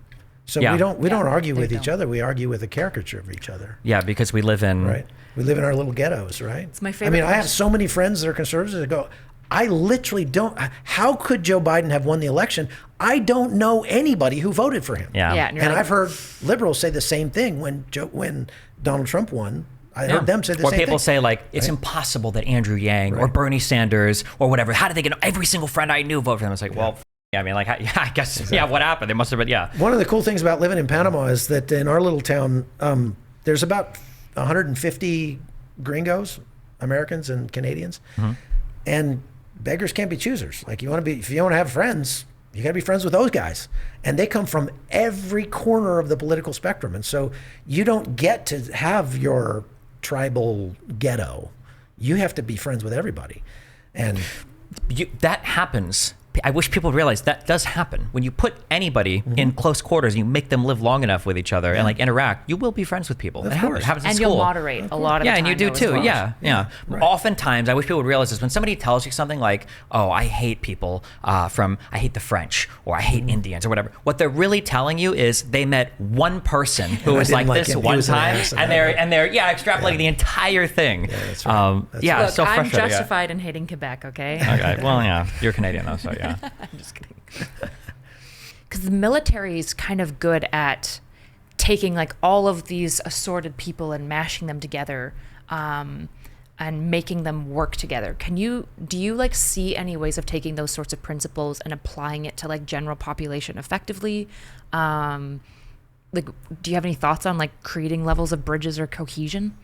So we don't argue with each other. We argue with a caricature of each other. Yeah, because we live in we live in our little ghettos, right? It's my favorite. I mean, I have so many friends that are conservatives that go, I literally don't. How could Joe Biden have won the election? I don't know anybody who voted for him. Yeah, and I've heard liberals say the same thing when Donald Trump won. I heard them say the same thing. Or people say like, it's impossible that Andrew Yang or Bernie Sanders or whatever, how did they get every single friend I knew vote for them? It's like, well, I mean, like, I guess, what happened? They must have been, One of the cool things about living in Panama is that in our little town, there's about 150 gringos, Americans and Canadians, and beggars can't be choosers. Like if you want to have friends, you got to be friends with those guys. And they come from every corner of the political spectrum. And so you don't get to have your tribal ghetto. You have to be friends with everybody. And that happens. I wish people realize that does happen. When you put anybody in close quarters, you make them live long enough with each other and like interact, you will be friends with people. Of It course. happens in And school. you'll moderate a lot of the time. And you do though, as too. well. Yeah. Right. Oftentimes, I wish people would realize this. When somebody tells you something like, oh, I hate people I hate the French or I hate Indians or whatever, what they're really telling you is they met one person who was like this one time and they're extrapolating the entire thing. Yeah, that's right. Look, so I'm frustrating. justified in hating Quebec, okay? Okay, well, yeah, you're Canadian though, so yeah. I'm just kidding. Because the military is kind of good at taking like all of these assorted people and mashing them together and making them work together. Do you like see any ways of taking those sorts of principles and applying it to like general population effectively? Like, do you have any thoughts on like creating levels of bridges or cohesion?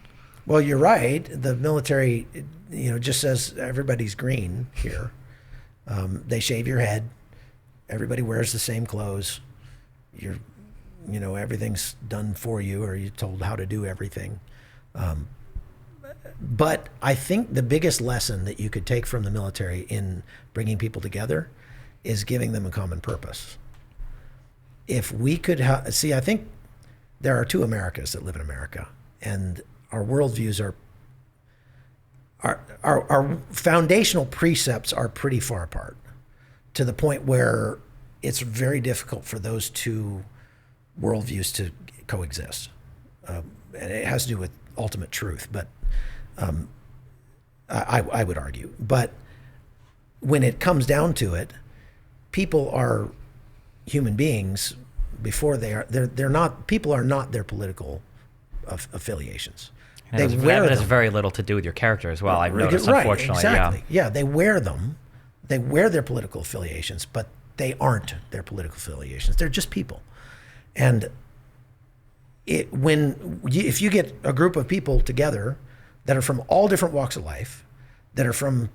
Well, you're right. The military, just says everybody's green here. They shave your head. Everybody wears the same clothes. Everything's done for you, or you're told how to do everything. But I think the biggest lesson that you could take from the military in bringing people together is giving them a common purpose. If we could I think there are two Americas that live in America, and our worldviews our foundational precepts are pretty far apart, to the point where it's very difficult for those two worldviews to coexist. And it has to do with ultimate truth, but I would argue. But when it comes down to it, people are human beings before people are not their political affiliations. That has very little to do with your character as well. I've noticed, unfortunately. Exactly. Yeah, they wear them. They wear their political affiliations, but they aren't their political affiliations. They're just people. And if you get a group of people together that are from all different walks of life, that are from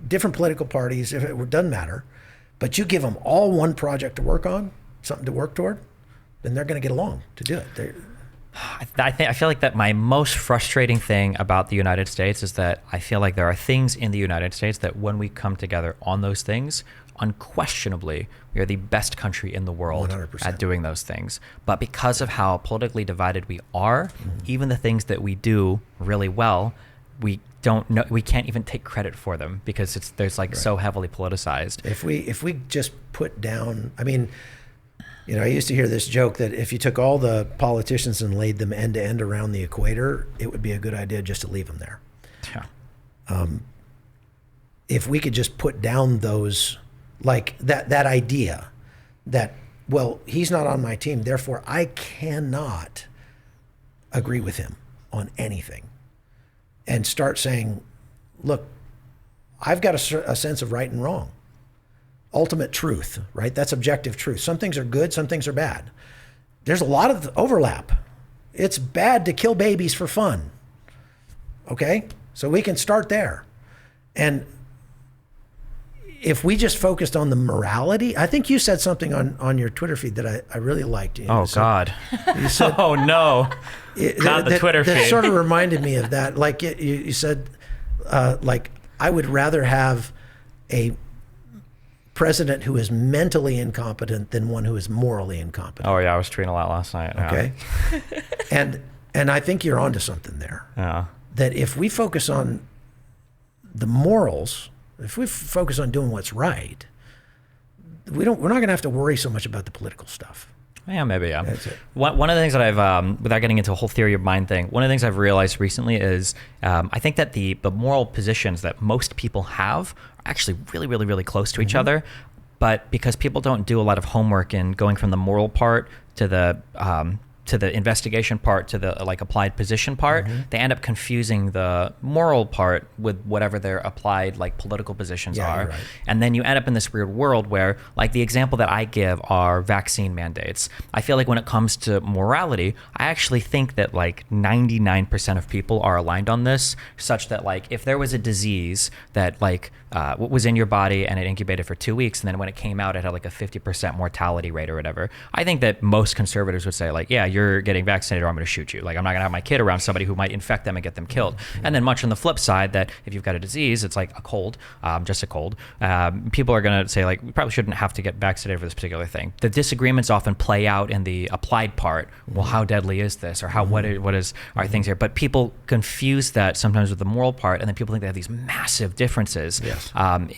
different political parties, it doesn't matter, but you give them all one project to work on, something to work toward, then they're going to get along to do it. I feel like that my most frustrating thing about the United States is that I feel like there are things in the United States that when we come together on those things, unquestionably, we are the best country in the world 100%. at doing those things. But because of how politically divided we are, even the things that we do really well, we don't know, we can't even take credit for them because there's so heavily politicized. If we just put down, I mean, I used to hear this joke that if you took all the politicians and laid them end to end around the equator, it would be a good idea just to leave them there. Yeah. If we could just put down those, like that idea that, well, he's not on my team, therefore I cannot agree with him on anything, and start saying, look, I've got a sense of right and wrong. Ultimate truth, right? That's objective truth. Some things are good, some things are bad. There's a lot of overlap. It's bad to kill babies for fun. Okay? So we can start there. And if we just focused on the morality, I think you said something on your Twitter feed that I really liked. Oh, God. You said, oh, no. Not the Twitter feed. That sort of reminded me of that. Like you said, like, I would rather have a president who is mentally incompetent than one who is morally incompetent. Oh, yeah. I was tweeting a lot last night. Okay. And I think you're onto something there. Yeah. That if we focus on the morals, if we focus on doing what's right, we're not going to have to worry so much about the political stuff. Yeah, maybe, yeah. That's it. One of the things that I've, without getting into a whole theory of mind thing, one of the things I've realized recently is I think that the moral positions that most people have are actually really, really, really close to each other. But because people don't do a lot of homework in going from the moral part to the investigation part to the like applied position part, they end up confusing the moral part with whatever their applied like political positions are. You're right. And then you end up in this weird world where, like, the example that I give are vaccine mandates. I feel like when it comes to morality, I actually think that like 99% of people are aligned on this, such that like if there was a disease that like was in your body and it incubated for 2 weeks, and then when it came out it had like a 50% mortality rate or whatever, I think that most conservatives would say like, yeah, you're getting vaccinated or I'm going to shoot you. Like, I'm not going to have my kid around somebody who might infect them and get them killed. And then much on the flip side, that if you've got a disease, it's like a cold, just a cold, people are going to say like, we probably shouldn't have to get vaccinated for this particular thing. The disagreements often play out in the applied part. Well, how deadly is this? Or what is our things here? But people confuse that sometimes with the moral part, and then people think they have these massive differences,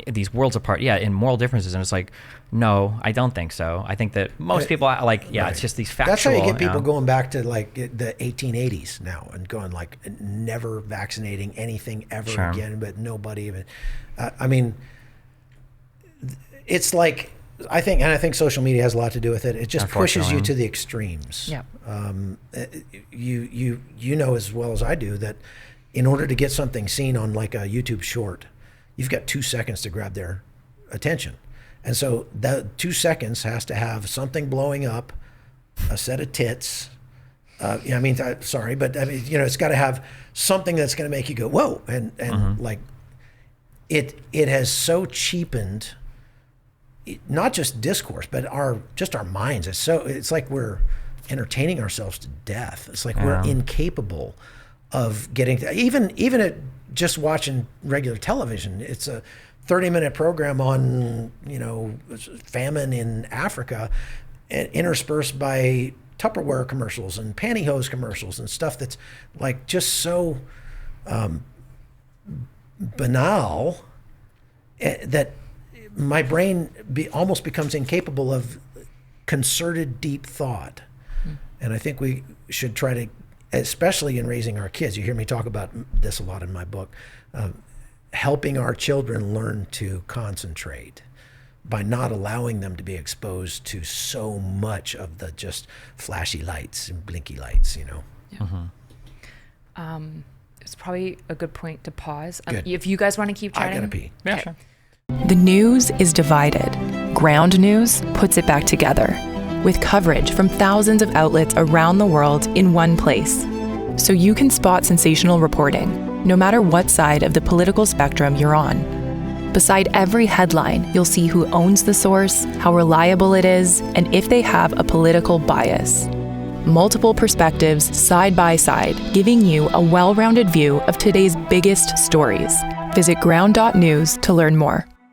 these worlds apart, in moral differences. And it's like, no, I don't think so. I think that most people like, it's just these factual. That's how you get people going back to like the 1880s now and going like never vaccinating anything ever again, but nobody even, I mean, it's like, I think social media has a lot to do with it. It just pushes you to the extremes. Yeah. You know as well as I do that in order to get something seen on like a YouTube short, you've got 2 seconds to grab their attention. And so that 2 seconds has to have something blowing up, a set of tits. Sorry, but I mean, it's got to have something that's going to make you go, whoa. And like it has so cheapened, not just discourse, but our minds. It's like we're entertaining ourselves to death. It's like we're incapable of getting to, even at just watching regular television. It's a 30-minute program on, famine in Africa, interspersed by Tupperware commercials and pantyhose commercials and stuff that's like just so banal that my brain almost becomes incapable of concerted, deep thought. And I think we should try to, especially in raising our kids, you hear me talk about this a lot in my book, helping our children learn to concentrate by not allowing them to be exposed to so much of the just flashy lights and blinky lights, It's probably a good point to pause. If you guys want to keep chatting. I gotta pee. Yeah, sure. The news is divided. Ground News puts it back together with coverage from thousands of outlets around the world in one place. So you can spot sensational reporting, no matter what side of the political spectrum you're on. Beside every headline, you'll see who owns the source, how reliable it is, and if they have a political bias. Multiple perspectives side by side, giving you a well-rounded view of today's biggest stories. Visit ground.news to learn more.